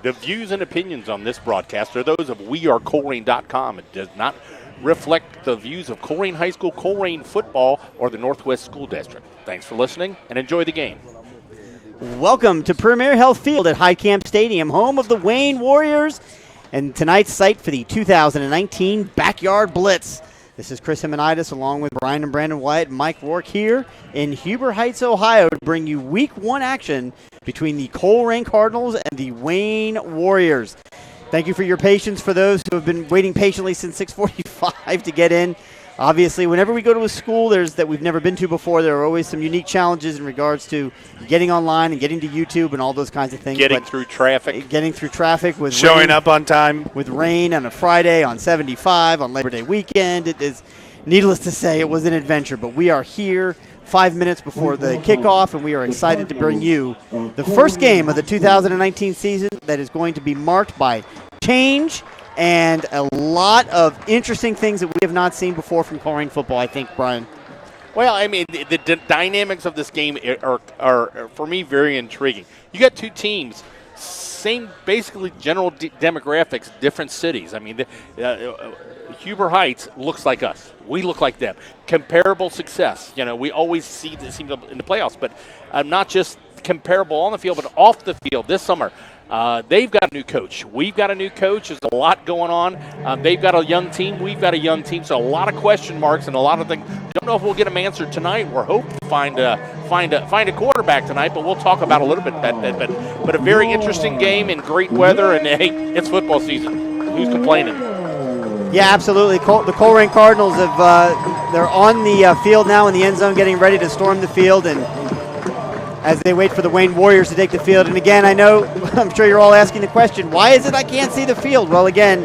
The views and opinions on this broadcast are those of wearecolerain.com. It does not reflect the views of Colerain High School, Colerain football, or the Northwest School District. Thanks for listening, and enjoy the game. Welcome to Premier Health Field at High Camp Stadium, home of the Wayne Warriors, and tonight's site for the 2019 Backyard Blitz. This is Chris Himonitis along with Brian and Brandon Wyatt and Mike Rourke here in Huber Heights, Ohio to bring you Week 1 action between the Colerain Cardinals and the Wayne Warriors. Thank you for your patience for those who have been waiting patiently since 6:45 to get in. Obviously, whenever we go to a school that we've never been to before, there are always some unique challenges in regards to getting online and getting to YouTube and all those kinds of things. Getting through traffic with showing rain, up on time. With rain on a Friday, on 75, on Labor Day weekend. It is, needless to say, it was an adventure, but we are here 5 minutes before the kickoff, and we are excited to bring you the first game of the 2019 season that is going to be marked by change and a lot of interesting things that we have not seen before from Colerain football, I think, Brian. Well, I mean, the dynamics of this game are for me, very intriguing. You got two teams, same basically general demographics, different cities. I mean, Huber Heights looks like us. We look like them. Comparable success. You know, we always see this in the playoffs, but not just comparable on the field, but off the field this summer. They've got a new coach. We've got a new coach. There's a lot going on. They've got a young team. We've got a young team. So a lot of question marks and a lot of things. Don't know if we'll get them answered tonight. We're hoping to find a quarterback tonight, but we'll talk about a little bit that. But a very interesting game in great weather, and hey, it's football season. Who's complaining? Yeah, absolutely. The Colerain Cardinals they're on the field now in the end zone, getting ready to storm the field, and as they wait for the Wayne Warriors to take the field. And again, I'm sure you're all asking the question, why is it I can't see the field? Well, again,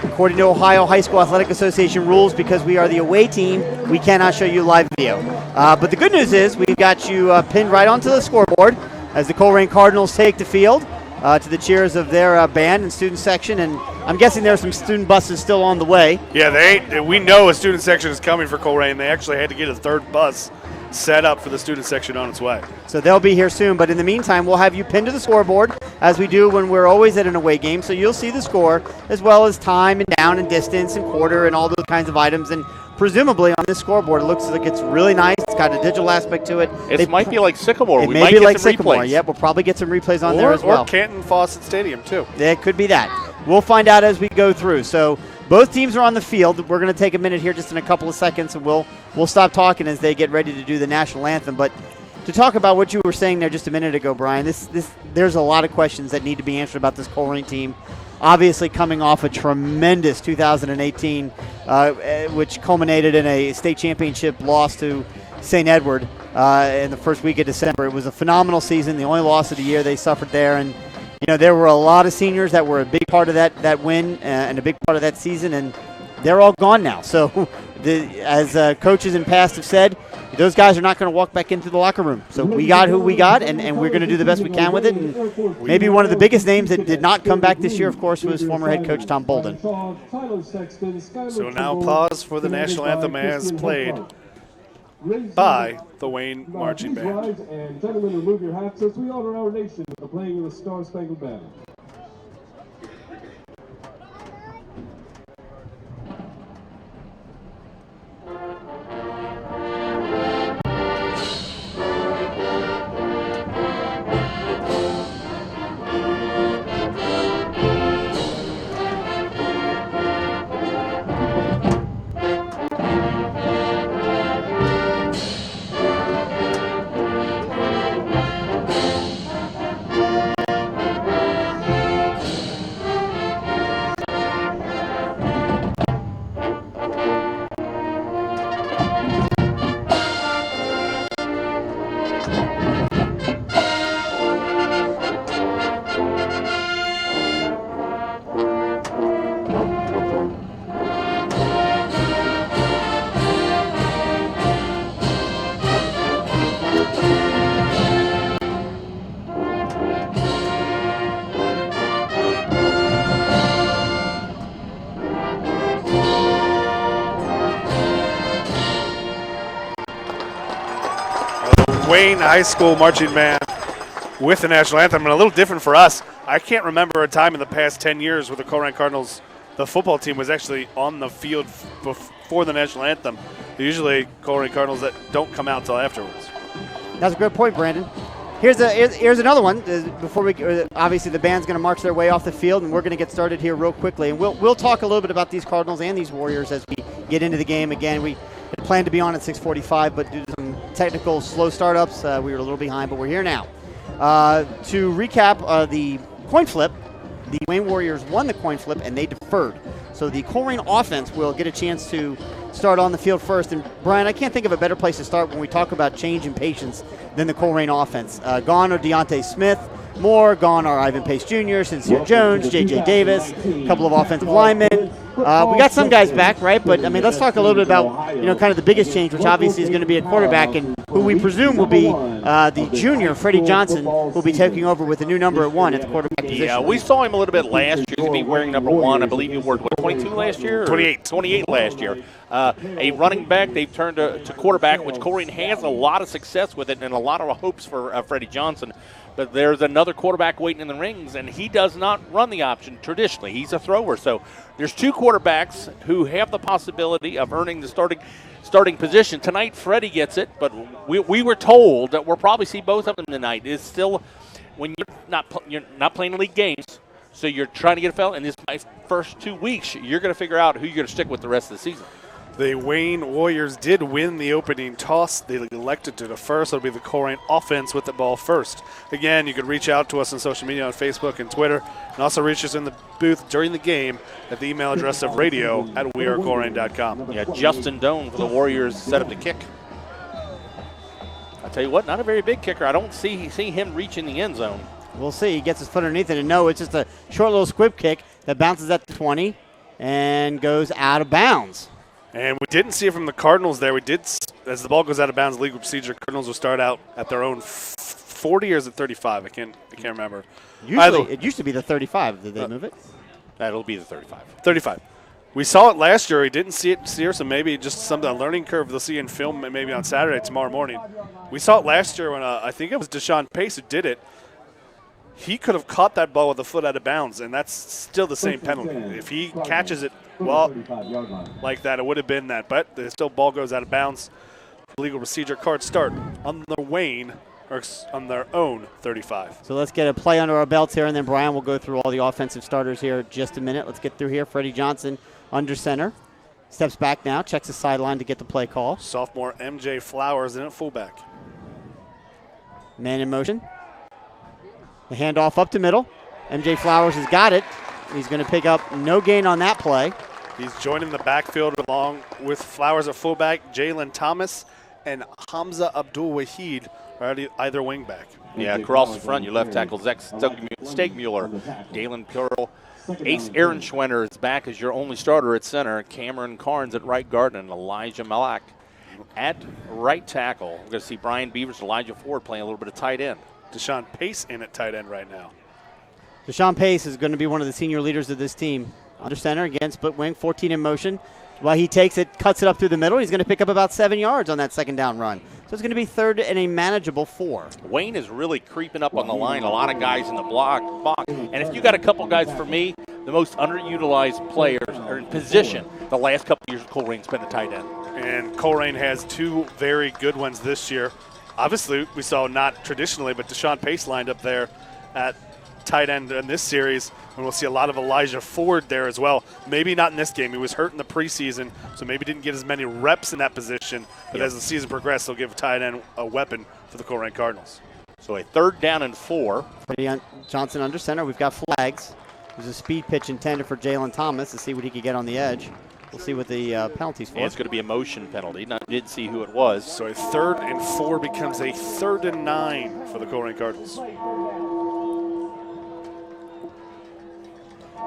according to Ohio High School Athletic Association rules, because we are the away team, we cannot show you live video. But the good news is we've got you pinned right onto the scoreboard as the Colerain Cardinals take the field to the cheers of their band and student section. And I'm guessing there are some student buses still on the way. Yeah, we know a student section is coming for Colerain. They actually had to get a third bus set up for the student section on its way. So they'll be here soon, but in the meantime, we'll have you pinned to the scoreboard as we do when we're always at an away game, so you'll see the score as well as time and down and distance and quarter and all those kinds of items. And presumably on this scoreboard, it looks like it's really nice. It's got a digital aspect to it. It might be like Sycamore. It may be like Sycamore. Yep, we'll probably get some replays on there as well. Or Canton Fawcett Stadium, too. It could be that. We'll find out as we go through. So both teams are on the field. We're going to take a minute here just in a couple of seconds, and we'll stop talking as they get ready to do the national anthem. But to talk about what you were saying there just a minute ago, Brian, there's a lot of questions that need to be answered about this Colerain team. Obviously coming off a tremendous 2018, which culminated in a state championship loss to St. Edward in the first week of December. It was a phenomenal season, the only loss of the year they suffered there. And you know, there were a lot of seniors that were a big part of that win and a big part of that season, and they're all gone now. So, as coaches in past have said, those guys are not going to walk back into the locker room. So we got who we got, and we're going to do the best we can with it. And maybe one of the biggest names that did not come back this year, of course, was former head coach Tom Bolden. So now pause for the national anthem as played by the Wayne Marching Band. And gentlemen, remove your hats as we honor our nation with the playing of the Star-Spangled Banner. Wayne High School Marching Band with the national anthem, and a little different for us. I can't remember a time in the past 10 years where the Colerain Cardinals, the football team, was actually on the field before the national anthem. They're usually Colerain Cardinals that don't come out until afterwards. That's a good point, Brandon. Here's another one. Before we obviously the band's going to march their way off the field, and we're going to get started here real quickly. And we'll talk a little bit about these Cardinals and these Warriors as we get into the game. Again, we had planned to be on at 6:45, but due to some technical slow startups, we were a little behind. But we're here now. To recap the coin flip, the Wayne Warriors won the coin flip and they deferred. So the Colerain offense will get a chance to start on the field first. And Brian, I can't think of a better place to start when we talk about change and patience than the Colerain offense. Gone are Deontay Smith, more. Gone are Ivan Pace Jr., Sincere Jones, J.J. Davis, a couple of offensive linemen. We got some guys back, right? But, I mean, let's talk a little bit about, kind of the biggest change, which obviously is going to be a quarterback, and who we presume will be the junior, Freddie Johnson, who will be taking over with the new number at 1 at the quarterback position. Yeah, we saw him a little bit last year. He's going to be wearing number 1. I believe he wore, 22 last year? 28. 28 last year. A running back, they've turned to quarterback, which Colerain has a lot of success with it and a lot of hopes for Freddie Johnson. But there's another quarterback waiting in the rings, and he does not run the option traditionally. He's a thrower. So there's 2 quarterbacks who have the possibility of earning the starting position. Tonight, Freddie gets it, but we were told that we'll probably see both of them tonight. It's still, when you're not playing league games, so you're trying to get a fellow, and this first 2 weeks, you're going to figure out who you're going to stick with the rest of the season. The Wayne Warriors did win the opening toss. They elected to defer, so it'll be the Colerain offense with the ball first. Again, you can reach out to us on social media on Facebook and Twitter, and also reach us in the booth during the game at the email address of radio@wearecolerain.com. Yeah, Justin Doan for the Warriors set up the kick. I'll tell you what, not a very big kicker. I don't see him reaching the end zone. We'll see. He gets his foot underneath it, and no, it's just a short little squib kick that bounces at the 20 and goes out of bounds. And we didn't see it from the Cardinals there. We did, as the ball goes out of bounds, legal procedure, Cardinals will start out at their own 40 or is it 35? I can't remember. Usually, it used to be the 35. Did they move it? That'll be the 35. 35. We saw it last year. We didn't see it here, so maybe just a learning curve they'll see in film maybe on Saturday, tomorrow morning. We saw it last year when I think it was Deshaun Pace who did it. He could have caught that ball with a foot out of bounds, and that's still the same penalty. If he catches it like that, it would have been that. But the still ball goes out of bounds. Legal procedure, Cards start on the Wayne, or on their own 35. So let's get a play under our belts here, and then Brian will go through all the offensive starters here in just a minute. Let's get through here. Freddie Johnson under center. Steps back now, checks the sideline to get the play call. Sophomore M.J. Flowers in at fullback. Man in motion. The handoff up to middle. M.J. Flowers has got it. He's going to pick up no gain on that play. He's joining the backfield along with Flowers at fullback, Jalen Thomas, and Hamza Abdul-Wahid are either wingback. Yeah, across the front, your left tackle, Zach Stegmuller, Dalen Pearl. Ace Aaron Schwenner is back as your only starter at center. Cameron Carnes at right guard, and Elijah Malak at right tackle. We're going to see Brian Beavers, Elijah Ford playing a little bit of tight end. Deshaun Pace in at tight end right now. Deshaun Pace is going to be one of the senior leaders of this team. Under center, again, split wing, 14 in motion. While he takes it, cuts it up through the middle, he's going to pick up about 7 yards on that second down run. So it's going to be third and a manageable 4. Wayne is really creeping up on the line. A lot of guys in the box. And if you got a couple guys, for me, the most underutilized players are in position the last couple of years Colerain's been the tight end. And Colerain has 2 very good ones this year. Obviously, we saw not traditionally, but Deshaun Pace lined up there at tight end in this series, and we'll see a lot of Elijah Ford there as well. Maybe not in this game. He was hurt in the preseason, so maybe didn't get as many reps in that position. But as the season progressed, they'll give tight end a weapon for the Colerain Cardinals. So a 3rd down and 4. Freddie Johnson under center. We've got flags. There's a speed pitch intended for Jalen Thomas to see what he could get on the edge. We'll see what the penalty's for. And it's going to be a motion penalty. Didn't see who it was. So a 3rd and 4 becomes a 3rd and 9 for the Colerain Cardinals.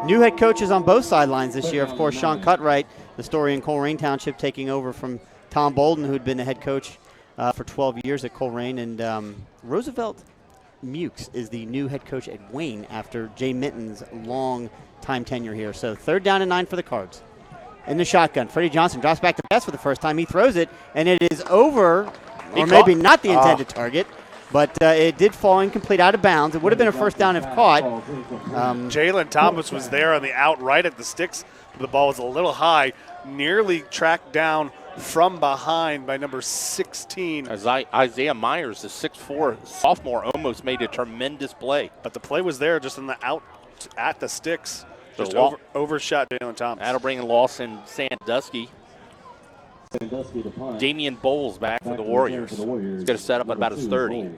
New head coaches on both sidelines this year. Of course, Sean Cutright, the story in Colerain Township, taking over from Tom Bolden, who'd been the head coach for 12 years at Colerain. And Roosevelt Mukes is the new head coach at Wayne after Jay Mitten's long time tenure here. So 3rd down and 9 for the Cards. In the shotgun, Freddie Johnson drops back to pass for the first time. He throws it, and it is over, or maybe not the intended target. but it did fall incomplete out of bounds. It would have been a first down if caught. Jalen Thomas was there on the out right at the sticks. The ball was a little high, nearly tracked down from behind by number 16. Isaiah Myers, the 6'4" sophomore, almost made a tremendous play. But the play was there just in the out at the sticks. So Just overshot Jalen Thomas. That'll bring in Lawson Sandusky. Damian Bowles back for the Warriors. He's going to set up at about his 30.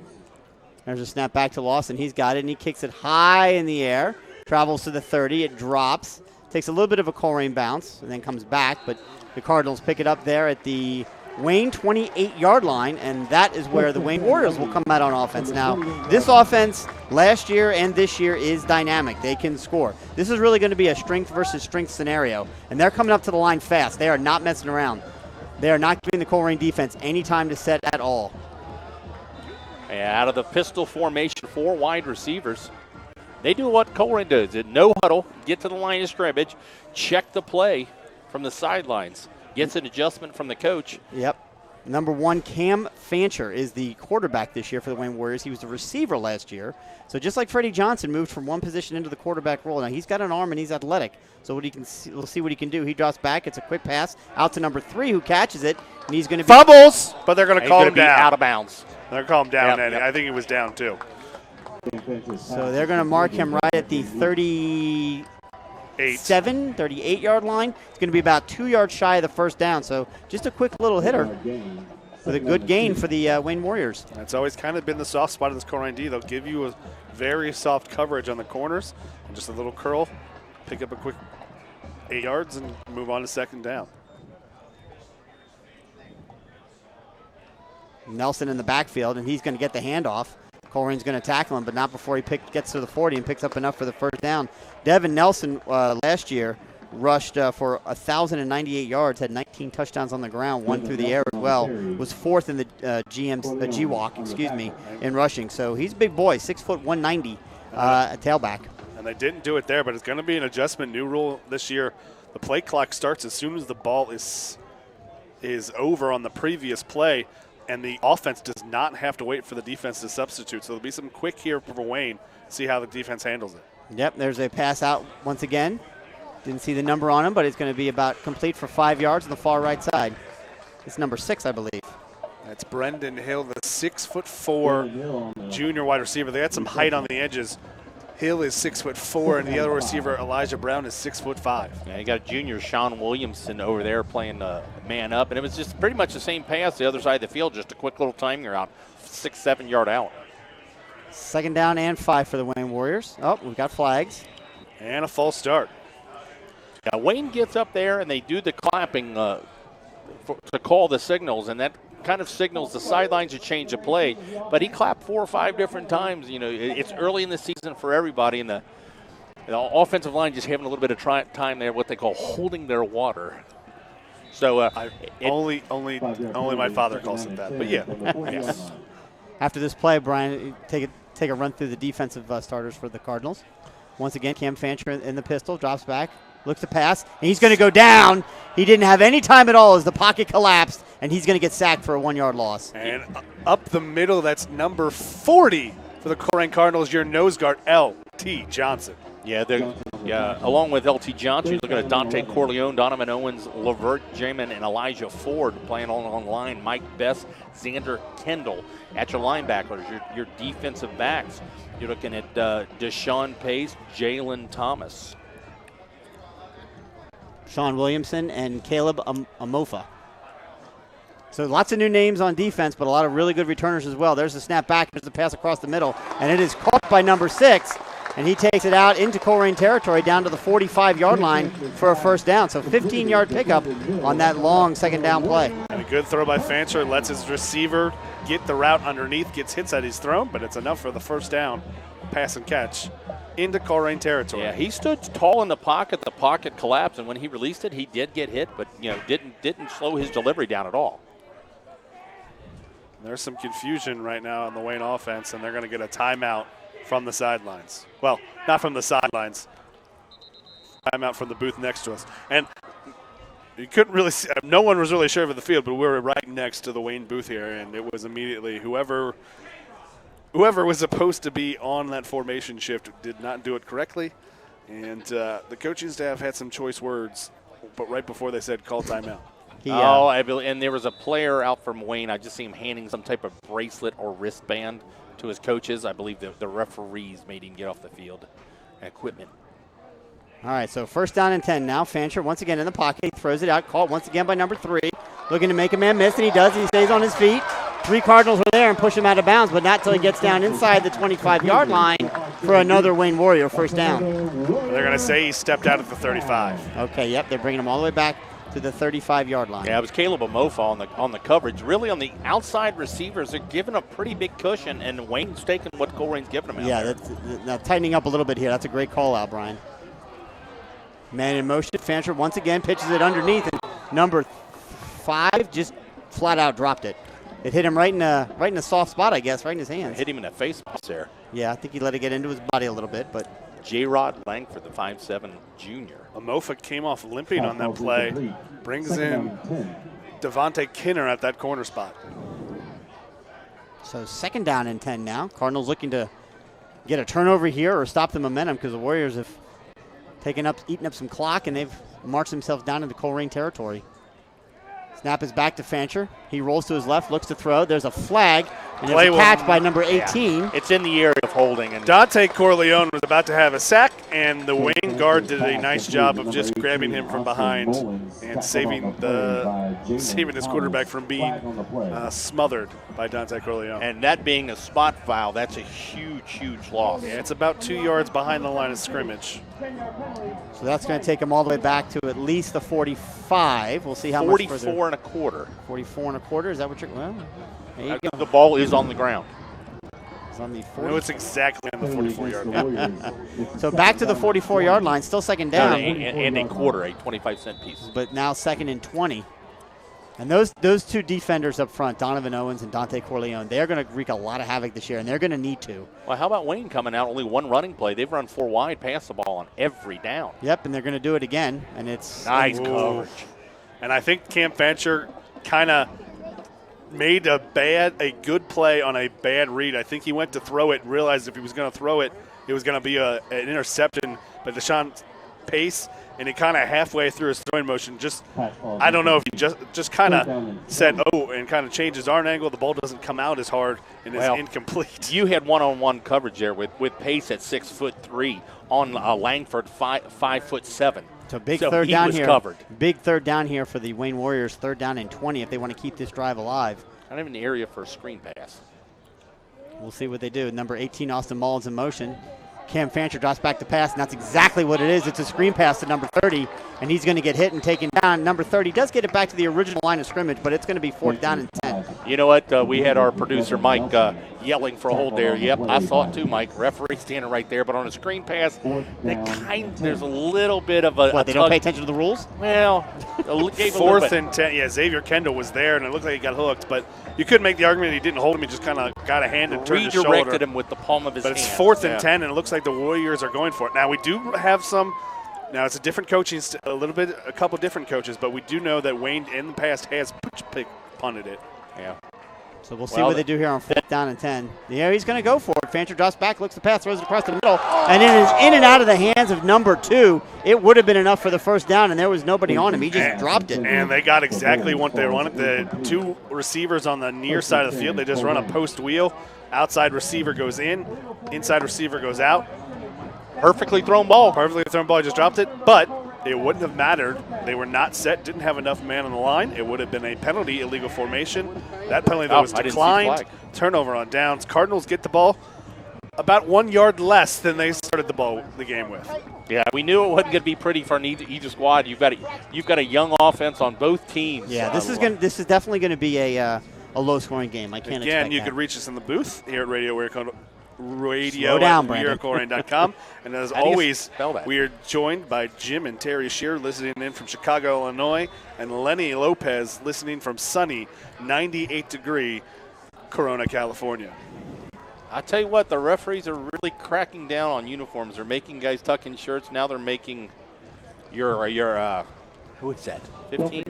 There's a snap back to Lawson. He's got it, and he kicks it high in the air. Travels to the 30. It drops. Takes a little bit of a Colerain bounce, and then comes back. But the Cardinals pick it up there at the Wayne 28-yard line, and that is where the Wayne Warriors will come out on offense. Now, this offense last year and this year is dynamic. They can score. This is really going to be a strength versus strength scenario, and they're coming up to the line fast. They are not messing around. They are not giving the Colerain defense any time to set at all. Out of the pistol formation, 4 wide receivers. They do what Colerain does. No huddle, get to the line of scrimmage, check the play from the sidelines. Gets an adjustment from the coach. Yep. Number 1, Cam Fancher is the quarterback this year for the Wayne Warriors. He was the receiver last year. So just like Freddie Johnson moved from one position into the quarterback role. Now he's got an arm and he's athletic. So we'll see what he can do. He drops back. It's a quick pass out to number 3 who catches it. And he's going to be fumbles, but they're going to call him down. Out of bounds. They're going to call him down, Yep. I think he was down too. So they're going to mark him right at the 38-yard line. It's going to be about 2 yards shy of the first down. So just a quick little hitter with a good gain for the Wayne Warriors. That's always kind of been the soft spot of this Colerain D. They'll give you a very soft coverage on the corners and just a little curl, pick up a quick 8 yards and move on to second down. Nelson in the backfield, and he's going to get the handoff. Colerain's going to tackle him, but not before he gets to the 40 and picks up enough for the first down. Devin Nelson last year rushed for 1,098 yards, had 19 touchdowns on the ground, 1 through the air as well. Was 4th in the GWAC, in rushing. So he's a big boy, 6 foot 190, a tailback. And they didn't do it there, but it's going to be an adjustment. New rule this year: the play clock starts as soon as the ball is over on the previous play. And the offense does not have to wait for the defense to substitute. So there'll be some quick here for Wayne. See how the defense handles it. Yep, there's a pass out once again. Didn't see the number on him, but it's going to be about complete for 5 yards on the far right side. It's number 6, I believe. That's Brendan Hill, the 6'4" junior wide receiver. They got some height on the edges. Hill is 6'4", and the other receiver, Elijah Brown, is 6'5". Yeah, you got junior Sean Williamson over there playing man up, and it was just pretty much the same pass the other side of the field, just a quick little timing around 6-7 yard out. Second down and 5 for the Wayne Warriors. Oh, we've got flags. And a false start. Now Wayne gets up there and they do the clapping to call the signals, and that kind of signals the sidelines to change the play. But he clapped 4 or 5 different times. You know, it's early in the season for everybody, and the offensive line just having a little bit of time there, what they call holding their water. So only my father calls it that. But yeah, yes. After this play, Brian, take a run through the defensive starters for the Cardinals. Once again, Cam Fancher in the pistol, drops back, looks to pass, and he's going to go down. He didn't have any time at all as the pocket collapsed, and he's going to get sacked for a 1 yard loss. And up the middle, that's number 40 for the Colerain Cardinals, your nose guard, L.T. Johnson. Yeah, along with L.T. Johnson, you're looking at Dante Corleone, Donovan Owens, Lavert Jamin, and Elijah Ford playing on the line. Mike Best, Xander Kendall at your linebackers, your defensive backs. You're looking at Deshaun Pace, Jalen Thomas. Sean Williamson and Caleb Amofa. So lots of new names on defense, but a lot of really good returners as well. There's the snap back, there's the pass across the middle, and it is caught by number 6. And he takes it out into Colerain territory down to the 45-yard line for a first down. So 15-yard pickup on that long second down play. And a good throw by Fancher. Lets his receiver get the route underneath, gets hits that he's thrown, but it's enough for the first down. Pass and catch into Colerain territory. Yeah, he stood tall in the pocket. The pocket collapsed, and when he released it, he did get hit, but didn't slow his delivery down at all. There's some confusion right now on the Wayne offense, and they're going to get a timeout from the sidelines. Well, not from the sidelines. Timeout from the booth next to us. And you couldn't really see, no one was really sure of the field, but we were right next to the Wayne booth here, and it was immediately whoever whoever was supposed to be on that formation shift did not do it correctly. And the coaching staff had some choice words, but right before they said call timeout. And there was a player out from Wayne. I just see him handing some type of bracelet or wristband to his coaches. I believe the referees made him get off the field. Equipment. All right, so first down and 10 now. Fancher once again in the pocket. He throws it out. Caught once again by number 3. Looking to make a man miss, and he does. He stays on his feet. 3 Cardinals are there and push him out of bounds, but not until he gets down inside the 25-yard line for another Wayne Warrior first down. They're going to say he stepped out at the 35. Okay, yep, they're bringing him all the way back to the 35-yard line. Yeah, it was Caleb Amofa on the coverage. Really, on the outside receivers, they're giving a pretty big cushion, and Wayne's taking what Colerain's giving him out Yeah, there. now tightening up a little bit here. That's a great call out, Brian. Man in motion. Fancher once again pitches it underneath, and number 5 just flat out dropped it. It hit him right in a soft spot, I guess, right in his hands. Hit him in the face there. Yeah, I think he let it get into his body a little bit, but J-Rod Langford, the 5'7" junior. Amofa came off limping on that play. Brings in Devontae Kinner at that corner spot. so second down and 10 now. Cardinals looking to get a turnover here or stop the momentum because the Warriors have eaten up some clock, and they've marched themselves down into Colerain territory. Snap is back to Fancher. He rolls to his left, looks to throw. There's a flag, and there's a catch by number 18. Yeah. It's in the area of holding. And Dante Corleone was about to have a sack, and the Wayne guard did a nice job of just grabbing him from behind and saving his quarterback from being smothered by Dante Corleone. And that being a spot foul, that's a huge, huge loss. Yeah, it's about 2 yards behind the line of scrimmage. So that's going to take him all the way back to at least the 45. We'll see how much further. 44 and a quarter. 44 and a quarter. Is that what you're? Well, there you go. The ball is on the ground. It's on the 40. No, it's exactly on the 44-yard line. So back to the 44-yard line. Still second down. And a quarter, a 25-cent piece. But now second and 20. And those 2 defenders up front, Donovan Owens and Dante Corleone, they're going to wreak a lot of havoc this year, and they're going to need to. Well, how about Wayne coming out? Only one running play. They've run 4 wide, pass the ball on every down. Yep, and they're going to do it again. And it's nice coverage. And I think Cam Fancher kind of made a good play on a bad read. I think he went to throw it and realized if he was going to throw it, it was going to be an interception by Deshaun Pace. And he kind of halfway through his throwing motion, I don't know if he just kind of said, and kind of changed his arm angle. The ball doesn't come out as hard and is incomplete. You had one-on-one coverage there with Pace at 6'3" on Langford 5'7". So big third down here. Covered. Big third down here for the Wayne Warriors. Third down and 20 if they want to keep this drive alive. Not even the area for a screen pass. We'll see what they do. Number 18, Austin Mullins in motion. Cam Fancher drops back to pass, and that's exactly what it is. It's a screen pass to number 30, and he's going to get hit and taken down. Number 30 does get it back to the original line of scrimmage, but it's going to be fourth down and 10. You know what? We had our producer, Mike, yelling for a hold there. Yep, I saw it too, Mike. Referee standing right there, but on a screen pass, there's a little bit of a they don't pay attention to the rules? Well, fourth and 10. Yeah, Xavier Kendall was there, and it looked like he got hooked, but you could make the argument he didn't hold him. He just kind of got a hand and turned his shoulder. Redirected him with the palm of his hand. But it's fourth and 10, and it looks like the Warriors are going for it. Now, we do have some – now, it's a different coaching – a couple different coaches, but we do know that Wayne in the past has punted it. Yeah. So we'll see what they do here on fourth down and 10. Yeah, he's going to go for it. Fancher drops back, looks the pass, throws it across the middle, and it is in and out of the hands of number 2. It would have been enough for the first down, and there was nobody on him. He just dropped it. And they got exactly what they wanted. The 2 receivers on the near side of the field, they just run a post wheel. Outside receiver goes in, inside receiver goes out. Perfectly thrown ball. Perfectly thrown ball, just dropped it. But it wouldn't have mattered. They were not set, didn't have enough man on the line. It would have been a penalty, illegal formation. That penalty, though, was declined. Turnover on downs. Cardinals get the ball about 1 yard less than they started the game with. Yeah, we knew it wasn't going to be pretty for either squad. You've got a young offense on both teams. Yeah, this is definitely going to be a low-scoring game. I can't expect that. Again, you could reach us in the booth here at Radio Colerain.com. And as always, we are joined by Jim and Terry Shear listening in from Chicago, Illinois, and Lenny Lopez listening from sunny 98-degree Corona, California. I tell you what, the referees are really cracking down on uniforms. They're making guys tuck in shirts. Now they're making your who is that? 15?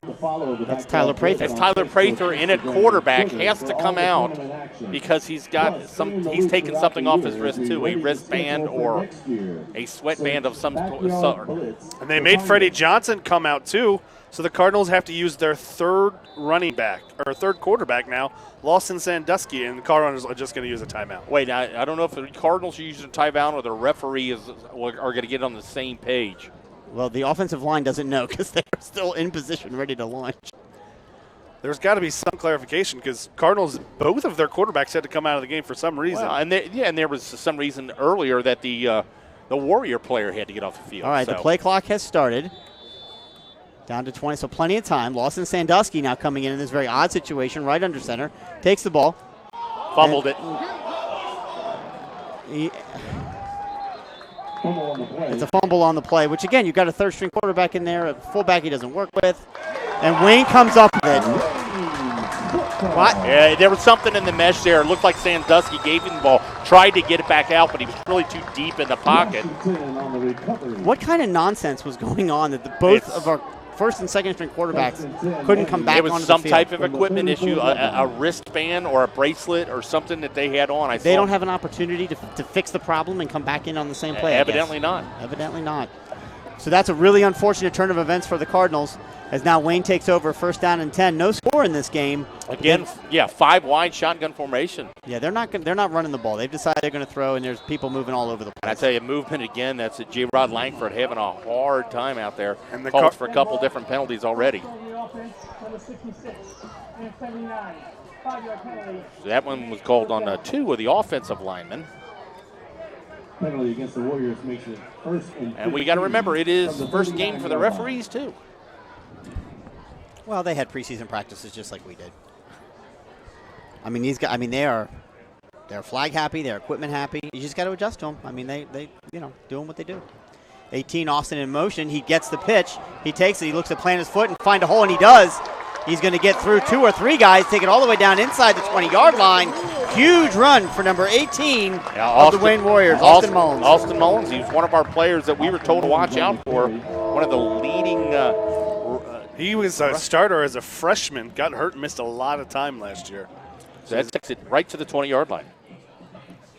That's Tyler Prather. It's Tyler Prather in at quarterback. Has to come out because he's taken something off his wrist too, a wristband or a sweatband of some sort. And they made Freddie Johnson come out too, so the Cardinals have to use their third quarterback now, Lawson Sandusky, and the Cardinals are just going to use a timeout. Wait, I don't know if the Cardinals are using a timeout or the referee are going to get on the same page. Well, the offensive line doesn't know because they're still in position, ready to launch. There's got to be some clarification because Cardinals, both of their quarterbacks had to come out of the game for some reason. Well, and there was some reason earlier that the Warrior player had to get off the field. All right, the play clock has started. Down to 20, so plenty of time. Lawson Sandusky now coming in this very odd situation, right under center. Takes the ball. Fumbled it. It's a fumble on the play, which, again, you've got a third-string quarterback in there, a fullback he doesn't work with. And Wayne comes up with it. What? Yeah, there was something in the mesh there. It looked like Sandusky gave him the ball, tried to get it back out, but he was really too deep in the pocket. What kind of nonsense was going on that both of our first and second string quarterbacks couldn't come back onto the field? It was some type of equipment issue, a wristband or a bracelet or something that they had on. They don't have an opportunity to fix the problem and come back in on the same play. Evidently not. Evidently not. So that's a really unfortunate turn of events for the Cardinals, as now Wayne takes over, first down and 10. No score in this game. Again, 5 wide shotgun formation. Yeah, they're not running the ball. They've decided they're going to throw, and there's people moving all over the place. And I tell you, movement again, that's a J-Rod Langford having a hard time out there. And the calls for a couple different penalties already. So that one was called on 2 of the offensive linemen. Penalty against the Warriors makes it first and we got to remember, it is the first game for the referees, too. Well, they had preseason practices just like we did. I mean, they're flag happy, they're equipment happy. You just got to adjust to them. I mean, they doing what they do. 18, Austin in motion. He gets the pitch. He takes it. He looks to plant his foot and find a hole, and he does. He's going to get through 2 or 3 guys, take it all the way down inside the 20-yard line. Huge run for number 18 of the Wayne Warriors, Austin Mullins. Austin Mullins, he was one of our players that we were told to watch out for. One of the leading. He was a starter as a freshman, got hurt and missed a lot of time last year. So that takes it right to the 20-yard line.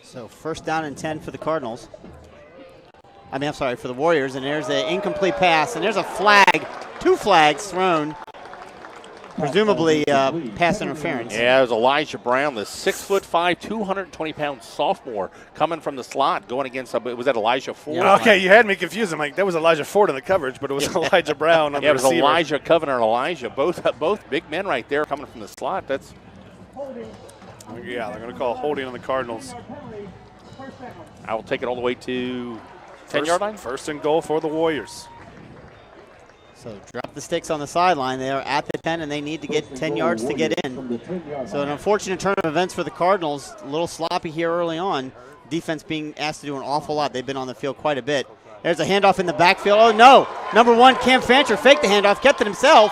So first down and 10 for the Cardinals. For the Warriors, and there's an incomplete pass, and there's a flag, 2 flags thrown. Presumably pass interference. Yeah, it was Elijah Brown, the 6'5", 220-pound sophomore coming from the slot, going against was that Elijah Ford? Yeah. Okay, you had me confused. I'm like, that was Elijah Ford in the coverage, but it was Elijah Brown on the receiver. It was Elijah Coven and Elijah, both big men right there coming from the slot. That's. Yeah, they're going to call holding on the Cardinals. I will take it all the way to 10-yard line. First and goal for the Warriors. So drop the sticks on the sideline. They are at the 10, and they need to get 10 yards to get in. So an unfortunate turn of events for the Cardinals. A little sloppy here early on. Defense being asked to do an awful lot. They've been on the field quite a bit. There's a handoff in the backfield. Oh, no. Number 1, Cam Fancher faked the handoff, kept it himself,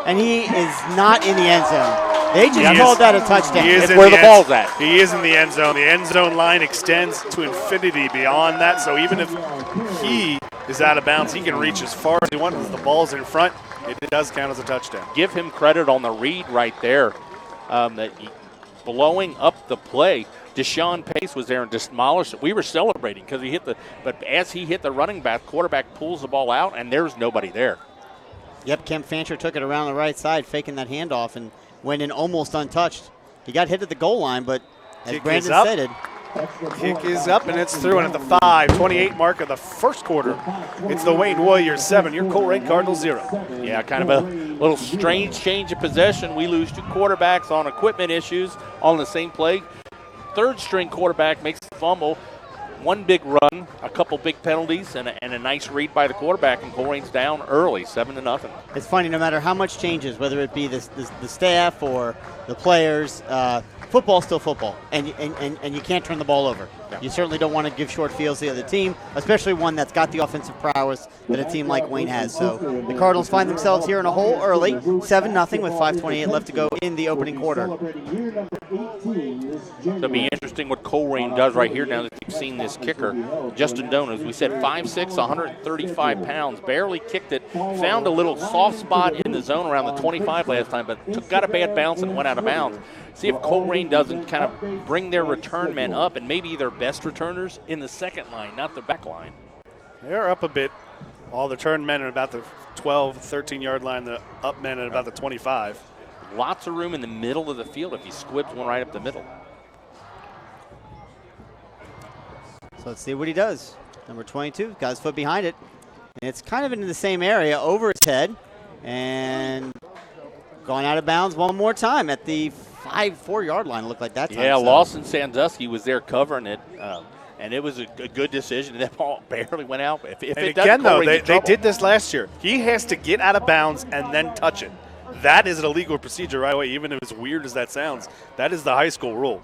and he is not in the end zone. They just called that a touchdown. It's where the ball's at. He is in the end zone. The end zone line extends to infinity beyond that, so even if he is out of bounds, he can reach as far as he wants. As the ball's in front, it does count as a touchdown. Give him credit on the read right there. Blowing up the play. Deshaun Pace was there and demolished it. We were celebrating because he hit but as he hit the running back, quarterback pulls the ball out, and there's nobody there. Yep, Cam Fancher took it around the right side, faking that handoff, and went in almost untouched. He got hit at the goal line, but as Brandon stated, kick is up, and it's through, and at the 5:28 mark of the first quarter, it's the Wayne Warriors 7, your Colerain Cardinals 0. Yeah, kind of a little strange change of possession. We lose 2 quarterbacks on equipment issues on the same play. Third-string quarterback makes the fumble. 1 big run, a couple big penalties, and a nice read by the quarterback, and Colerain's down early, 7-0. It's funny, no matter how much changes, whether it be the staff or the players, football's still football, and you can't turn the ball over. You certainly don't want to give short fields to the other team, especially one that's got the offensive prowess that a team like Wayne has. So the Cardinals find themselves here in a hole early, 7-0 with 5:28 left to go in the opening quarter. It'll be interesting what Colerain does right here now that you've seen this kicker, Justin Doan. As we said, 5'6", 135 pounds, barely kicked it, found a little soft spot in the zone around the 25 last time, but got a bad bounce and went out of bounds. See if Colerain doesn't kind of bring their return men up and maybe their best returners in the second line, not the back line. They're up a bit. All the turn men are about the 12, 13-yard line, the up men at about the 25. Lots of room in the middle of the field if he squibs one right up the middle. So let's see what he does. Number 22, got his foot behind it. And it's kind of into the same area, over his head. And gone out of bounds one more time at the 4-yard line. It looked like that time. Yeah, Lawson Sandusky was there covering it. And it was a good decision. That ball barely went out. If and it again, though, Colerain's they did this last year. He has to get out of bounds and then touch it. That is an illegal procedure right away, even if as weird as that sounds. That is the high school rule.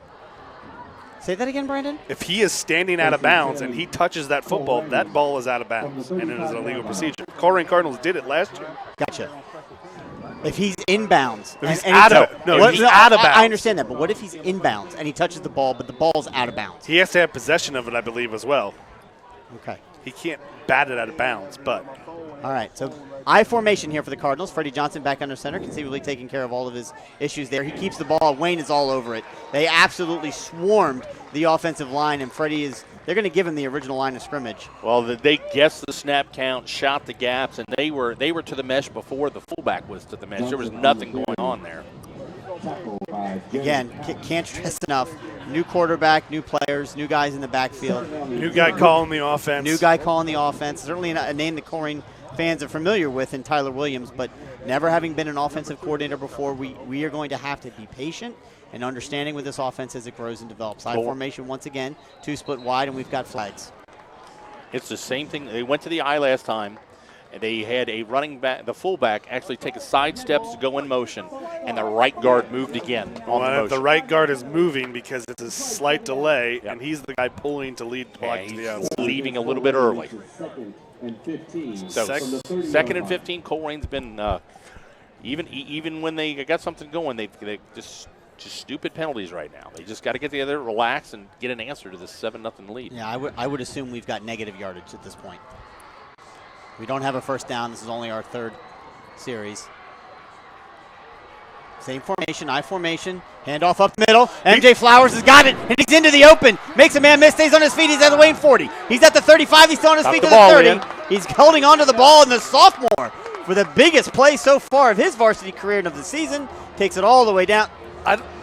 Say that again, Brandon? If he is standing out of bounds and he touches that football, that ball is out of bounds, and it is an illegal procedure. Colerain Cardinals did it last year. Gotcha. If he's inbounds. If he's out of bounds. I understand that, but what if he's inbounds and he touches the ball, but the ball's out of bounds? He has to have possession of it, I believe, as well. Okay. He can't bat it out of bounds, but. All right, so I formation here for the Cardinals. Freddie Johnson back under center, conceivably taking care of all of his issues there. He keeps the ball. Wayne is all over it. They absolutely swarmed the offensive line, and Freddie is – they're going to give him the original line of scrimmage. Well, they guessed the snap count, shot the gaps, and they were to the mesh before the fullback was to the mesh. There was nothing going on there. Again, can't stress enough. New quarterback, new players, new guys in the backfield. New guy calling the offense. New guy calling the offense. Certainly a name that Colerain fans are familiar with in Tyler Williams, but never having been an offensive coordinator before, we are going to have to be patient and understanding with this offense as it grows and develops. High formation once again, 2 split wide, and we've got flags. It's the same thing. They went to the eye last time, and they had a running back, the fullback, actually take a side steps to go in motion, and the right guard moved again on the motion. The right guard is moving because it's a slight delay, and he's the guy pulling to lead block to the outside. Leaving a little bit early. And 15. So second and 15, Colerain's been even when they got something going, they just stupid penalties right now. They just got to get together, relax, and get an answer to this 7-0 lead. Yeah, I would assume we've got negative yardage at this point. We don't have a first down. This is only our 3rd series. Same formation, I formation. Handoff up the middle. MJ Flowers has got it, and he's into the open. Makes a man miss, stays on his feet. He's at the Wayne 40. He's at the 35. He's still on his feet to the 30. Man. He's holding on to the ball, and the sophomore, for the biggest play so far of his varsity career and of the season, takes it all the way down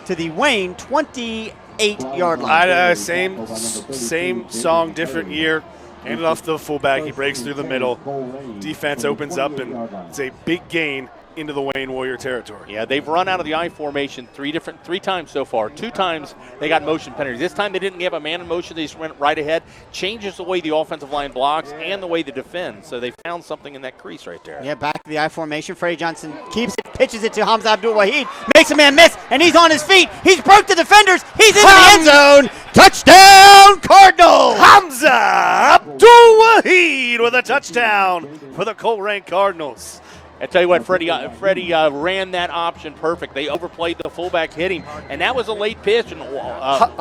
to the Wayne 28-yard line. Same song, different year. Handed off to the fullback. He breaks through the middle. Defense opens up, and it's a big gain into the Wayne Warrior territory. Yeah, they've run out of the I formation three times so far. 2 times they got motion penalties. This time they didn't have a man in motion. They just went right ahead. Changes the way the offensive line blocks and the way they defend. So they found something in that crease right there. Yeah, back to the I formation. Freddie Johnson keeps it, pitches it to Hamza Abdul-Wahid. Makes a man miss, and he's on his feet. He's broke the defenders. He's in the end zone. Touchdown, Cardinals! Hamza Abdul-Wahid with a touchdown for the Colerain Cardinals. I tell you what, Freddie ran that option perfect. They overplayed the fullback, hit him, and that was a late pitch. And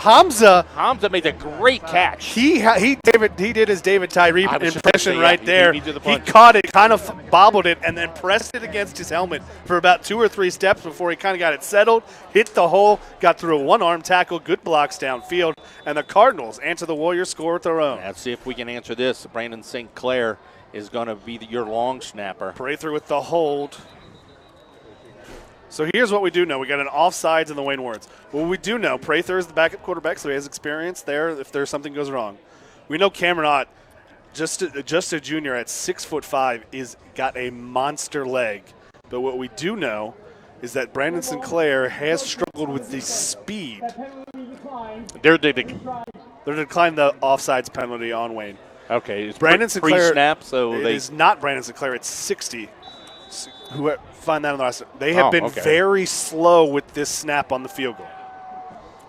Hamza made a great catch. He did his David Tyree impression right there. He the caught it, kind of bobbled it, and then pressed it against his helmet for about 2 or 3 steps before he kind of got it settled, hit the hole, got through a one-arm tackle, good blocks downfield, and the Cardinals answer the Warriors score with their own. Let's see if we can answer this. Brandon St. Clair is going to be your long snapper. Prather with the hold. So here's what we do know. We got an offsides in the Wayne Warriors. What we do know, Prather is the backup quarterback, so he has experience there if there's something goes wrong. We know Cameron Ott, just a junior at 6'5", is got a monster leg. But what we do know is that Brandon Sinclair has struggled with the speed. They're declining the offsides penalty on Wayne. Okay, it's Brandon Sinclair. Pre-snap, so it is not Brandon Sinclair. It's 60. Find that on the last. They have been very slow with this snap on the field goal.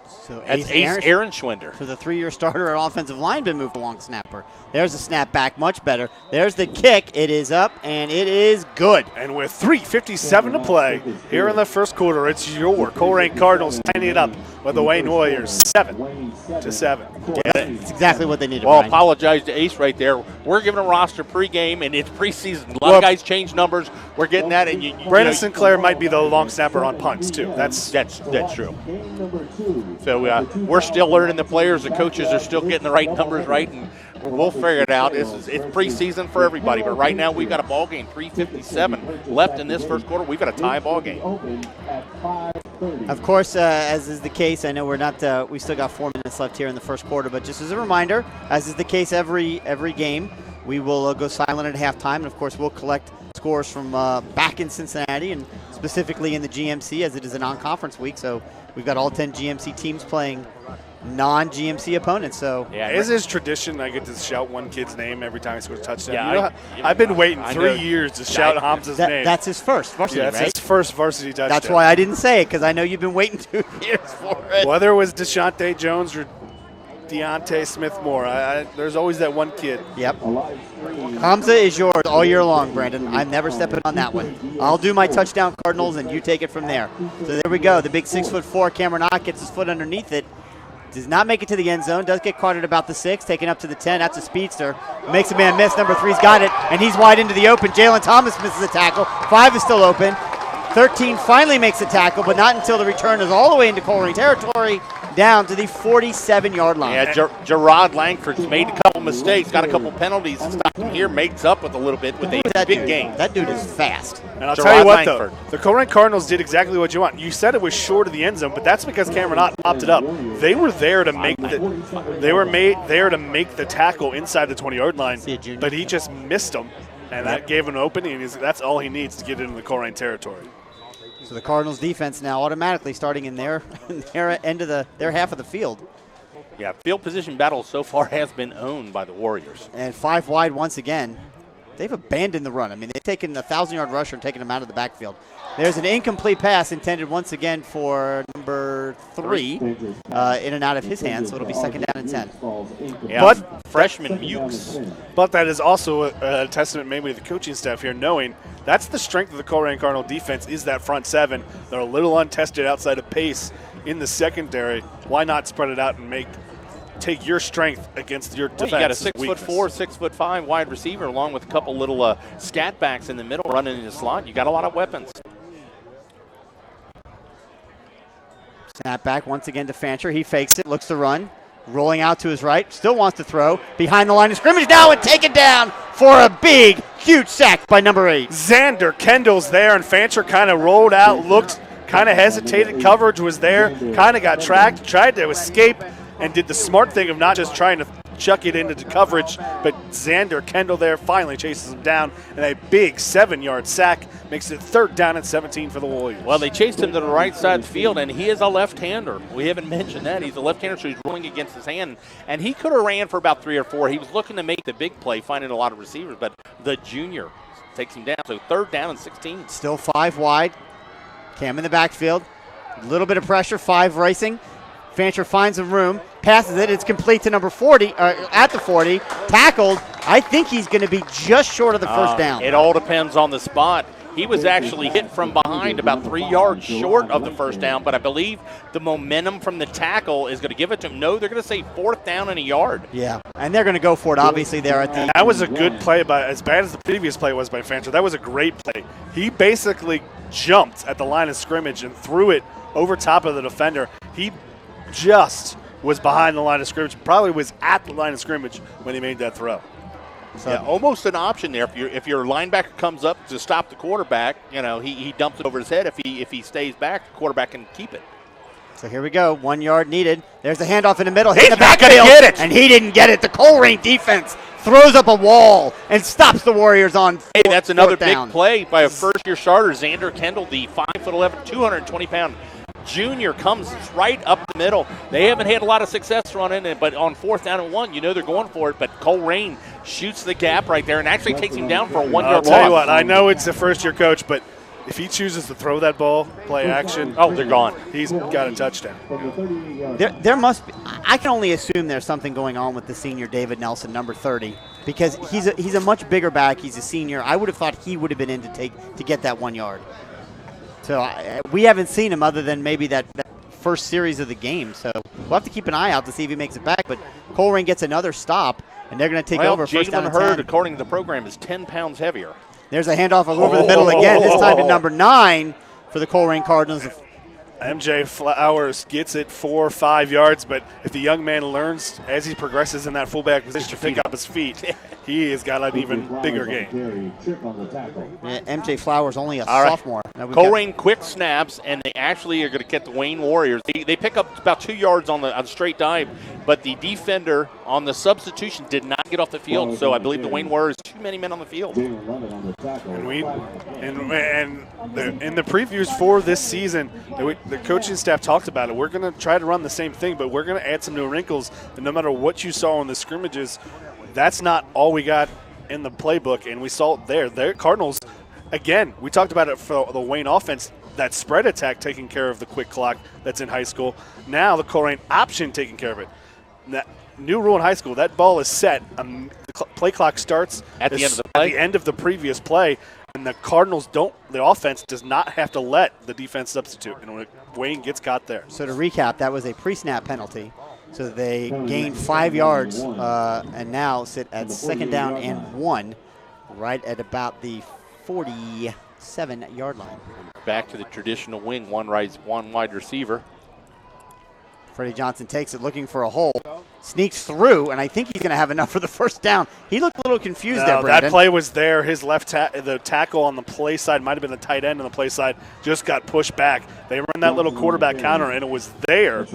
So That's Ace Aaron Schwinder. So the 3-year starter at offensive lineman moved along snapper. There's the snap back, much better. There's the kick. It is up, and it is good. And with 3:57 to play here in the first quarter, it's your Colerain Cardinals tying it up with the Wayne Warriors 7-7. It's exactly what they needed. Well, Brian. apologize to Ace right there. We're giving a roster pregame, and it's preseason. A lot of guys change numbers. We're getting that. And Brandon Sinclair might be the long snapper on punts, too. That's true. So we're still learning the players. The coaches are still getting the right numbers right, and we'll figure it out. It's preseason for everybody, but right now we've got a ball game. 3:57 left in this first quarter. We've got a tie ball game. Of course, as is the case, I know we're not. We still got 4 minutes left here in the first quarter, but just as a reminder, as is the case every game, we will go silent at halftime, and of course we'll collect scores from back in Cincinnati and specifically in the GMC, as it is a non-conference week. So we've got all 10 GMC teams playing non-GMC opponents. So as is tradition, I get to shout one kid's name every time he scores a touchdown. Yeah, I've been waiting 3 years to shout Hamza's name. That's his first varsity, that's right? his first varsity touchdown. That's why I didn't say it, because I know you've been waiting 2 years for it. Whether it was Deshaunte Jones or Deontay Smith-Moore, there's always that one kid. Yep. Hamza is yours all year long, Brandon. I'm never stepping on that one. I'll do my touchdown Cardinals, and you take it from there. So there we go. The big 6'4" Cameron Ott gets his foot underneath it. Does not make it to the end zone. Does get caught at about the 6, taken up to the 10. That's a speedster. Makes a man miss. Number 3's got it, and he's wide into the open. Jalen Thomas misses a tackle. 5 is still open. 13 finally makes a tackle, but not until the return is all the way into Colerain territory, down to the 47-yard line. Yeah, Gerard Langford's made a couple mistakes, got a couple penalties, and stopped him here, makes up with a little bit with a big game. That dude is fast. And I'll tell you what, though, the Colerain Cardinals did exactly what you want. You said it was short of the end zone, but that's because Cameron Ott popped it up. They were there to make the tackle inside the 20-yard line, but he just missed them, and that gave him an opening. That's all he needs to get into the Colerain territory. So the Cardinals defense now automatically starting in their end of their half of the field. Yeah, field position battle so far has been owned by the Warriors. And 5 wide once again. They've abandoned the run. I mean, they've taken a 1,000-yard rusher and taken him out of the backfield. There's an incomplete pass intended once again for number 3 in and out of his hands, so it'll be 2nd down and 10. Yeah, but freshman Mukes. But that is also a testament maybe to the coaching staff here, knowing that's the strength of the Colerain Cardinal defense is that front 7. They're a little untested outside of pace in the secondary. Why not spread it out and take your strength against your defense? You got a 6'4", 6'5" wide receiver, along with a couple little scat backs in the middle running in the slot. You got a lot of weapons. Snap back once again to Fancher. He fakes it, looks to run. Rolling out to his right, still wants to throw. Behind the line of scrimmage now and taken down for a big, huge sack by number 8. Xander Kendall's there, and Fancher kind of rolled out, looked, kind of hesitated. Coverage was there, kind of got tracked, tried to escape, and did the smart thing of not just trying to chuck it into the coverage, but Xander Kendall there finally chases him down, and a big 7-yard sack makes it 3rd down and 17 for the Warriors. Well, they chased him to the right side of the field, and he is a left-hander. We haven't mentioned that. He's a left-hander, so he's rolling against his hand, and he could have ran for about 3 or 4. He was looking to make the big play, finding a lot of receivers, but the junior takes him down. So 3rd down and 16. Still 5 wide. Cam in the backfield. A little bit of pressure, 5 racing. Fancher finds some room, passes it. It's complete to number 40, at the 40. Tackled. I think he's going to be just short of the first down. It all depends on the spot. He was actually hit from behind about 3 yards short of the first down, but I believe the momentum from the tackle is going to give it to him. No, they're going to say 4th down and a yard. Yeah, and they're going to go for it, obviously, there at the... That was a good play, as bad as the previous play was by Fancher. That was a great play. He basically jumped at the line of scrimmage and threw it over top of the defender. He just was behind the line of scrimmage, probably was at the line of scrimmage when he made that throw. So yeah, almost an option there. If your linebacker comes up to stop the quarterback, he dumps it over his head. If he stays back, the quarterback can keep it. So here we go. 1 yard needed. There's the handoff in the middle. He's not going to get it. And he didn't get it. The Colerain defense throws up a wall and stops the Warriors on Hey, that's another big down. play by a first-year starter, Xander Kendall, the 5'11", 220-pound junior, comes right up the middle. They haven't had a lot of success running it, but on 4th down and 1, they're going for it. But Colerain shoots the gap right there and actually takes him down for a 1-yard loss. I'll tell you what, I know it's a first-year coach, but if he chooses to throw that ball, play action, Oh, they're gone. he's got a touchdown. From the 38-yard line. There must be. I can only assume there's something going on with the senior David Nelson, number 30, because he's a much bigger back. He's a senior. I would have thought he would have been in to get that 1 yard. So we haven't seen him other than maybe that first series of the game. So we'll have to keep an eye out to see if he makes it back. But Colerain gets another stop, and they're going to take over first down Jalen and Hurd, 10. according to the program, is 10 pounds heavier. There's a handoff over the middle again. This time to number 9 for the Colerain Cardinals. MJ Flowers gets it 4 or 5 yards, but if the young man learns as he progresses in that fullback position to pick up his feet, he has got an even bigger game. Chip on the tackle. Yeah, MJ Flowers only a All right. sophomore. Now we've got- Colerain quick snaps, and they actually are going to get the Wayne Warriors. They pick up about 2 yards on the straight dive, but the defender on the substitution did not get off the field, so I believe the Wayne Warriors, too many men on the field. Jalen Levitt on the tackle. In the previews for this season, the coaching staff talked about it. We're going to try to run the same thing, but we're going to add some new wrinkles. And no matter what you saw in the scrimmages, that's not all we got in the playbook, and we saw it there. The Cardinals, again, we talked about it for the Wayne offense, that spread attack taking care of the quick clock that's in high school. Now the Colerain option taking care of it. That new rule in high school, that ball is set. The play clock starts At the end of the play? At the end of the previous play, and the Cardinals the offense does not have to let the defense substitute. And when Wayne gets caught there. So to recap, that was a pre-snap penalty. So they gained 5 yards and now sit at second down and 1, right at about the 47-yard line. Back to the traditional wing, one wide receiver. Freddie Johnson takes it, looking for a hole, sneaks through, and I think he's going to have enough for the first down. He looked a little confused there, Brandon. That play was there. His the tackle on the play side might have been the tight end on the play side, just got pushed back. They run that little quarterback counter, and it was there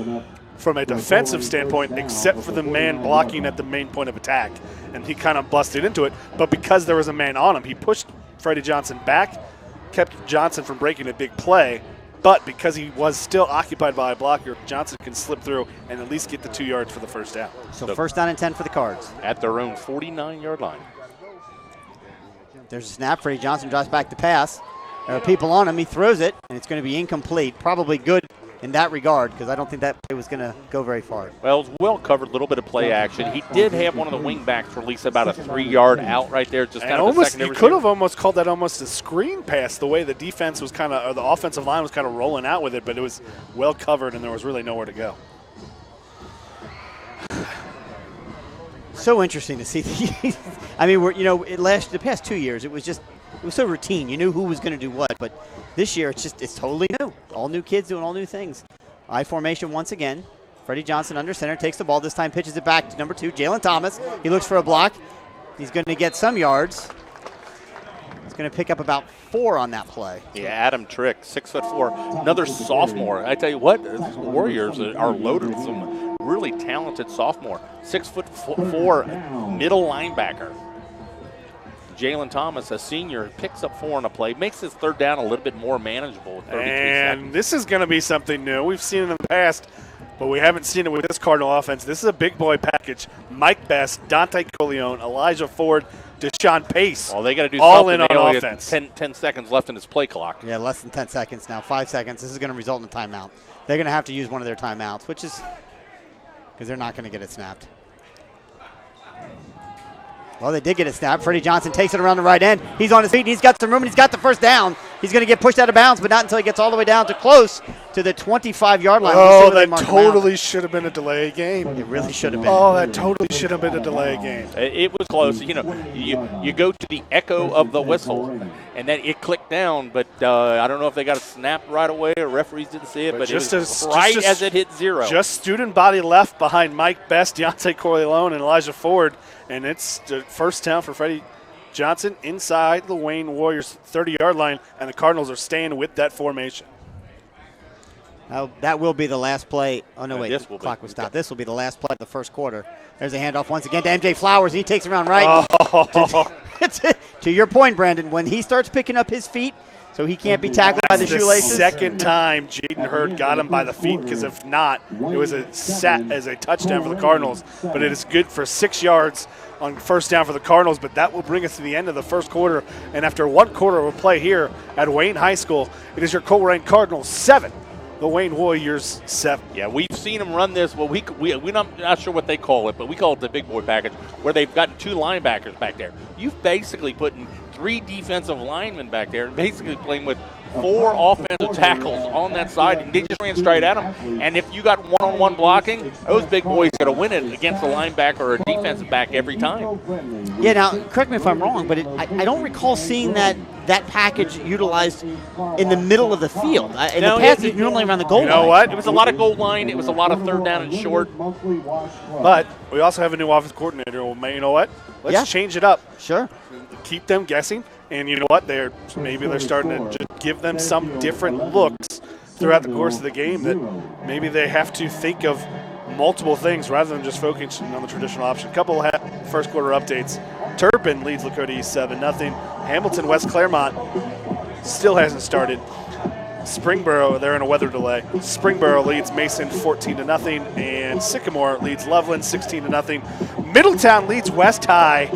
from a defensive standpoint, except for the man blocking at the main point of attack, and he kind of busted into it. But because there was a man on him, he pushed Freddie Johnson back, kept Johnson from breaking a big play. But because he was still occupied by a blocker, Johnson can slip through and at least get the 2 yards for the first down. So first down and 10 for the Cards. At their own 49-yard line. There's a snap. Freddie Johnson drops back to pass. There are people on him. He throws it, and it's going to be incomplete. Probably good in that regard because I don't think that play was going to go very far. Well, it was well covered, a little bit of play action. He did have one of the wing backs release about a 3-yard out right there. Just kind of almost, you could have almost called that almost a screen pass, the way the defense was kind of, or the offensive line was kind of rolling out with it, but it was well covered and there was really nowhere to go. So interesting to see. I mean, the past 2 years, it was so routine. You knew who was going to do what, but this year it's totally new. All new kids doing all new things. I formation once again. Freddie Johnson under center takes the ball. This time pitches it back to number 2, Jalen Thomas. He looks for a block. He's going to get some yards. He's going to pick up about 4 on that play. Yeah, Adam Trick, 6'4", another sophomore. I tell you what, the Warriors are loaded with some really talented sophomore. 6'4" middle linebacker. Jalen Thomas, a senior, picks up 4 on a play, makes his third down a little bit more manageable. With 33 seconds. This is going to be something new. We've seen it in the past, but we haven't seen it with this Cardinal offense. This is a big boy package. Mike Best, Dante Colerain, Elijah Ford, Deshaun Pace. Well, they got to do all something. in on they only offense. Have 10 seconds left in his play clock. Yeah, less than 10 seconds now. 5 seconds. This is going to result in a timeout. They're going to have to use one of their timeouts, which is because they're not going to get it snapped. Well, they did get it snapped. Freddie Johnson takes it around the right end. He's on his feet, and he's got some room, and he's got the first down. He's going to get pushed out of bounds, but not until he gets all the way down to close to the 25-yard line. Oh, that totally should have been a delay game. It really should have been. Oh, that totally should have been a delay game. It was close. You go to the echo of the whistle, and then it clicked down, but I don't know if they got it snapped right away or referees didn't see it, but just it was right as it hit 0. Just student body left behind Mike Best, Deontay Corleone, and Elijah Ford, and it's the first down for Freddie Johnson inside the Wayne Warriors 30-yard line, and the Cardinals are staying with that formation. That will be the last play. Oh, no, wait. The clock was stopped. This will be the last play of the first quarter. There's a handoff once again to MJ Flowers. He takes around right. Oh. To your point, Brandon, when he starts picking up his feet, so he can't be tackled by the That's the shoelaces? second time Jaden Hurd got him by the feet, because if not, it was sat as a touchdown for the Cardinals. But it is good for 6 yards on first down for the Cardinals. But that will bring us to the end of the first quarter. And after 1 quarter of play here at Wayne High School, it is your Colerain Cardinals 7, the Wayne Warriors 7. Yeah, we've seen them run this. Well, we're not sure what they call it, but we call it the big boy package, where they've got 2 linebackers back there. You've basically put 3 defensive linemen back there, and basically playing with 4 offensive tackles on that side, and they just ran straight at them. And if you got one-on-one blocking, those big boys got to win it against a linebacker or a defensive back every time. Yeah, now, correct me if I'm wrong, but I don't recall seeing that package utilized in the middle of the field. In the past, it's normally around the goal line. You know what? It was a lot of goal line. It was a lot of third down and short. But we also have a new offensive coordinator. Well, you know what? Let's change it up. Sure. Keep them guessing. And you know what? Maybe they're starting to just give them some different looks throughout the course of the game, that maybe they have to think of multiple things rather than just focusing on the traditional option. A couple of first quarter updates. Turpin leads Lakota East 7-0. Hamilton West Claremont still hasn't started. Springboro, they're in a weather delay. Springboro leads Mason 14-0, and Sycamore leads Loveland 16-0. Middletown leads West High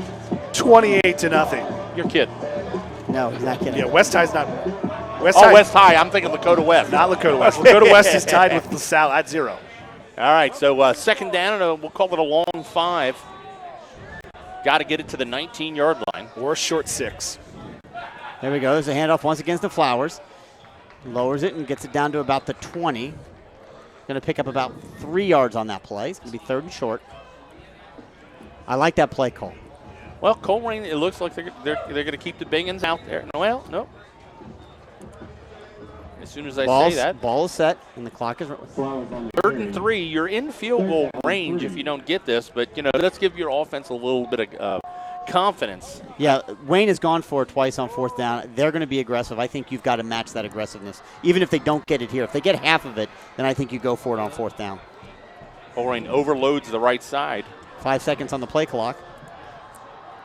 28-0. You're kidding. No, he's not kidding. Yeah, West High's not. West High. I'm thinking Lakota West. Not Lakota West. Lakota West is tied with LaSalle at 0. All right, so second down, and we'll call it a long 5. Got to get it to the 19-yard line. Or short 6. There we go. There's a handoff once against the Flowers. Lowers it and gets it down to about the 20. Going to pick up about 3 yards on that play. It's going to be 3rd and short. I like that play call. Well, Colerain, it looks like they're going to keep the Bingans out there. Well, no. As soon as I say that. Ball is set, and the clock is 3rd and 3. You're in field goal range if you don't get this, but, let's give your offense a little bit of confidence. Yeah, Wayne has gone for it twice on 4th down. They're going to be aggressive. I think you've got to match that aggressiveness. Even if they don't get it here. If they get half of it, then I think you go for it on 4th down. Colerain overloads the right side. 5 seconds on the play clock.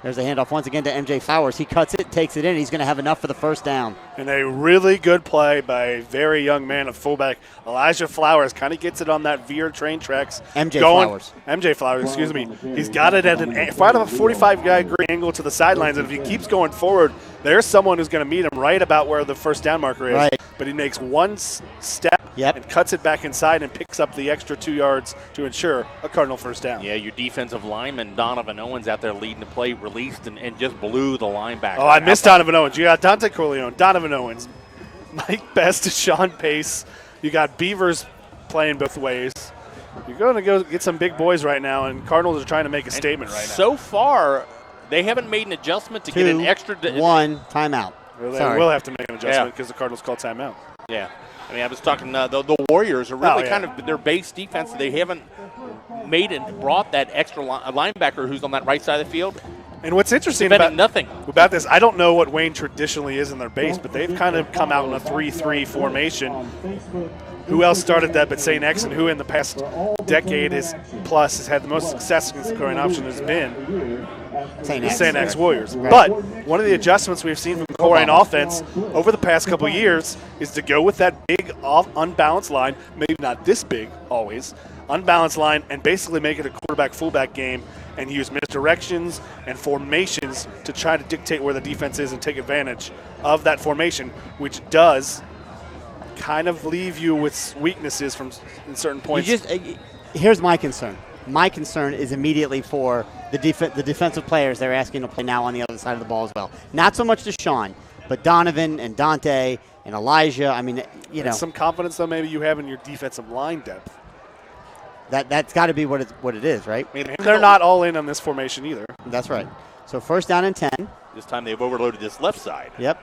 There's a handoff once again to MJ Flowers. He cuts it, takes it in. He's going to have enough for the 1st down. And a really good play by a very young man of fullback. Elijah Flowers kind of gets it on that veer train tracks. MJ Flowers, excuse me. He's got it at a 45-degree angle to the sidelines, and if he keeps going forward, there's someone who's going to meet him right about where the 1st down marker is. Right. But he makes one step and cuts it back inside and picks up the extra 2 yards to ensure a Cardinal 1st down. Yeah, your defensive lineman, Donovan Owens, out there leading the play, released and just blew the linebacker. Oh, I missed Donovan Owens. You got Dante Corleone, Donovan Owens, Mike Best, Sean Pace. You got Beavers playing both ways. You're going to go get some big boys right now, and Cardinals are trying to make a statement right now. So far, they haven't made an adjustment to get an extra. 1 timeout. Well, they will have to make an adjustment because the Cardinals called timeout. Yeah. I mean, I was talking, the Warriors are really kind of their base defense. They haven't made and brought that extra linebacker who's on that right side of the field. And what's interesting about this, I don't know what Wayne traditionally is in their base, but they've kind of come out in a 3-3 formation. Who else started that but St. X, and who in the past decade has had the most success against the current option has been St. X Warriors. Right. But one of the adjustments we've seen from the Colerain offense over the past couple of years is to go with that big unbalanced line, maybe not this big always, unbalanced line, and basically make it a quarterback-fullback game and use misdirections and formations to try to dictate where the defense is and take advantage of that formation, which does kind of leave you with weaknesses in certain points. Here's my concern. My concern is immediately for the defensive players they're asking to play now on the other side of the ball as well. Not so much Deshaun, but Donovan and Dante and Elijah. I mean, and some confidence, though, maybe you have in your defensive line depth. That's got to be what it is, right? I mean, they're not all in on this formation either. That's right. So 1st down and 10. This time they've overloaded this left side. Yep.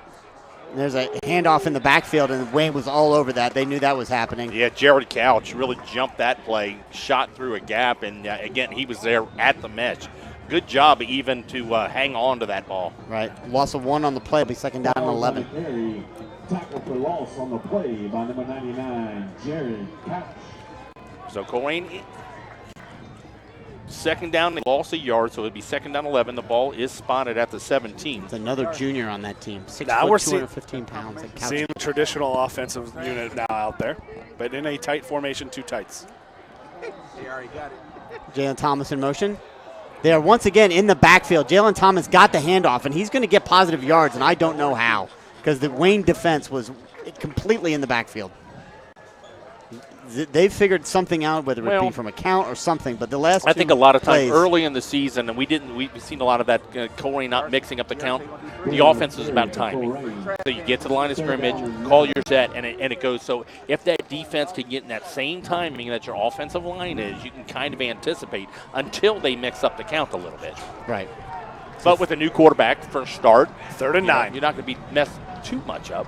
There's a handoff in the backfield, and Wayne was all over that. They knew that was happening. Yeah, Jared Couch really jumped that play, shot through a gap, and again, he was there at the mesh. Good job even to hang on to that ball. Right. Loss of 1 on the play. It'll be 2nd down and 11. Tackle for loss on the play by number 99, Jared Couch. So Colerain second down, they lost a yard, so it would be second down 11. The ball is spotted at the 17. It's another junior on that team. 6 Now foot, we're 215 pounds. Like Seeing the traditional offensive unit now out there, but in a tight formation, two tights. Jalen Thomas in motion. They are once again in the backfield. Jalen Thomas got the handoff, and he's going to get positive yards, and I don't know how because the Wayne defense was completely in the backfield. They've figured something out, whether it be from a count or something. But the last I think a lot of times plays, early in the season, and we've seen a lot of that. Colerain not mixing up the count. The offense is about timing. So you get to the line of scrimmage, call your set, and it goes. So if that defense can get in that same timing that your offensive line is, you can kind of anticipate until they mix up the count a little bit. right. But with a new quarterback, first start, 3rd and 9. You're not going to be messed too much up.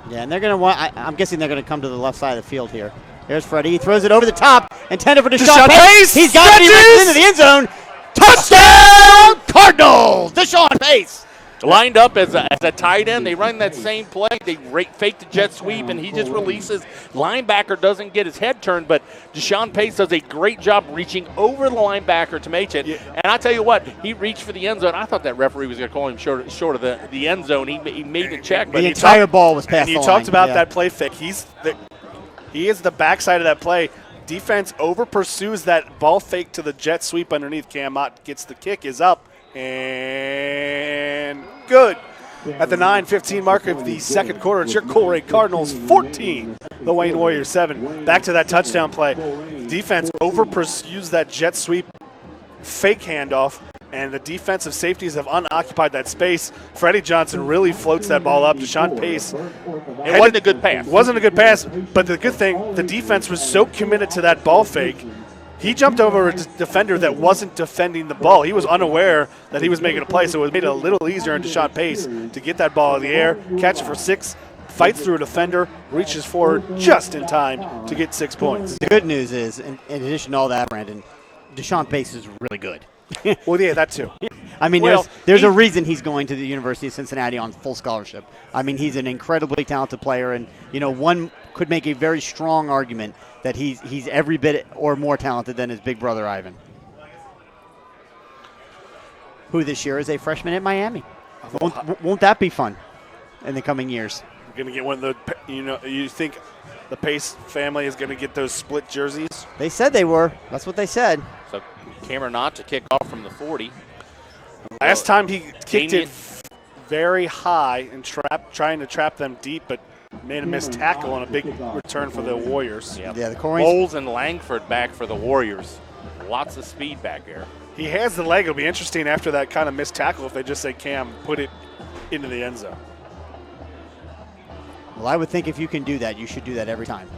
Yeah, and they're going to want. I'm guessing they're going to come to the left side of the field here. There's Freddie. He throws it over the top, intended for Deshaun Pace. He's got it. He runs into the end zone. Touchdown, Cardinals! Deshaun Pace. Lined up as a tight end, they run that same play. They fake the jet sweep, and he just releases. Linebacker doesn't get his head turned, but Deshaun Pace does a great job reaching over the linebacker to make it. Yeah. And I tell you what, he reached for the end zone. I thought that referee was going to call him short of the end zone. He made the check. But the entire ball was past and the you line. talked about that play fake. He is the backside of that play. Defense over pursues that ball fake to the jet sweep underneath. Cam Mott gets the kick, is up, and good. At the 9:15 mark of the second quarter, it's your Colerain Cardinals 14, the Wayne Warriors 7. Back to that touchdown play. Defense over pursues that jet sweep fake handoff, and the defensive safeties have unoccupied that space. Freddie Johnson really floats that ball up. Deshaun Pace. It wasn't a good pass. Wasn't a good pass, but the good thing, the defense was so committed to that ball fake, he jumped over a defender that wasn't defending the ball. He was unaware that he was making a play, so it made it a little easier on Deshaun Pace to get that ball in the air, catch it for 6, fights through a defender, reaches forward just in time to get 6 points. The good news is, in addition to all that, Brandon, Deshaun Pace is really good. Well, yeah, that too. I mean, there's a reason he's going to the University of Cincinnati on full scholarship. I mean, he's an incredibly talented player, and one could make a very strong argument that he's every bit or more talented than his big brother Ivan, who this year is a freshman at Miami. Won't that be fun in the coming years? You're going to get one of the, you think the Pace family is going to get those split jerseys? They said they were. That's what they said. So Cameron Knott to kick off from the 40. Last time he kicked it very high and trying to trap them deep, but made a missed tackle on a big return for the Warriors. Yeah, the Colerain. Bowles and Langford back for the Warriors. Lots of speed back there. He has the leg. It'll be interesting after that kind of missed tackle if they just say, Cam, put it into the end zone. Well, I would think if you can do that, you should do that every time.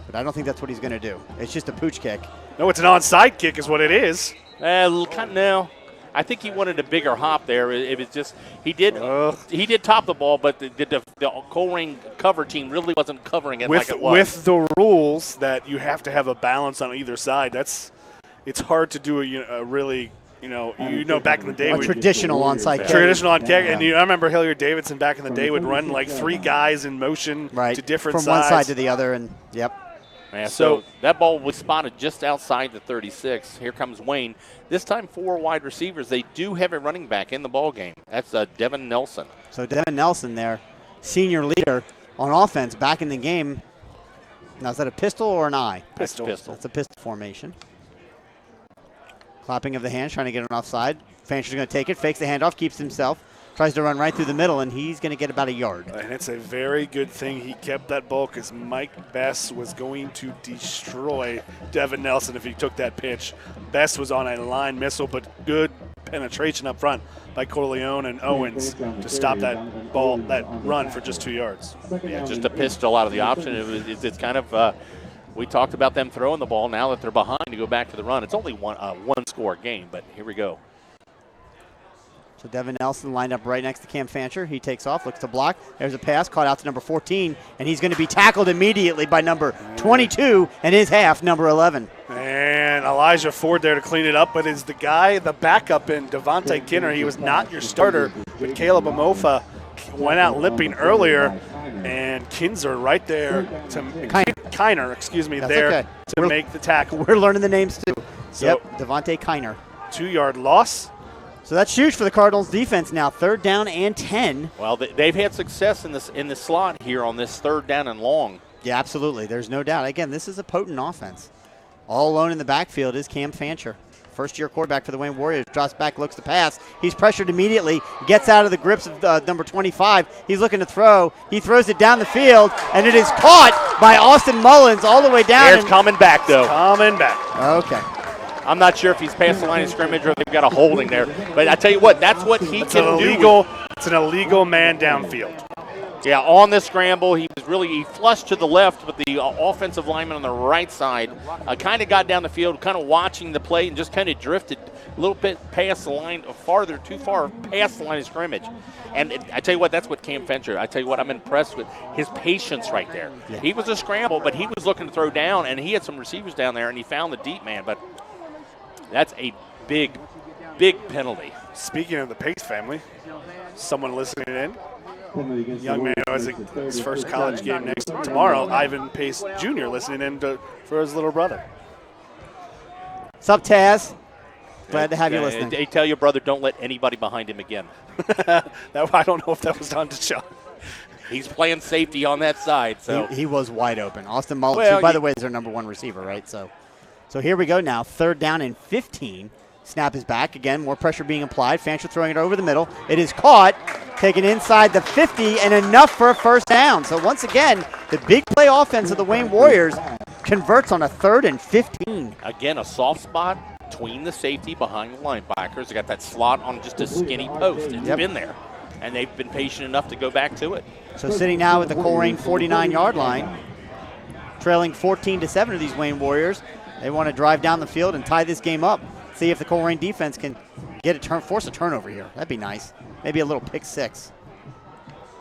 But I don't think that's what he's going to do. It's just a pooch kick. No, it's an onside kick is what it is. No. I think he wanted a bigger hop there. It was just he did top the ball, but the Colerain cover team really wasn't covering it like it was. With the rules that you have to have a balance on either side, it's hard to do a really back in the day. A traditional onside kick. Traditional on kick. And I remember Hilliard Davidson back in the day would run like 3 guys in motion to different sides. From one side to the other, and yep. Yeah, so that ball was spotted just outside the 36. Here comes Wayne. This time 4 wide receivers. They do have a running back in the ball game. That's Devin Nelson. So Devin Nelson there, senior leader on offense, back in the game. Now, is that a pistol or an eye? Pistol. It's a pistol formation. Clapping of the hands, trying to get an offside. Fancher's going to take it, fakes the handoff, keeps himself. Tries to run right through the middle, and he's going to get about a yard. And it's a very good thing he kept that ball because Mike Bess was going to destroy Devin Nelson if he took that pitch. Bess was on a line missile, but good penetration up front by Corleone and Owens to stop that run for just 2 yards. Yeah, just a pistol out of the option. It's kind of we talked about them throwing the ball. Now that they're behind to go back to the run, it's only one score game, but here we go. So Devin Nelson lined up right next to Cam Fancher. He takes off, looks to block. There's a pass caught out to number 14, and he's going to be tackled immediately by number 22 and his half, number 11. And Elijah Ford there to clean it up, but is the backup in Devontae Kinner. He was not your starter, but Caleb Amofa went out limping earlier, and Kinzer right there to Kiner, there okay. to make the tackle. We're learning the names too. So, yep, Devontae Kiner. 2-yard loss. So that's huge for the Cardinals defense now. 3rd down and 10. Well, they've had success in the slot here on this 3rd down and long. Yeah, absolutely. There's no doubt. Again, this is a potent offense. All alone in the backfield is Cam Fancher. First-year quarterback for the Wayne Warriors. Drops back, looks to pass. He's pressured immediately. Gets out of the grips of number 25. He's looking to throw. He throws it down the field, and it is caught by Austin Mullins all the way down. It's coming back, though. Coming back. Okay. I'm not sure if he's past the line of scrimmage or they've got a holding there. But I tell you what, that's what he It's can an do. illegal. It's an illegal man downfield. Yeah, on the scramble, he flushed to the left, but the offensive lineman on the right side kind of got down the field, kind of watching the play, and just kind of drifted a little bit past the line, too far past the line of scrimmage. And I tell you what, that's what Cam Fancher, I tell you what, I'm impressed with his patience right there. Yeah. He was a scramble, but he was looking to throw down, and he had some receivers down there, and he found the deep man. But that's a big, big penalty. Speaking of the Pace family, someone listening in, young man who has his first college game tomorrow, Ivan Pace Jr. listening in for his little brother. What's up, Taz? Glad to have you listening. They tell your brother don't let anybody behind him again. I don't know if that was on Deshaun. He's playing safety on that side. So he was wide open. Austin Mullins, who, by the way, is their number 1 receiver, right? So here we go now. 3rd down and 15. Snap is back. Again, more pressure being applied. Fancher throwing it over the middle. It is caught, taken inside the 50, and enough for a 1st down. So once again, the big play offense of the Wayne Warriors converts on a 3rd and 15. Again, a soft spot between the safety behind the linebackers. They got that slot on just a skinny post. It's been there, and they've been patient enough to go back to it. So sitting now at the Colerain 49-yard line, trailing 14-7 to these Wayne Warriors. They want to drive down the field and tie this game up. See if the Colerain defense can force a turnover here. That'd be nice. Maybe a little pick 6.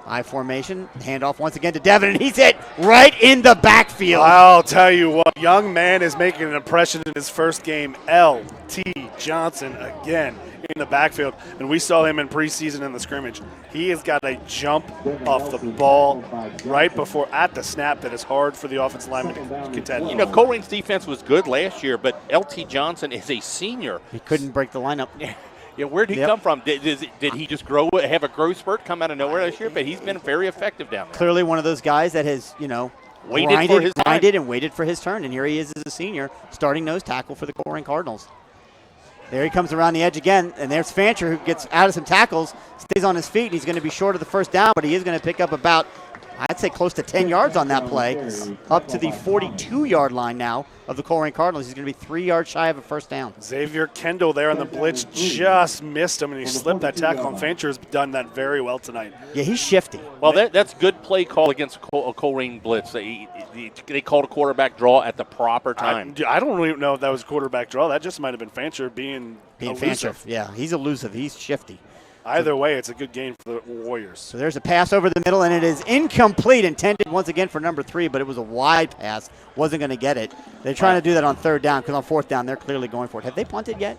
I formation, handoff once again to Devin, and he's hit right in the backfield. I'll tell you what, young man is making an impression in his first game. L.T. Johnson again in the backfield, and we saw him in preseason in the scrimmage. He has got a jump off the ball right before at the snap that is hard for the offensive lineman to contend. You know, Colerain's defense was good last year, but L.T. Johnson is a senior. He couldn't break the lineup. Yeah, where did he come from? Did he just have a growth spurt come out of nowhere this year? But he's been very effective down there. Clearly one of those guys that has, grinded and waited for his turn. And here he is as a senior, starting nose tackle for the Colerain Cardinals. There he comes around the edge again, and there's Fancher who gets out of some tackles, stays on his feet, and he's going to be short of the 1st down, but he is going to pick up about, I'd say, close to 10 yards on that play, up to the 42-yard line now of the Colerain Cardinals. He's going to be 3 yards shy of a 1st down. Xavier Kendall there on the blitz just missed him, and he slipped that tackle, and Fancher has done that very well tonight. Yeah, he's shifty. Well, that's good play call against a Colerain blitz. They called a quarterback draw at the proper time. I don't even know if that was a quarterback draw. That just might have been Fancher being elusive. Fancher. Yeah, he's elusive. He's shifty. Either way, it's a good game for the Warriors. So there's a pass over the middle, and it is incomplete, intended once again for number 3, but it was a wide pass. Wasn't going to get it. They're trying to do that on 3rd down, because on 4th down, they're clearly going for it. Have they punted yet?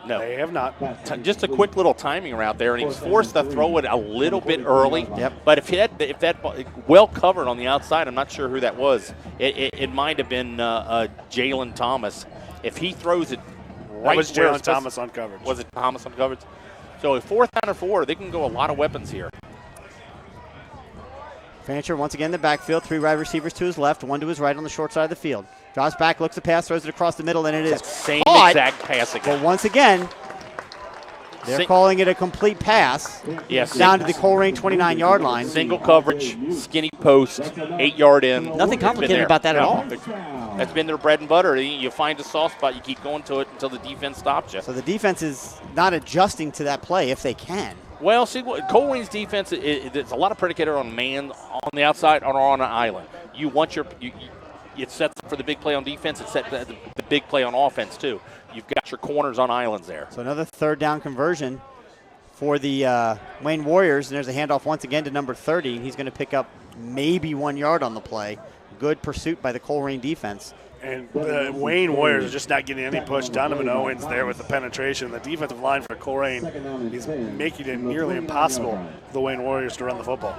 No. They have not. Just a quick little timing route there, and he was forced to throw it a little bit early. Yep. But if that well covered on the outside, I'm not sure who that was. It might have been Jalen Thomas. If he throws it right, that was Jalen Thomas on coverage. Was it Thomas on coverage? So a 4th down or 4, they can go a lot of weapons here. Fancher once again in the backfield, 3 wide receivers to his left, 1 to his right on the short side of the field. Drops back, looks to pass, throws it across the middle, and it is same caught. Exact pass again. But once again, they're calling it a complete pass. Yes. Down to the Colerain 29-yard line. Single coverage, skinny post, 8-yard in. Nothing complicated about that at all. That's been their bread and butter. You find a soft spot, you keep going to it until the defense stops you. So the defense is not adjusting to that play if they can. Well, see, Colerain's defense, it's a lot of predicated on man on the outside or on an island. You want it's set for the big play on defense. It's set the big play on offense, too. You've got your corners on islands there. So another 3rd down conversion for the Wayne Warriors. And there's a handoff once again to number 30. He's going to pick up maybe 1 yard on the play. Good pursuit by the Colerain defense. And the Wayne Warriors are just not getting any push. Donovan Owens there with the penetration. The defensive line for Colerain is making it nearly impossible for the Wayne Warriors to run the football.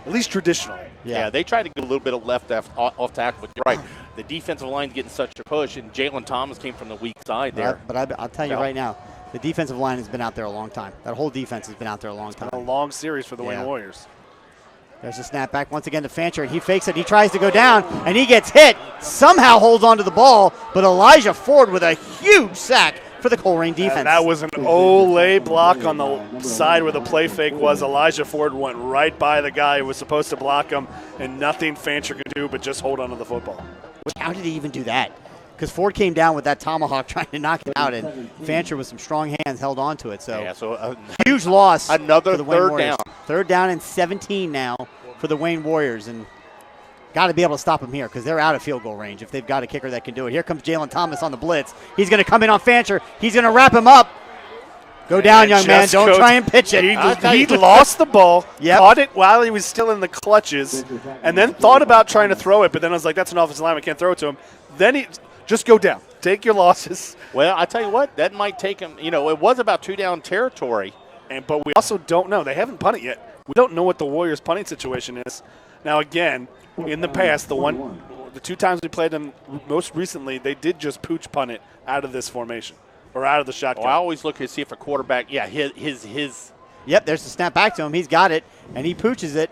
At least traditionally. Yeah, they tried to get a little bit of left off tackle, but you're right. the defensive line's getting such a push, and Jalen Thomas came from the weak side there. But I'll tell you right now, the defensive line has been out there a long time. That whole defense has been out there a long time. A long series for the Wayne Warriors. There's a snap back once again to Fancher, and he fakes it. He tries to go down, and he gets hit. Somehow holds onto the ball, but Elijah Ford with a huge sack for the Colerain defense. And that was an Olay block on the side where the play fake was. Elijah Ford went right by the guy who was supposed to block him, and nothing Fancher could do but just hold onto the football. How did he even do that? Because Ford came down with that tomahawk trying to knock it out, and Fancher with some strong hands held on to it. So, huge loss. Another for the Wayne third Warriors. down. 3rd down and 17 now for the Wayne Warriors, and got to be able to stop them here because they're out of field goal range if they've got a kicker that can do it. Here comes Jalen Thomas on the blitz. He's going to come in on Fancher. He's going to wrap him up. Go down, young man. Don't try and pitch it. He lost the ball, caught it while he was still in the clutches, and then thought about trying to throw it, but then I was like, that's an offensive lineman. I can't throw it to him. Then he just go down. Take your losses. Well, I tell you what, that might take him. You know, it was about 2-down territory. But we also don't know. They haven't punted yet. We don't know what the Warriors' punting situation is. Now, again, in the past, the 2 times we played them most recently, they did just pooch punt it out of this formation or out of the shotgun. Well, I always look to see if a quarterback, his. Yep, there's the snap back to him. He's got it, and he pooches it.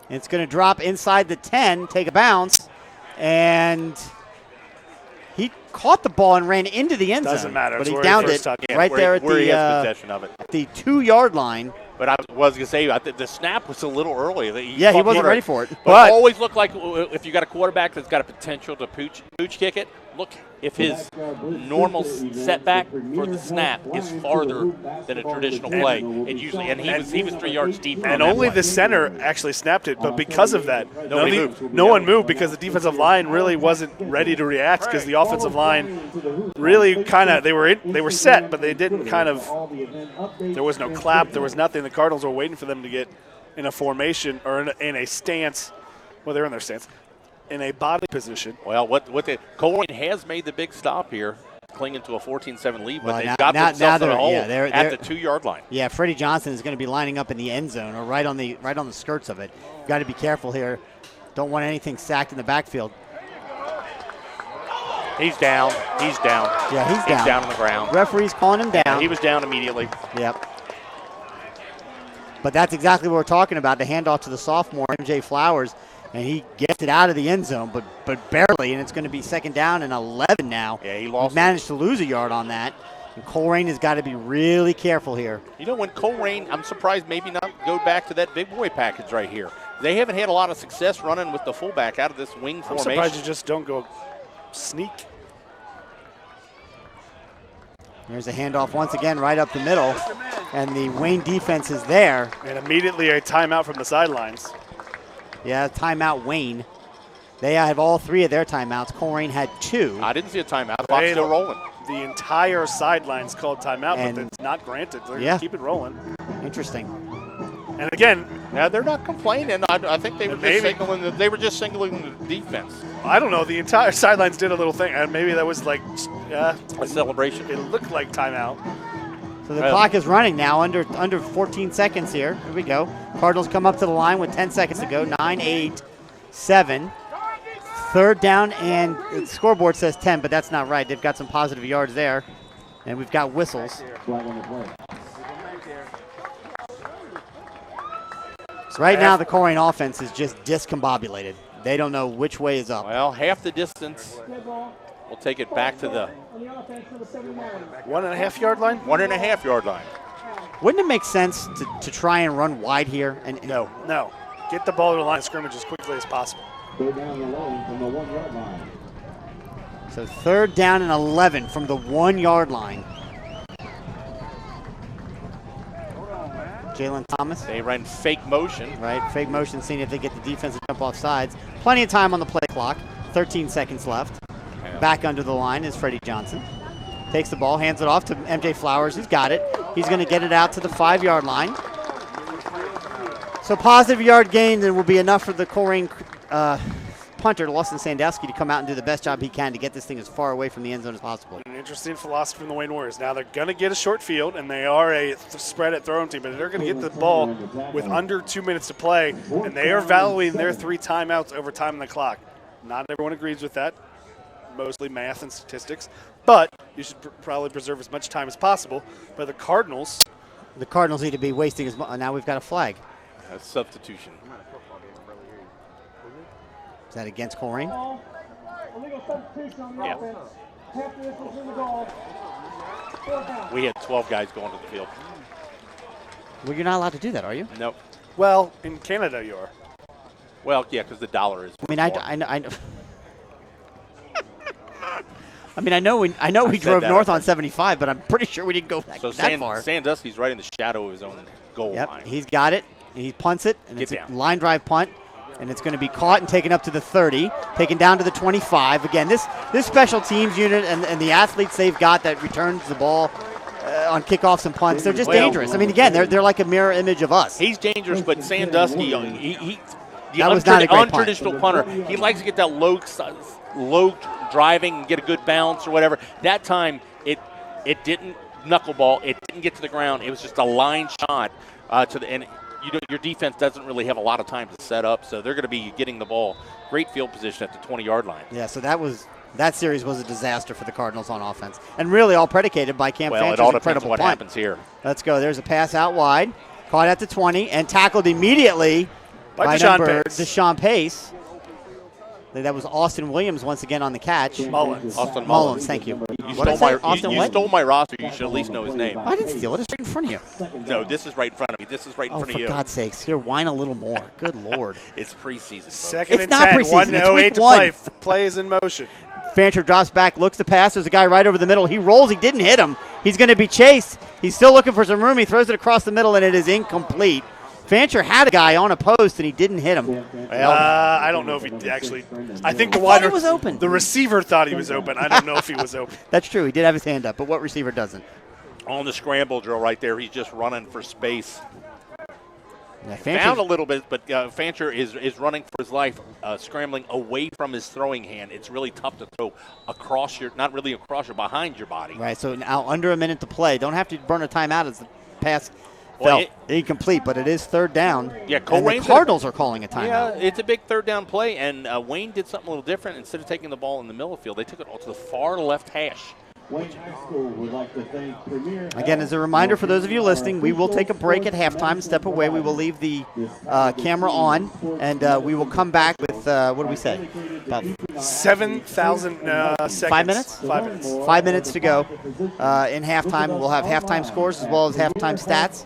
And it's going to drop inside the 10, take a bounce, and he caught the ball and ran into the end zone. Doesn't matter. But it's he downed it right there at he has possession of it. The 2-yard line. But I was going to say, the snap was a little early. He wasn't ready for it. But it always looked like if you got a quarterback that's got a potential to pooch kick it, look, if his normal setback for the snap is farther than a traditional play, he was 3 yards deep. And only the center actually snapped it, but because of that, no one moved because the defensive line really wasn't ready to react because the offensive line really kind of they were set, but they didn't there was no clap, there was nothing. The Cardinals were waiting for them to get in a formation or in a stance. Well, they're in their stance. In a body position. Well, Colerain has made the big stop here, clinging to a 14-7 lead, but they've got themselves in a hole at the 2-yard line. Yeah, Freddie Johnson is going to be lining up in the end zone or right on the skirts of it. You've got to be careful here. Don't want anything sacked in the backfield. He's down. Yeah, he's down. He's down on the ground. Referee's calling him down. Yeah, he was down immediately. Yep. But that's exactly what we're talking about, the handoff to the sophomore, MJ Flowers. And he gets it out of the end zone, but barely, and it's going to be 2nd down and 11 now. Yeah, he managed to lose a yard on that. And Colerain has got to be really careful here. You know, when Colerain, I'm surprised maybe not go back to that big boy package right here. They haven't had a lot of success running with the fullback out of this wing formation. I'm surprised you just don't go sneak. There's a handoff once again right up the middle, and the Wayne defense is there. And immediately a timeout from the sidelines. Yeah, timeout Wayne. They have all 3 of their timeouts. Colerain had 2. I didn't see a timeout. The clock's still rolling. The entire sideline's called timeout, but it's not granted. They're going to keep it rolling. Interesting. And again, they're not complaining. I think they were just signaling the defense. I don't know. The entire sidelines did a little thing, and maybe that was like a celebration. It looked like timeout. So the clock is running now, under 14 seconds here. Here we go. Cardinals come up to the line with 10 seconds to go. 9, 8, 7. 3rd down, and the scoreboard says 10, but that's not right. They've got some positive yards there, and we've got whistles. So right now the Colerain offense is just discombobulated. They don't know which way is up. Well, half the distance. We'll take it back to the 1.5 yard line? 1.5 yard line. Wouldn't it make sense to try and run wide here? No. Get the ball to the line of scrimmage as quickly as possible. Go down the line from the 1 yard line. So 3rd down and 11 from the 1 yard line. Jalen Thomas. They ran fake motion. Right, fake motion, seeing if they get the defense to jump off sides. Plenty of time on the play clock. 13 seconds left. Back under the line is Freddie Johnson. Takes the ball, hands it off to MJ Flowers. He's got it. He's going to get it out to the 5 yard line. So positive yard gain, and will be enough for the Colerain punter, Lawson Sandowski, to come out and do the best job he can to get this thing as far away from the end zone as possible. An interesting philosophy from the Wayne Warriors. Now they're going to get a short field, and they are a spread at throwing team, but they're going to get the ball with under 2 minutes to play, and they are valuing their 3 timeouts over time on the clock. Not everyone agrees with that. mostly math and statistics, but you should probably preserve as much time as possible. But the Cardinals need to be wasting as much. Now we've got a flag. That's substitution. Is that against Colerain? Illegal substitution on the Yeah. offense. Half the whistles in the goal. 4 down. We had 12 guys going to the field. Well, you're not allowed to do that, are you? Nope. Well, in Canada, you are. Well, yeah, because the dollar is. I mean, more. I know. I know we said drove that north already. on 75, but I'm pretty sure we didn't go So that far. Sandusky's right in the shadow of his own goal Yep, line. he's got it. He punts it, and Get it's a down. line drive punt, and it's going to be caught and taken up to the 30, taken down to the 25. Again, this special teams unit and the athletes they've got that returns the ball on kickoffs and punts, they're just Well- dangerous. I mean, again, they're like a mirror image of us. He's dangerous, but Sandusky, the That was not a great punt. untraditional punter, he likes to get that low driving and get a good bounce or whatever. That time, it didn't knuckleball. It didn't get to the ground. It was just a line shot to the end. Your defense doesn't really have a lot of time to set up, so they're going to be getting the ball. Great field position at the 20-yard line. Yeah, so that series was a disaster for the Cardinals on offense, and really all predicated by Cam Well, it Fancher's all depends incredible on what punt. happens here. Let's go. There's a pass out wide, caught at the 20, and tackled immediately By number Deshaun Pace. Deshaun Pace. That was Austin Williams once again on the catch. Mullins. Austin Mullins, thank you. You What did I stole say? my Austin you what? stole my roster. You should at least know his name. I didn't steal it. It's right in front of you. No, this is right in front of me. This is right in Oh, front for of you. God's sakes. Here, whine a little more. Good Lord. It's preseason. folks. Second It's and not 10. preseason. 1:08 It's to week play. one. Play is in motion. Fancher drops back, looks to pass. There's a guy right over the middle. He rolls. He didn't hit him. He's going to be chased. He's still looking for some room. He throws it across the middle, and it is incomplete. Fancher had a guy on a post, and he didn't hit him. I don't know if he actually. I think the thought wide he was open. The receiver thought he was open. I don't know if he was open. That's true. He did have his hand up, but what receiver doesn't? On the scramble drill right there, he's just running for space. Yeah, Found a little bit, but Fancher is running for his life, scrambling away from his throwing hand. It's really tough to throw across not really across behind your body. Right, so now under a minute to play. Don't have to burn a timeout as the pass Well, felt incomplete, but it is third down. Yeah, and the Colerain's Cardinals are calling a Yeah, timeout. it's a big third down play, and Wayne did something a little different. Instead of taking the ball in the middle of the field, they took it all to the far left hash. Wayne High School would like to thank Premier. Again, as a reminder for those of you listening, we will take a break at halftime, step away. We will leave the camera on, and we will come back with, what do we say? About 7,000 seconds. 5 minutes? 5 minutes. 5 minutes to go in halftime. We'll have halftime scores as well as halftime stats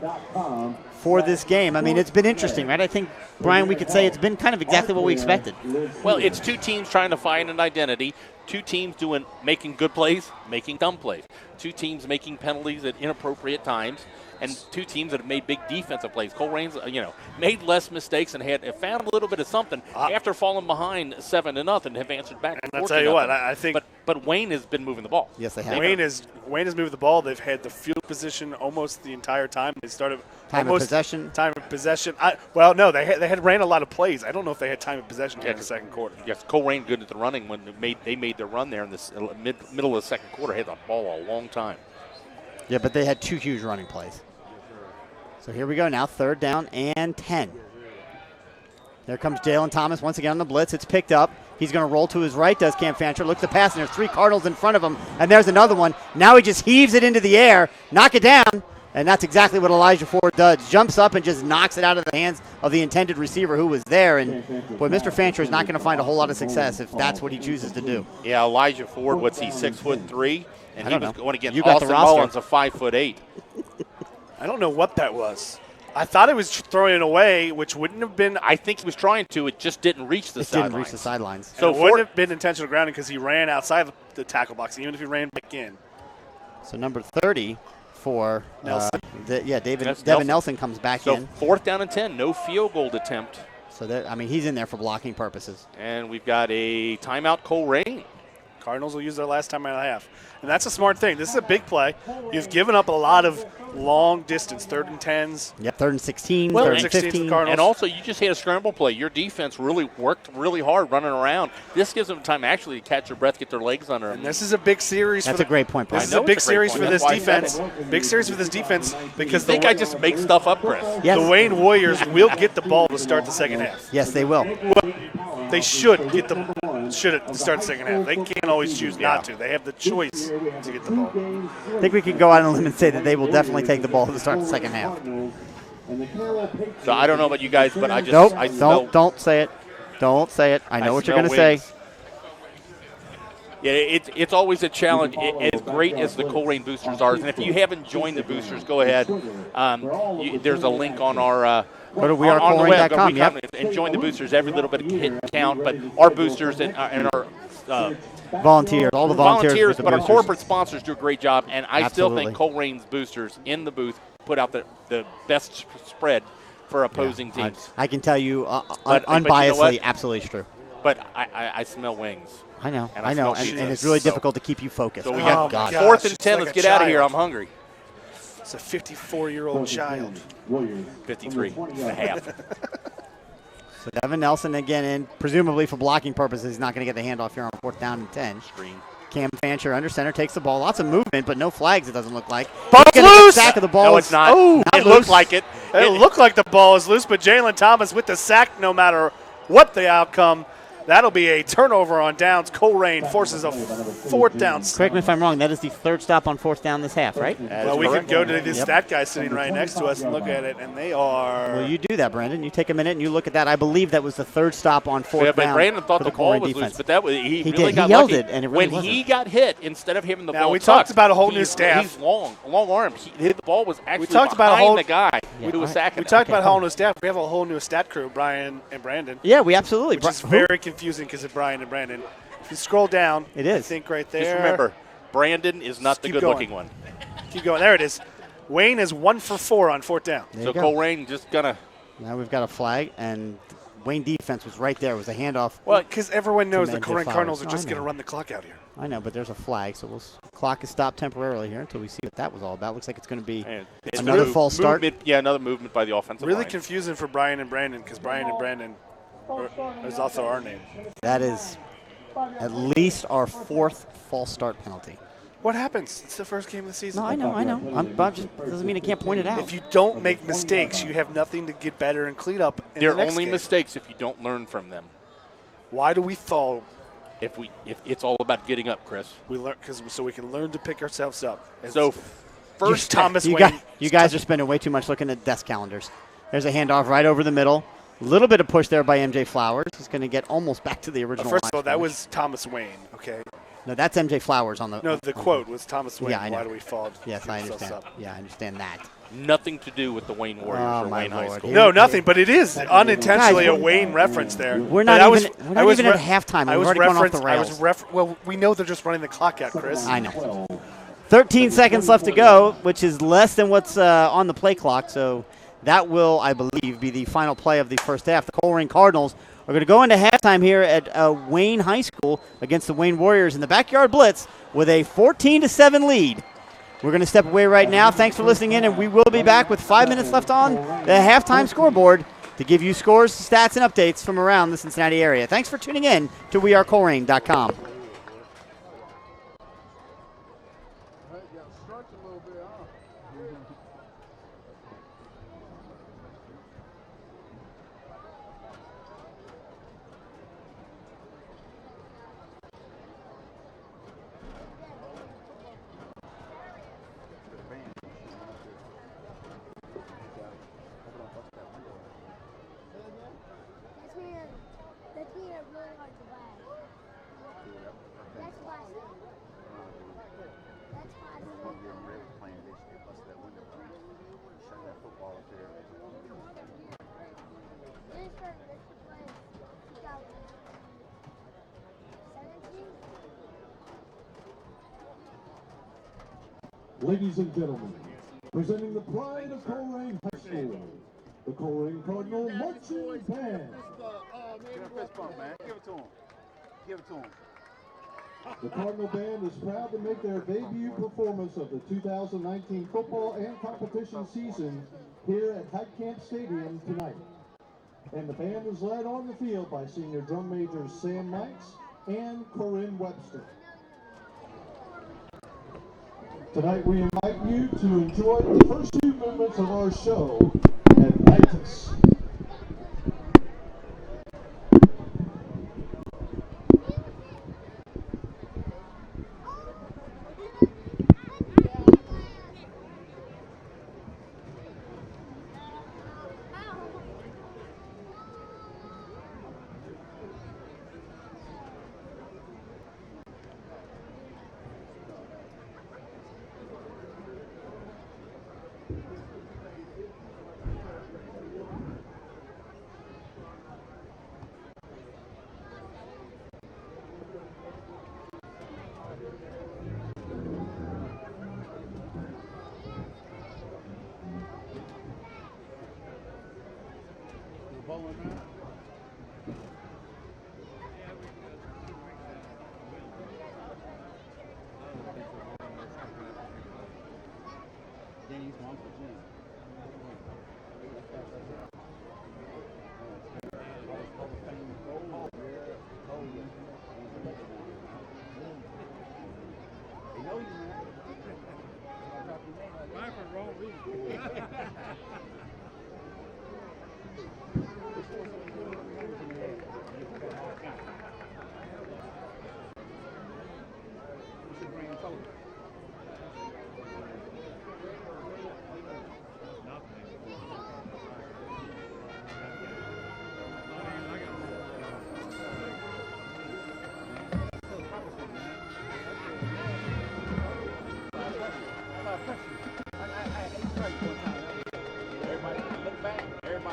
for this game. I mean, it's been interesting, right? I think, Brian, we could say it's been kind of exactly what we expected. Well, it's two teams trying to find an identity. Two teams making good plays, making dumb plays. Two teams making penalties at inappropriate times, and two teams that have made big defensive plays. Colerain's, made less mistakes and found a little bit of something after falling behind 7-0. Have answered back. And I'll tell you what, I think. But Wayne has been moving the ball. Yes, they have. Wayne has moved the ball. They've had the field position almost the entire time. They started Time of possession. Time of possession. They had ran a lot of plays. I don't know if they had time of possession in the second quarter. Yes, Colerain good at the running when they made their run there in the middle of the second quarter. Had the ball a long time. Yeah, but they had two huge running plays. So here we go now, third down and 10. There comes Jalen Thomas once again on the blitz. It's picked up. He's going to roll to his right, does Cam Fancher. Looks to pass, and there's three Cardinals in front of him. And there's another one. Now he just heaves it into the air, knock it down, and that's exactly what Elijah Ford does. Jumps up and just knocks it out of the hands of the intended receiver who was there. And, boy, Mr. Fancher is not going to find a whole lot of success if that's what he chooses to do. Yeah, Elijah Ford, what's he, 6'3"? And I he don't was know. going against You got the Austin roster. Mullins, a 5'8". I don't know what that was. I thought it was throwing it away, which wouldn't have been. I think he was trying to. It just didn't reach the It sidelines. didn't reach the sidelines. So So it wouldn't have been intentional grounding because he ran outside the tackle box, even if he ran back in. So number 30 for Nelson. Devin Nelson. Nelson comes back So in. 4th down and 10, no field goal attempt. So he's in there for blocking purposes. And we've got a timeout, Colerain. Cardinals will use their last time and a half. And that's a smart thing. This is a big play. You've given up a lot of long distance, 3rd and 10s. Yep, 3rd and 16, Well, 3rd and 16 's the 15. Cardinals. And also, you just had a scramble play. Your defense really worked really hard running around. This gives them time actually to catch their breath, get their legs under them. And this is a big series. That's for a great point, Brian. This is I know a big it's a great series point. for this That's why I said defense. Big series for this defense because I think I just make stuff up, Chris. Yes. the Wayne Warriors will get the ball to start the second half. Yes, they will. They should get the should have started the second half. They can't always choose not to. They have the choice to get the ball. I think we can go out on a limb and say that they will definitely take the ball to start the second half. So I don't know about you guys, but I just Don't say it. Don't say it. I know what you're going to say. Yeah, it's always a challenge, as great as the Colerain boosters are. And if you haven't joined the boosters, go ahead. There's a link on our go to wearecolerain.com. Yep. And join the boosters. Every little bit can count. But our boosters and our volunteers, all the volunteers, but our corporate sponsors do a great job. And I Absolutely. still think Colerain's boosters in the booth put out the best spread for opposing teams. I can tell you But unbiasedly, you know absolutely true. But I smell wings. I know, And I smell and cheese. it's really difficult to keep you focused. So we Oh, got my 4th gosh, and 10. it's Let's like get a out of here. child. I'm hungry. It's a 54-year-old child. 53 and a half. So Devin Nelson again in, presumably for blocking purposes. He's not going to get the handoff here on 4th down and 10. Screen. Cam Fancher under center takes the ball. Lots of movement, but no flags, it doesn't look like. Ball's Gonna get loose! Sack of the ball. No, it's not. Oh, It looked like it. It looked like the ball is loose, but Jalen Thomas with the sack no matter what the outcome. That'll be a turnover on downs. Colerain forces a 4th down. Correct me if I'm wrong. That is the 3rd stop on 4th down this half, right? Well, we can go to this stat guy sitting right next to us and look at it, and they are. Well, you do that, Brandon. You take a minute and you look at that. I believe that was the 3rd stop on 4th Yeah, but down. Brandon thought for the ball Colerain was defense. loose, but that was he really did. got He yelled lucky. it, and it really when wasn't. he got hit, instead of having the Now, ball we tucked, talked about a whole new staff. He's long armed. The ball was actually talked about a behind whole- the guy who was sacking We him. talked about a whole new staff. We have a whole new stat crew, Brian and Brandon, Yeah, we absolutely. which is very confusing because of Brian and Brandon. If you scroll down, It is. I think right there. Just remember, Brandon is not the Keep good-looking going. one. Keep going. There it is. Wayne is 1 for 4 on 4th down. There So you go. Colerain just gonna. Now we've got a flag, and Wayne defense was right there. It was a handoff. Well, because everyone knows the Commander Colerain Flowers. Cardinals are No, just I going to know. run the clock out here. I know, but there's a flag, so clock is stopped temporarily here until we see what that was all about. Looks like it's going to be Man, it's another move- false start. movement- Yeah, another movement by the offensive Really line. confusing for Brian and Brandon because Brian and Brandon is also our name. That is at least our 4th false start penalty. What happens? It's the first game of the season. No, I know. But just doesn't mean I can't point it out. If you don't make mistakes, you have nothing to get better and clean up. In They're the next only game. mistakes if you don't learn from them. Why do we fall? If it's all about getting up, Chris. We learn so we can learn to pick ourselves up. So first, Thomas you, Wayne. you guys are spending way too much looking at desk calendars. There's a handoff right over the middle. A little bit of push there by MJ Flowers. He's going to get almost back to the original First line of all, that scrimmage. was Thomas Wayne. Okay. No, that's MJ Flowers on the. No, the quote was Thomas Wayne. Yeah, I know. Why do we fall? Yes, Keep I ourselves understand. up? Yeah, I understand that. nothing to do with the Wayne Warriors Oh, or my Wayne High Lord. School. No, nothing. But it is unintentionally Guys, a Wayne reference there. We're But not I even, was- we're I not was even re- at halftime. I We've was already gone off the reference. rails. Well, we know they're just running the clock out, Chris. I know. 13 seconds left to go, which is less than what's on the play clock. So that will, I believe, be the final play of the first half. The Colerain Cardinals are going to go into halftime here at Wayne High School against the Wayne Warriors in the backyard blitz with a 14-7 lead. We're going to step away right now. Thanks for listening in, and we will be back with 5 minutes left on the halftime scoreboard to give you scores, stats, and updates from around the Cincinnati area. Thanks for tuning in to wearecolerain.com. That's really hard to buy. That's why. That's why. This one, this was 2017. Ladies and gentlemen, presenting the pride of Colerain High School, the Colerain Cardinal Marching Band. The Cardinal Band is proud to make their debut performance of the 2019 football and competition season here at High Camp Stadium tonight. And the band is led on the field by senior drum majors Sam Mikes and Corinne Webster. Tonight we invite you to enjoy the first two movements of our show at Nitus.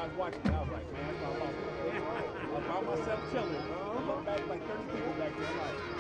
Everybody's watching. I was like, man, I lost. I was by myself chilling. I look back like 30 people back there. I'm like,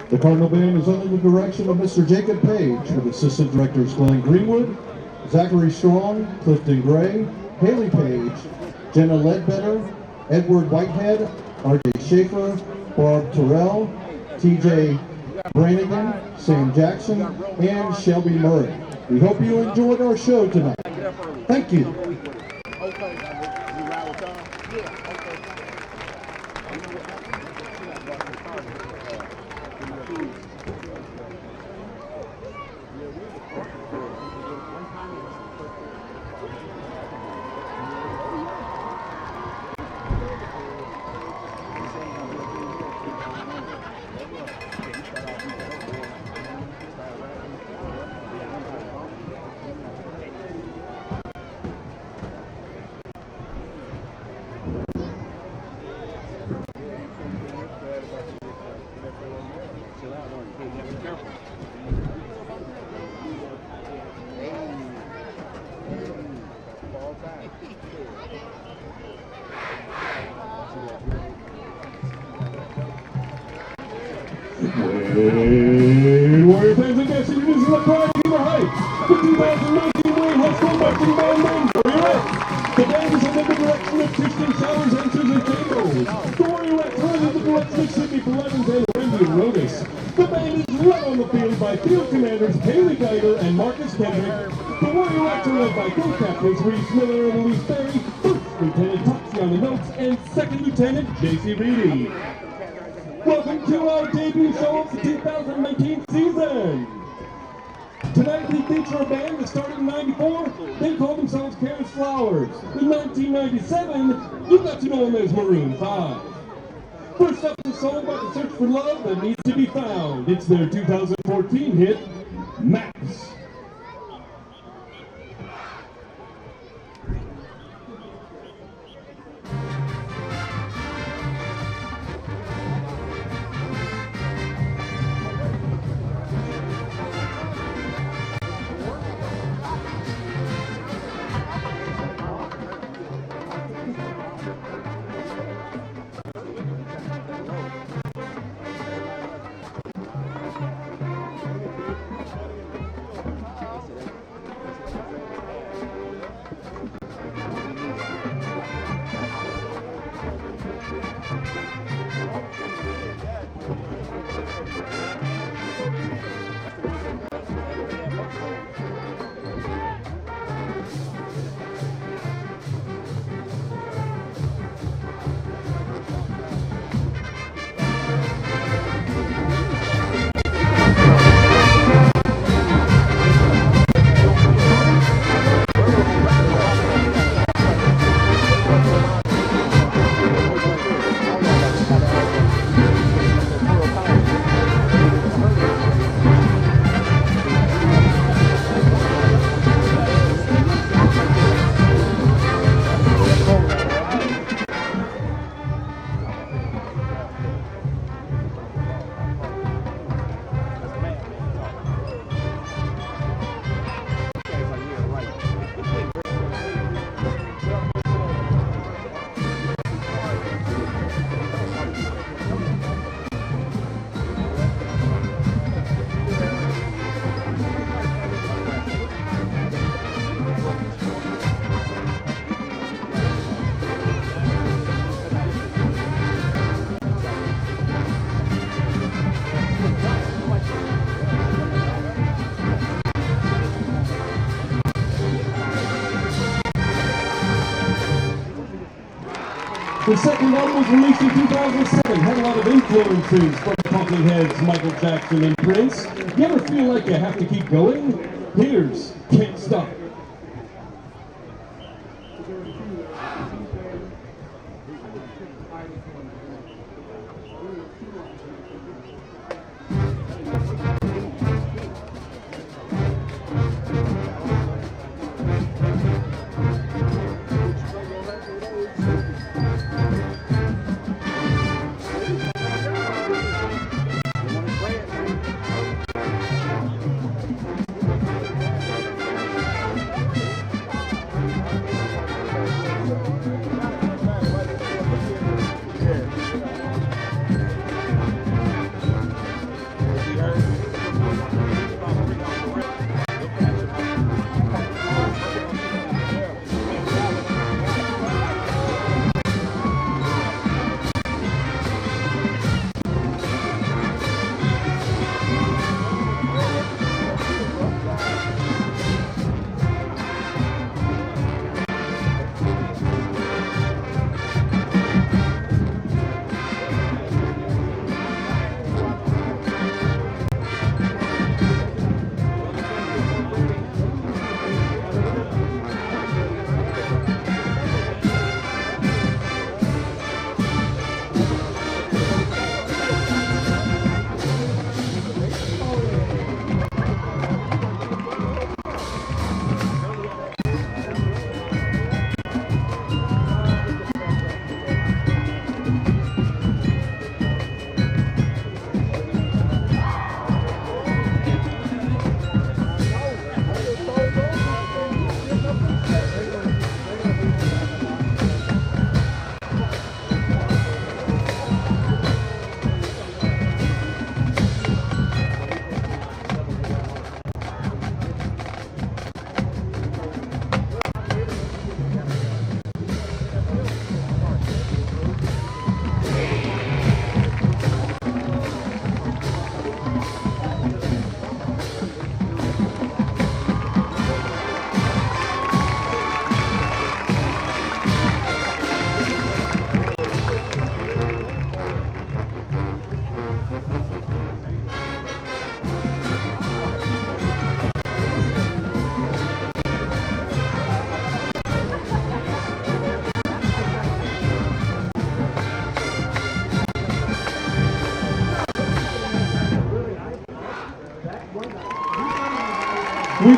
The Cardinal Band is under the direction of Mr. Jacob Page, with Assistant Directors Glenn Greenwood, Zachary Strong, Clifton Gray, Haley Page, Jenna Ledbetter, Edward Whitehead, R.J. Schaefer, Barb Terrell, T.J. Brannigan, Sam Jackson, and Shelby Murray. We hope you enjoyed our show tonight. Thank you. Warrior fans and guests, introducing the pride of Beaver Heights, the 2019 Wayne High School marching band named Warriorettes. The band is under the direction of Kristen Showers and Susan Campbell. The Warriorettes are under the direction of Sydney Blevins and Wendy Rodas. The band is led on the field by field commanders Haley Geiger and Marcus Kendrick. The Warriorettes are led by co-captains Reese Miller and Elise Berry, First Lieutenant Toxie on the notes, and Second Lieutenant J.C. Reedy. Welcome to our debut show of the 2019 season. Tonight we feature a band that started in '94. They called themselves Carrots Flowers. In 1997, you got to know them as Maroon 5. First up is a song about the search for love that needs to be found. It's their 2014 hit, Max. The second one was released in 2007, had a lot of influences from Talking Heads, Michael Jackson, and Prince. You ever feel like you have to keep going? Here's Can't Stop.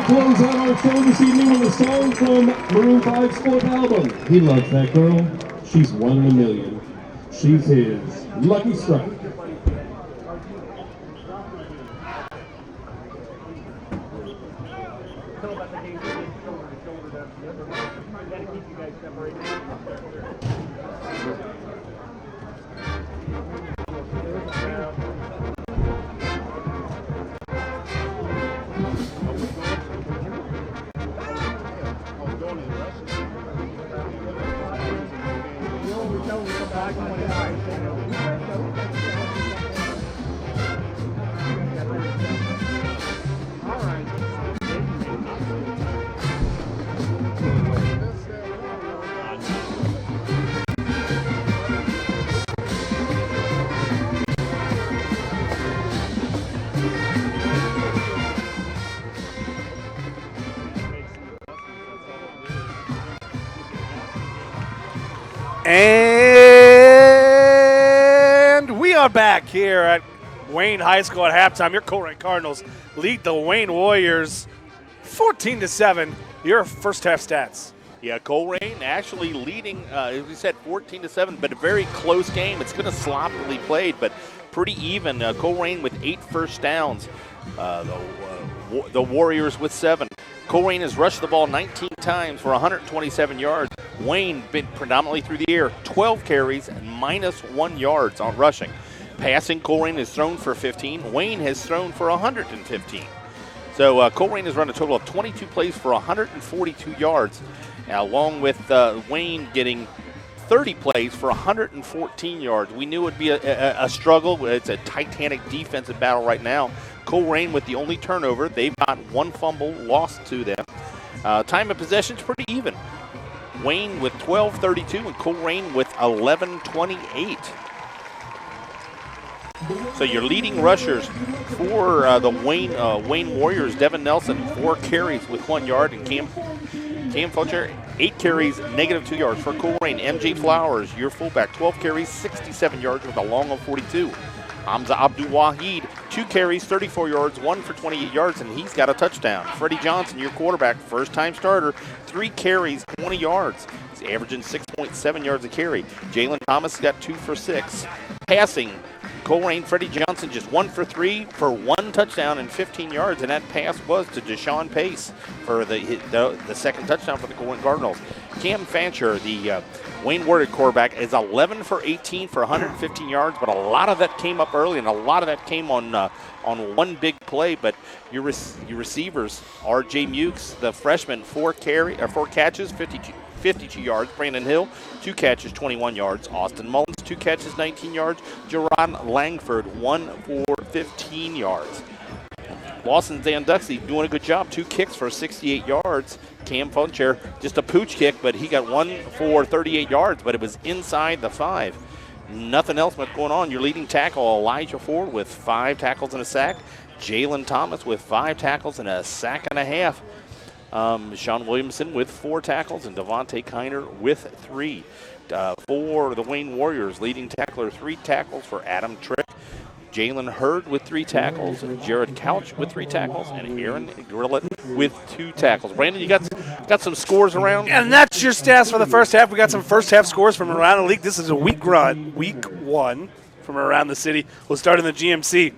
we close out our show this evening with a song from Maroon 5's fourth album. He loves that girl. She's one in a million. She's his lucky strike. And we are back here at Wayne High School at halftime. Your Colerain Cardinals lead the Wayne Warriors 14-7. Your first half stats. Yeah, Colerain actually leading, as we said, 14-7, but a very close game. It's going to sloppily played, but pretty even. Colerain with 8 first downs. The Warriors with 7. Colerain has rushed the ball 19 times for 127 yards. Wayne been predominantly through the air, 12 carries and -1 yards on rushing. Passing, Colerain has thrown for 15. Wayne has thrown for 115. So Colerain has run a total of 22 plays for 142 yards, along with Wayne getting 30 plays for 114 yards. We knew it would be a struggle. It's a titanic defensive battle right now. Colerain with the only turnover. They've got 1 fumble lost to them. Time of possession is pretty even. Wayne with 12:32 and Colerain with 11:28. So your leading rushers for the Wayne Warriors, Devin Nelson, 4 carries with 1 yard, and Cam Fletcher, 8 carries, -2 yards. For Colerain, MJ Flowers, your fullback, 12 carries, 67 yards with a long of 42. Hamza Abdul Wahid, 2 carries, 34 yards, 1 for 28 yards, and he's got a touchdown. Freddie Johnson, your quarterback, first-time starter, 3 carries, 20 yards. He's averaging 6.7 yards a carry. Jalen Thomas got 2 for 6. Passing, Colerain, Freddie Johnson just 1 for 3 for 1 touchdown and 15 yards, and that pass was to Deshaun Pace for the second touchdown for the Colerain Cardinals. Cam Fancher, the Wayne Warrior quarterback, is 11 for 18 for 115 yards, but a lot of that came up early, and a lot of that came on 1 big play. But your receivers, R.J. Mukes, the freshman, 4 catches, 52 yards. Brandon Hill, 2 catches, 21 yards. Austin Mullins, 2 catches, 19 yards. Jerron Langford, 1 for 15 yards. Lawson Zanduxi doing a good job. 2 kicks for 68 yards. Cam Funcher, just a pooch kick, but he got 1 for 38 yards, but it was inside the 5. Nothing else much going on. Your leading tackle, Elijah Ford, with 5 tackles and a sack. Jalen Thomas with 5 tackles and a sack and a half. Sean Williamson with 4 tackles, and Devontae Kiner with 3. For the Wayne Warriors, leading tackler, 3 tackles for Adam Trick. Jalen Hurd with 3 tackles, Jared Couch with 3 tackles, and Aaron Grillett with 2 tackles. Brandon, you got some scores around? And that's your stats for the first half. We got some first half scores from around the league. This is a week 1 from around the city. We'll start in the GMC.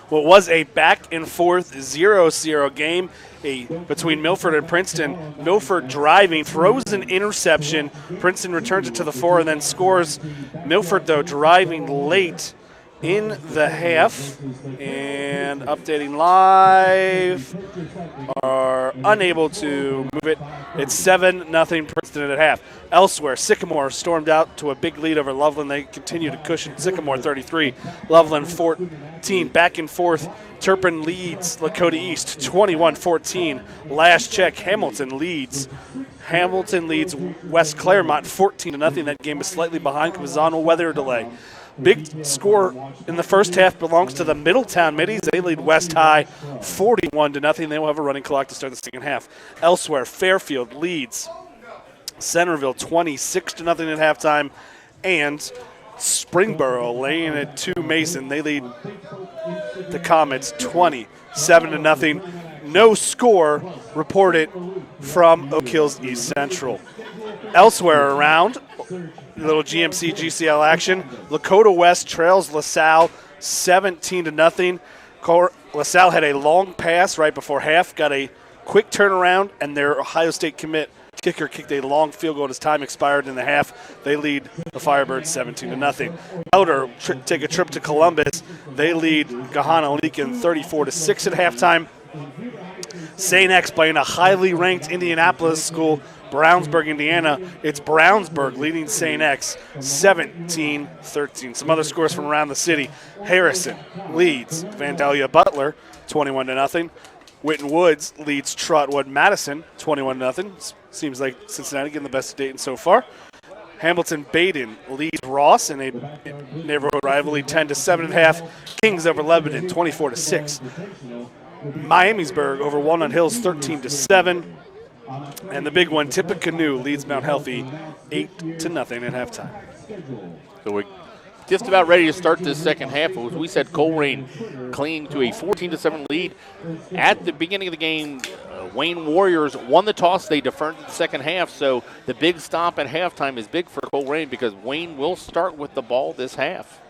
What was a back and forth 0-0 game between Milford and Princeton. Milford driving, throws an interception. Princeton returns it to the 4 and then scores. Milford, though, driving late in the half, and updating live, are unable to move it. It's 7-0 Princeton at half. Elsewhere, Sycamore stormed out to a big lead over Loveland. They continue to cushion. Sycamore 33, Loveland 14. Back and forth, Turpin leads Lakota East 21-14. Last check, Hamilton leads West Claremont 14-0. That game is slightly behind because it was on a weather delay. Big score in the first half belongs to the Middletown Middies. They lead West High 41-0. They will have a running clock to start the second half. Elsewhere, Fairfield leads Centerville 26-0 at halftime. And Springboro laying it to Mason. They lead the Comets 27-0. no score reported from Oak Hills East Central. Elsewhere around, little GMC GCL action. Lakota West trails LaSalle 17-0. LaSalle had a long pass right before half, got a quick turnaround, and their Ohio State commit kicker kicked a long field goal as time expired in the half. They lead the Firebirds 17-0. Elder take a trip to Columbus. They lead Gahanna Leakin 34-6 at halftime. St. X playing a highly ranked Indianapolis school, Brownsburg, Indiana. It's Brownsburg leading St. X 17-13. Some other scores from around the city. Harrison leads Vandalia Butler 21-0. Whitten Woods leads Trotwood Madison 21-0. Seems like Cincinnati getting the best of Dayton so far. Hamilton Baden leads Ross in a neighborhood rivalry 10-7 at half. Kings over Lebanon 24-6. Miamisburg over Walnut Hills 13-7. And the big one, Tippecanoe leads Mount Healthy 8-0 at halftime. So we're just about ready to start this second half. As we said, Colerain clinging to a 14-7 lead. At the beginning of the game, Wayne Warriors won the toss. They deferred to the second half. So the big stop at halftime is big for Colerain because Wayne will start with the ball this half.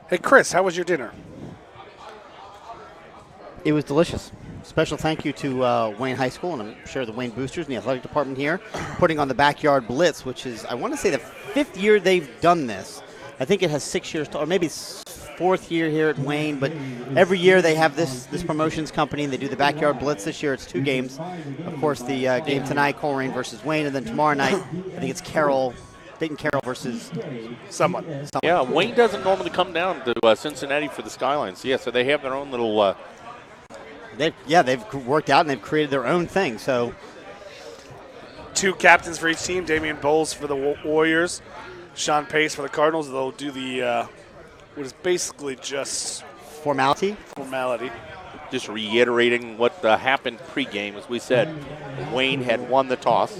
Hey, Chris, how was your dinner? It was delicious. Special thank you to Wayne High School, and I'm sure the Wayne Boosters and the athletic department here, putting on the Backyard Blitz, which is, I want to say, the 5th year they've done this. I think it has 6 years, or maybe 4th year here at Wayne, but every year they have this promotions company, and they do the Backyard Blitz. This year it's 2 games. Of course, the game tonight, Colerain versus Wayne, and then tomorrow night, I think it's Dayton Carroll versus someone. Yeah, Wayne doesn't normally come down to Cincinnati for the Skylines. Yeah, so they have their own little. They've worked out and they've created their own thing. So 2 captains for each team. Damian Bowles for the Warriors, Sean Pace for the Cardinals. They'll do the what is basically just formality. Just reiterating what happened pregame, as we said, Wayne had won the toss.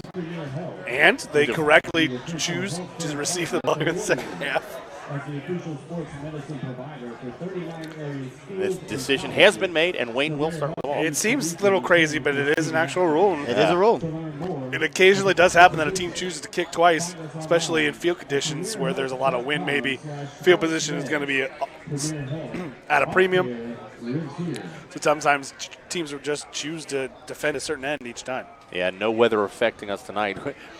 And they correctly choose to receive the ball in the second half. This decision has been made, and Wayne will start the ball. It seems a little crazy, but it is an actual rule. It is a rule. It occasionally does happen that a team chooses to kick twice, especially in field conditions where there's a lot of wind maybe. Field position is going to be at a premium. So sometimes teams will just choose to defend a certain end each time. Yeah, no weather affecting us tonight.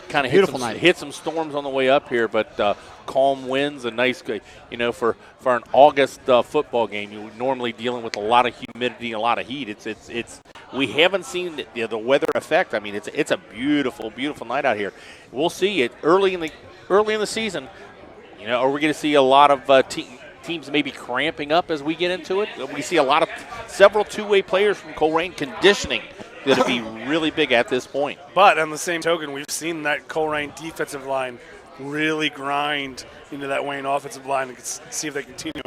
Kind of hit some storms on the way up here, but calm winds, a nice, for an August football game. You're normally dealing with a lot of humidity and a lot of heat. It's we haven't seen the weather effect. I mean, it's a beautiful, beautiful night out here. We'll see it early in the season. Are we going to see a lot of teams maybe cramping up as we get into it? We see several two-way players from Colerain conditioning going to be really big at this point. But on the same token, we've seen that Colerain defensive line really grind into that Wayne offensive line and see if they continue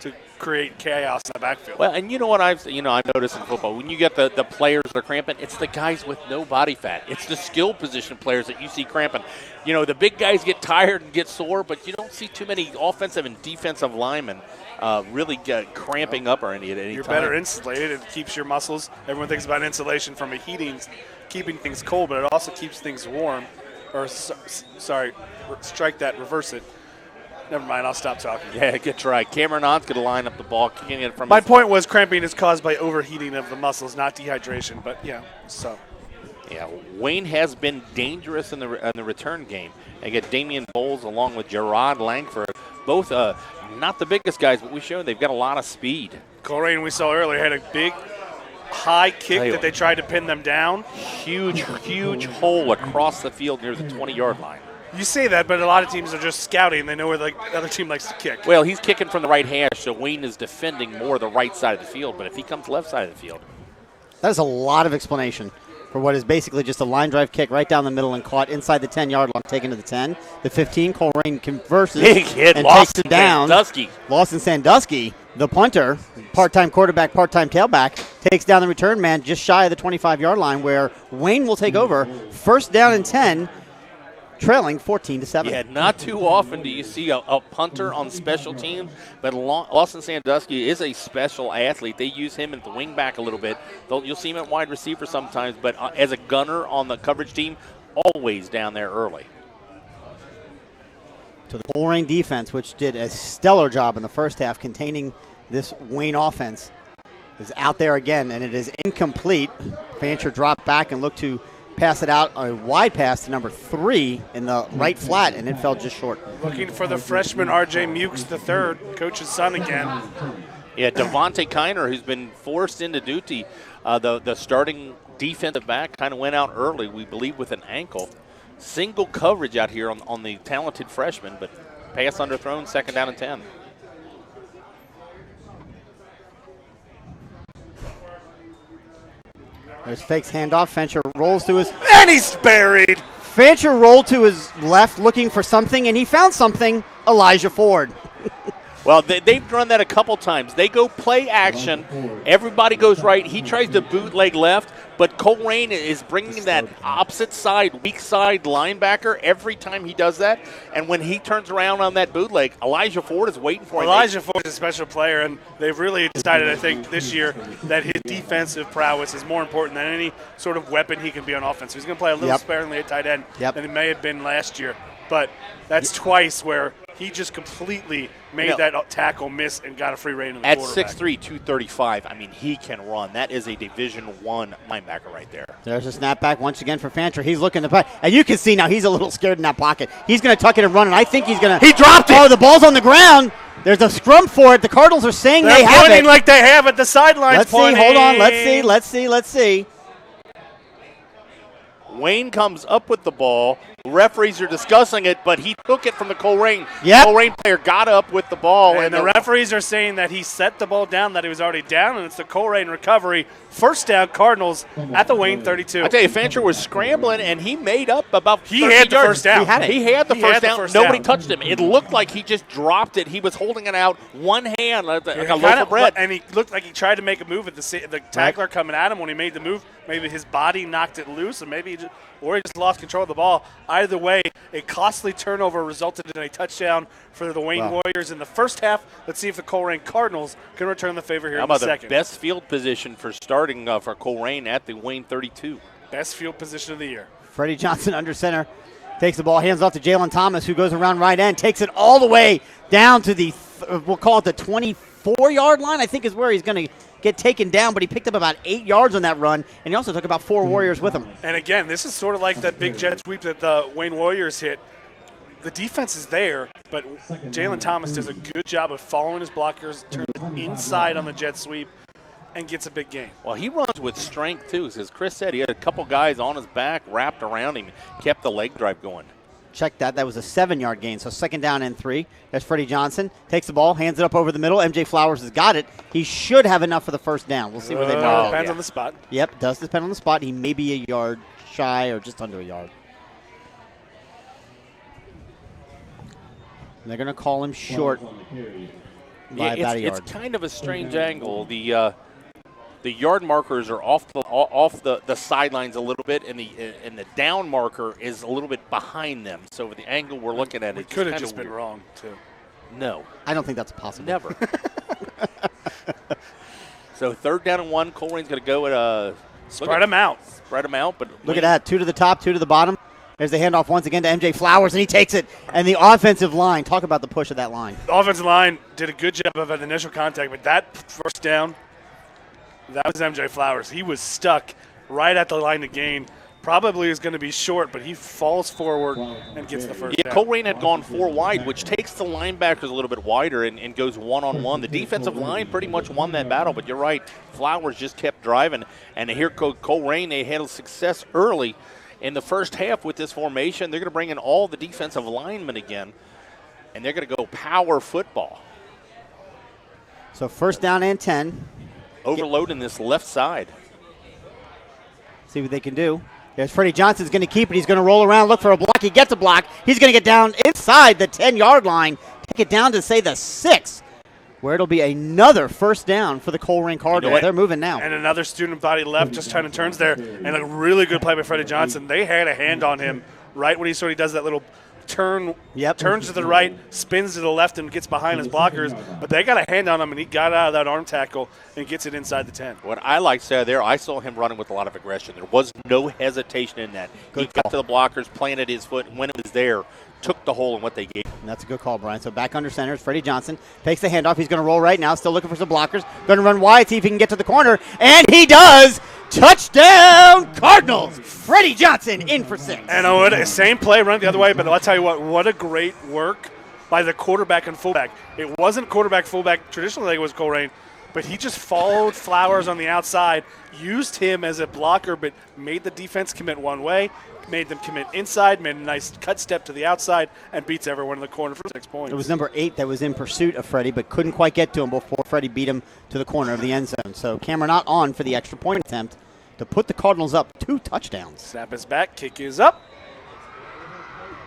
to create chaos in the backfield. Well, and you know what I've noticed in football, when you get the players that are cramping, it's the guys with no body fat. It's the skill position players that you see cramping. The big guys get tired and get sore, but you don't see too many offensive and defensive linemen really get cramping up or any at any You're time. better insulated. It keeps your muscles. Everyone thinks about insulation from a keeping things cold, but it also keeps things warm. Strike that, reverse it. Never mind, I'll stop talking. Yeah, good try. Cameron Ott's going to line up the ball, kicking it from My point was cramping is caused by overheating of the muscles, not dehydration, but yeah, so. Yeah, Wayne has been dangerous in the return game. They get Damian Bowles along with Gerard Langford. Both not the biggest guys, but we showed they've got a lot of speed. Colerain, we saw earlier, had a big high kick that they tried to pin them down. Huge hole across the field near the 20-yard line. You say that, but a lot of teams are just scouting. They know where the other team likes to kick. Well, he's kicking from the right hash, so Wayne is defending more the right side of the field. But if he comes left side of the field. That is a lot of explanation for what is basically just a line drive kick right down the middle and caught inside the 10-yard line, taken to the 10. The 15, Colerain converses Big hit, and takes it down. Sandusky. Lawson Sandusky, the punter, part-time quarterback, part-time tailback, takes down the return man just shy of the 25-yard line where Wayne will take over. First down and 10. trailing 14-7. Yeah, not too often do you see a punter on special teams, but Lawson Sandusky is a special athlete. They use him at the wing back a little bit. You'll see him at wide receiver sometimes, but as a gunner on the coverage team, always down there early. To the Colerain defense, which did a stellar job in the first half containing this Wayne offense, is out there again, and it is incomplete. Fancher dropped back and looked to pass it out, a wide pass to number 3 in the right flat, and it fell just short. Looking for the freshman R.J. Mukes III, coach's son again. Yeah, Devontae Kiner, who's been forced into duty, the starting defensive back, kind of went out early, we believe, with an ankle. Single coverage out here on the talented freshman, but pass underthrown, 2nd down and 10. There's fakes handoff. Fancher rolls to his... And he's buried. Fancher rolled to his left looking for something, and he found something. Elijah Ford. Well, they've run that a couple times. They go play action. Everybody goes right. He tries to bootleg left, but Colerain is bringing that opposite side, weak side linebacker every time he does that. And when he turns around on that bootleg, Elijah Ford is waiting for him. Elijah Ford is a special player, and they've really decided, I think, this year that his defensive prowess is more important than any sort of weapon he can be on offense. So he's going to play a little sparingly at tight end than he may have been last year. But that's twice where he just completely made that tackle miss and got a free rein on the quarterback. At 6'3", 235, I mean, he can run. That is a Division I linebacker right there. There's a snapback once again for Fancher. He's looking to play. And you can see now he's a little scared in that pocket. He's going to tuck it and run, and I think he's going to. He dropped it! Oh, the ball's on the ground. There's a scrum for it. The Cardinals are saying they have it. They're pointing like they have at the sidelines. Let's see. Hold on. Let's see. Wayne comes up with the ball. Referees are discussing it, but he took it from the Colerain. Yep. Colerain player got up with the ball. And the referees are saying that he set the ball down, that he was already down, and it's the Colerain recovery. First down, Cardinals at the Wayne 32. I tell you, Fancher was scrambling, and he made up about 30 He had the yards. first down. He had the first down. Nobody touched him. It looked like he just dropped it. He was holding it out one hand like a loaf of bread. And he looked like he tried to make a move at the tackler coming at him when he made the move. Maybe his body knocked it loose, and maybe he just lost control of the ball. Either way, a costly turnover resulted in a touchdown for the Wayne Warriors in the first half. Let's see if the Colerain Cardinals can return the favor here in the second. The best field position for starting for Colerain at the Wayne 32. Best field position of the year. Freddie Johnson under center. Takes the ball, hands off to Jalen Thomas, who goes around right end, takes it all the way down to the, we'll call it the 24-yard line, I think is where he's going to get taken down, but he picked up about 8 yards on that run, and he also took about 4 Warriors with him. And again, this is sort of like that big jet sweep that the Wayne Warriors hit. The defense is there, but Jalen Thomas does a good job of following his blockers, turns inside on the jet sweep, and gets a big gain. Well, he runs with strength, too. As Chris said, he had a couple guys on his back, wrapped around him, kept the leg drive going. Check that. That was a 7-yard gain, so 2nd down and 3. There's Freddie Johnson. Takes the ball, hands it up over the middle. MJ Flowers has got it. He should have enough for the first down. We'll see where they mark. Depends on the spot. Yep, does depend on the spot. He may be a yard shy or just under a yard. And they're going to call him short by about a yard. It's kind of a strange angle. The yard markers are off the sidelines a little bit, and the down marker is a little bit behind them. So the angle we're looking at, it could have just been wrong too. No, I don't think that's possible. Never. So 3rd down and 1. Colerain's going to go at spread them out. Spread them out, but look at that. 2 to the top, 2 to the bottom. There's the handoff once again to MJ Flowers, and he takes it. And the offensive line, talk about the push of that line. The offensive line did a good job of an initial contact, but that first down, that was MJ Flowers. He was stuck right at the line to gain. Probably is going to be short, but he falls forward and gets the first down. Colerain had gone 4 wide, which takes the linebackers a little bit wider and goes one-on-one. The defensive line pretty much won that battle, but you're right. Flowers just kept driving, and here Colerain, they had success early in the first half with this formation. They're going to bring in all the defensive linemen again, and they're going to go power football. So 1st down and 10. Overloading this left side. See what they can do. There's Freddie Johnson's going to keep it. He's going to roll around, look for a block. He gets a block. He's going to get down inside the 10-yard line, take it down to, say, the 6, where it'll be another 1st down for the Colerain Cardinals. They're moving now. And another student body left, just trying to turns there. And a really good play by Freddie Johnson. They had a hand on him right when he sort of does that little turn, Yep. turns to the right, spins to the left, and gets behind his blockers. But they got a hand on him, and he got out of that arm tackle and gets it inside the 10. What I like there, I saw him running with a lot of aggression. There was no hesitation in that. He got to the blockers, planted his foot, and when it was there, took the hole in what they gave. And that's a good call, Brian. So back under center is Freddie Johnson. Takes the handoff. He's going to roll right now. Still looking for some blockers. Going to run wide, see if he can get to the corner. And he does! Touchdown, Cardinals! Freddie Johnson in for 6. And same play, run the other way, but I'll tell you what a great work by the quarterback and fullback. It wasn't quarterback-fullback traditionally like it was Colerain, but he just followed Flowers on the outside, used him as a blocker, but made the defense commit one way, made them commit inside, made a nice cut step to the outside, and beats everyone in the corner for 6 points. It was number 8 that was in pursuit of Freddie, but couldn't quite get to him before Freddie beat him to the corner of the end zone. So Cameron not on for the extra point attempt to put the Cardinals up 2 touchdowns. Snap is back, kick is up.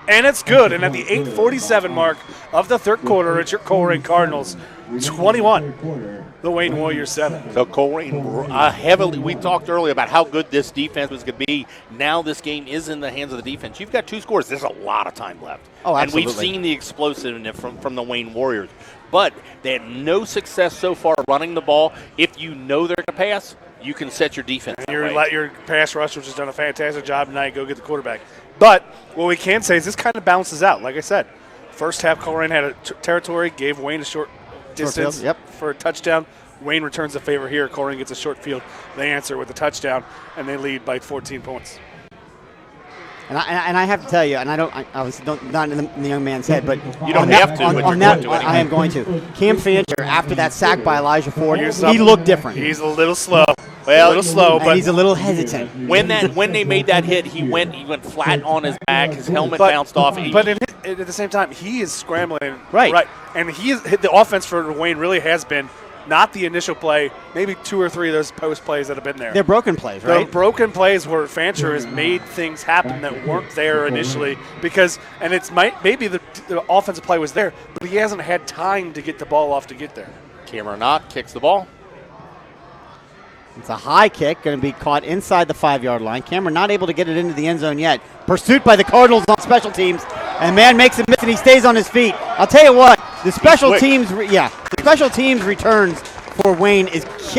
And it's good. And at the 8:47 mark of the third quarter, it's your Colerain Cardinals 21, the Wayne Warriors 7. So Colerain we talked earlier about how good this defense was going to be. Now this game is in the hands of the defense. You've got 2 scores. There's a lot of time left. Oh, absolutely. And we've seen the explosiveness from the Wayne Warriors. But they had no success so far running the ball. If you know they're going to pass, you can set your defense. And your pass rushers has done a fantastic job tonight. Go get the quarterback. But what we can say is this kind of balances out. Like I said, first half Colerain had a territory, gave Wayne a short distance for a touchdown. Wayne returns the favor here. Colerain gets a short field. They answer with a touchdown, and they lead by 14 points. And I have to tell you, and I obviously don't not in the young man's head, but you don't have to. On that, I am going to. Cam Fancher, after that sack by Elijah Ford, he looked different. He's a little slow. Well, but he's a little hesitant. When they made that hit, he went flat on his back. His helmet bounced off. But at the same time, he is scrambling. Right. And the offense for Wayne really has been not the initial play, maybe 2 or 3 of those post plays that have been there. They're broken plays, right? The broken plays where Fancher has made things happen that weren't there initially maybe the offensive play was there, but he hasn't had time to get the ball off to get there. Cameron Knott kicks the ball. It's a high kick, going to be caught inside the 5-yard line. Cameron not able to get it into the end zone yet. Pursuit by the Cardinals on special teams, and man makes a miss, and he stays on his feet. I'll tell you what, the special teams returns for Wayne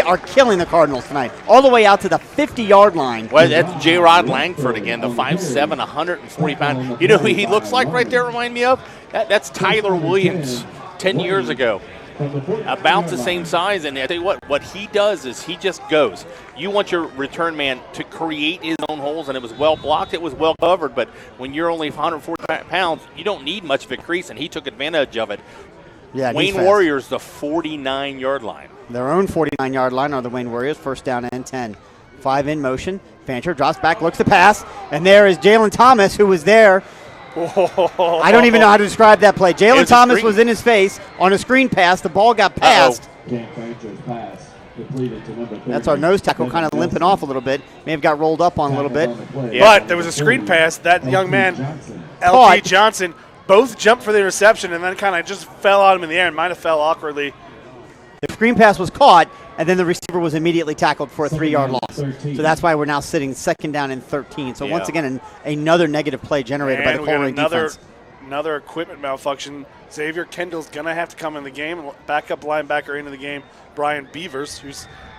are killing the Cardinals tonight, all the way out to the 50-yard line. Well, that's J-Rod Langford again, the 5'7", 140-pound. You know who he looks like right there, remind me of? That's Tyler Williams 10 years ago. About the same size, and I tell you what he does is he just goes. You want your return man to create his own holes, and it was well blocked, it was well covered, but when you're only 140 pounds, you don't need much of a crease, and he took advantage of it. Yeah, Wayne Warriors, the 49-yard line. Their own 49-yard line are the Wayne Warriors, first down and 10. 5 in motion. Fancher drops back, looks to pass, and there is Jalen Thomas, who was there. I don't even know how to describe that play. Jalen Thomas was in his face on a screen pass. The ball got passed. That's our nose tackle kind of limping off a little bit. May have got rolled up on a little bit. Yeah. But there was a screen pass. That young man, L.T. Johnson, both jumped for the interception and then kind of just fell on him in the air and might have fell awkwardly. The screen pass was caught, and then the receiver was immediately tackled for a 3-yard loss. So that's why we're now sitting second down and 13. So once again, another negative play generated by the Colerain defense. Another equipment malfunction. Xavier Kendall's going to have to come in the game. Backup linebacker into the game, Brian Beavers,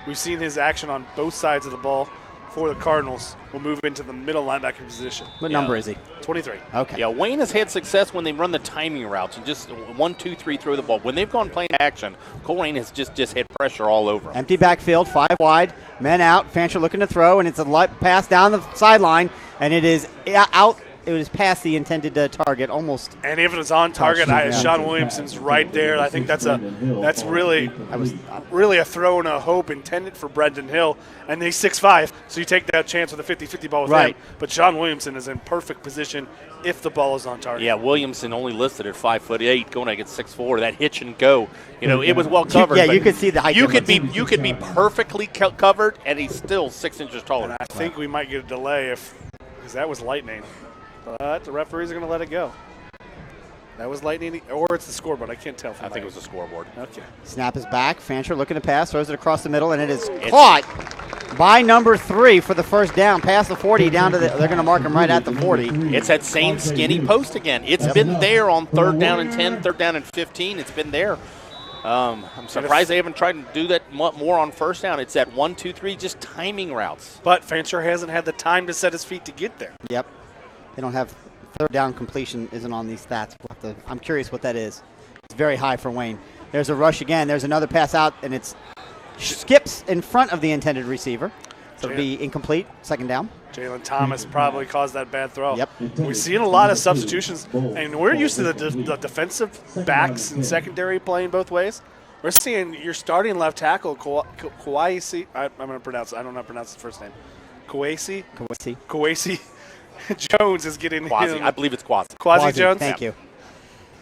we've seen his action on both sides of the ball for the Cardinals, will move into the middle linebacker position. What number is he? 23. Okay. Yeah, Wayne has had success when they run the timing routes and just 1, 2, 3 throw the ball. When they've gone plain action, Colerain has just had pressure all over him. Empty backfield, 5 wide, men out. Fancher looking to throw, and it's a pass down the sideline, and it is out. It was past the intended target, almost. And if it was on target, Sean Williamson's right there. I think that's really a throw and a hope intended for Brendan Hill. And he's 6'5", so you take that chance with a 50-50 ball with him. But Sean Williamson is in perfect position if the ball is on target. Yeah, Williamson only listed at 5'8", going against 6'4". That hitch and go, it was well covered. You could see the height. You could be perfectly covered, and he's still 6 inches taller. And I think we might get a delay because that was lightning. But the referees are going to let it go. That was lightning, or it's the scoreboard. I can't tell. I think it was the scoreboard. Okay. Snap is back. Fancher looking to pass, throws it across the middle, and it is caught by number 3 for the first down, past the 40, down to they're going to mark him right at the 40. It's that same skinny post again. It's been there on 3rd down and 10, 3rd down and 15. It's been there. I'm surprised they haven't tried to do that more on 1st down. It's that 1, 2, 3, just timing routes. But Fancher hasn't had the time to set his feet to get there. Yep. They don't have 3rd down completion isn't on these stats. I'm curious what that is. It's very high for Wayne. There's a rush again. There's another pass out, and it's skips in front of the intended receiver. So it'll be incomplete, 2nd down. Jalen Thomas probably caused that bad throw. Yep. We've seen a lot of substitutions, and we're used to the defensive backs and secondary playing both ways. We're seeing your starting left tackle, Kawasi. I'm going to pronounce it. I don't know how to pronounce his first name. Kawasi Jones is getting Quasi. I believe it's Quasi. Quasi Jones. Thank you.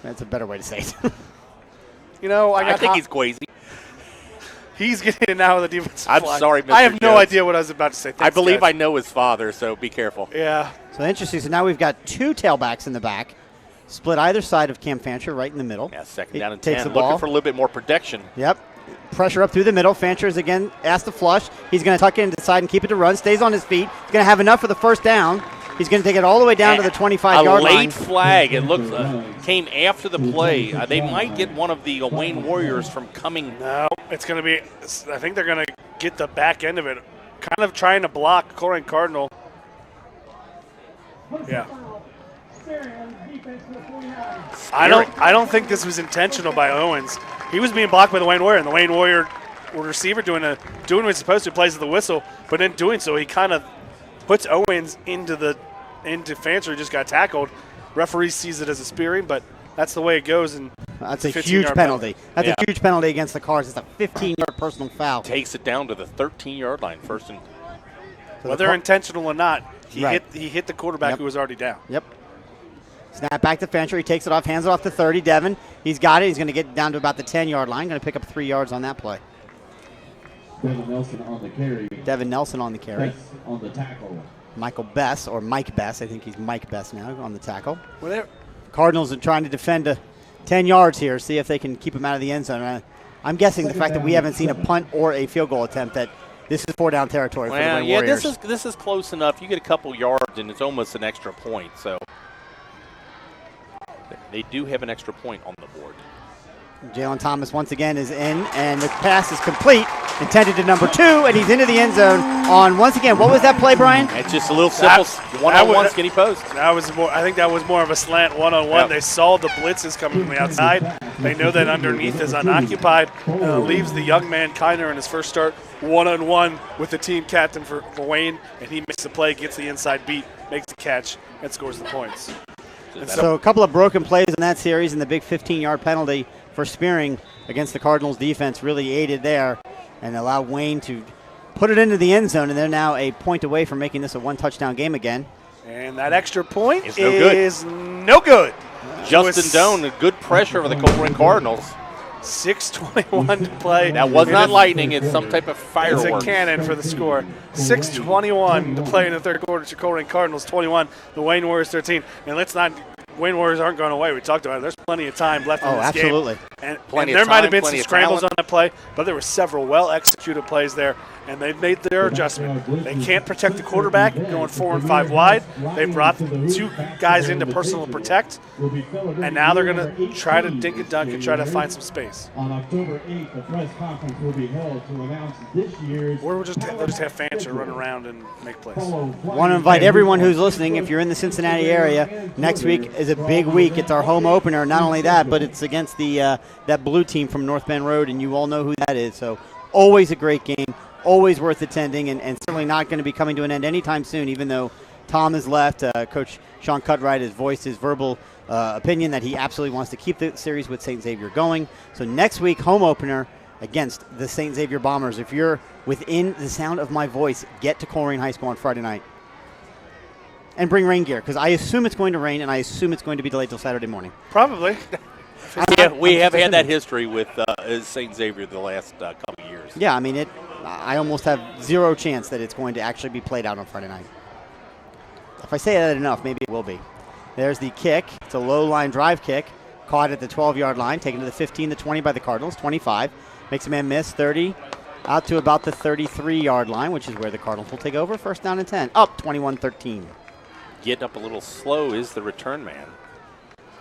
That's a better way to say it. I think he's Quasi. He's getting it now with the defensive I'm line. sorry, Mr. I have no Jones. idea what I was about to say. Thanks, I believe guys. I know his father, so be careful. Yeah. So interesting. So now we've got 2 tailbacks in the back, split either side of Cam Fancher, right in the middle. Yeah, 2nd He down and takes 10. the ball. Looking for a little bit more protection. Yep. Pressure up through the middle. Fancher is again asked to flush. He's going to tuck it in to the side and keep it to run. Stays on his feet. He's going to have enough for the 1st down. He's going to take it all the way down to the 25-yard A line. late flag. It looks came after the play. They might get one of the Wayne Warriors from coming. No, it's going to be – I think they're going to get the back end of it, kind of trying to block Colerain Cardinal. Yeah. I don't think this was intentional by Owens. He was being blocked by the Wayne Warrior, and the Wayne Warrior receiver doing what he's supposed to, plays the whistle, but in doing so, he kind of puts Owens into Fancher, who just got tackled. Referee sees it as a spearing, but that's the way it goes. And that's a huge penalty. That's a huge penalty against the Cards. It's a 15-yard personal foul. Takes it down to the 13-yard line, 1st and. Whether intentional or not, he Right. hit the quarterback who was already down. Yep. Snap back to Fancher. He takes it off, hands it off to 30. Devin, he's got it. He's going to get down to about the 10-yard line. Going to pick up 3 yards on that play. Devin Nelson on the carry. Devin Nelson on the carry. Bess on the tackle. Michael Bess, or Mike Bess. I think he's Mike Bess now on the tackle. Well, Cardinals are trying to defend 10 yards here, see if they can keep him out of the end zone. I'm guessing the fact that we haven't seen a punt or a field goal attempt, that this is 4-down territory for the Wayne Warriors. This is close enough. You get a couple yards, and it's almost an extra point. So they do have an extra point on the board. Jalen Thomas once again is in, and the pass is complete, intended to number 2, and he's into the end zone on, once again, what was that play, Brian? It's just a little simple one-on-one skinny post. I think that was more of a slant one-on-one. Yep. They saw the blitzes coming from the outside. They know that underneath is unoccupied. Leaves the young man Kiner in his first start one-on-one with the team captain for Wayne, and he makes the play, gets the inside beat, makes the catch, and scores the points. So a couple of broken plays in that series, and the big 15-yard penalty for spearing against the Cardinals defense really aided there and allowed Wayne to put it into the end zone, and they're now a point away from making this a 1-touchdown game again. And that extra point is no good. Justin Doan, good pressure for the Colerain Cardinals. 6:21 to play. That was not lightning. It's some type of It's fireworks. a cannon for the score. 6:21 to play in the third quarter. Colerain Cardinals 21, the Wayne Warriors 13. And Wayne Warriors aren't going away. We talked about it. There's plenty of time left in this absolutely. game. And Plenty there of might have time, been some plenty of scrambles talent. on that play, but there were several well-executed plays there, and they made their adjustment. They can't protect the quarterback going 4 and 5 wide. They brought 2 guys in to personal protect, and now they're going to try to dink and dunk and try to find some space. On October 8th, the press conference will be held to announce this year's. Or they'll just have Fancher run around and make plays. Want to invite everyone who's listening, if you're in the Cincinnati area, next week is a big week. It's our home opener. Not only that, but it's against the that blue team from North Bend Road, and you all know who that is. So always a great game, always worth attending, and certainly not going to be coming to an end anytime soon, even though Tom has left. Coach Sean Cutright has voiced his verbal opinion that he absolutely wants to keep the series with St. Xavier going. So next week, home opener against the St. Xavier Bombers. If you're within the sound of my voice, get to Colerain High School on Friday night. And bring rain gear, because I assume it's going to rain, and I assume it's going to be delayed till Saturday morning. Probably. Yeah, we have had that history with St. Xavier the last couple years. Yeah, I mean, I almost have zero chance that it's going to actually be played out on Friday night. If I say that enough, maybe it will be. There's the kick. It's a low-line drive kick. Caught at the 12-yard line, taken to the 15, the 20 by the Cardinals, 25. Makes a man miss, 30, out to about the 33-yard line, which is where the Cardinals will take over. First down and 10, up 21-13. Getting up a little slow is the return man.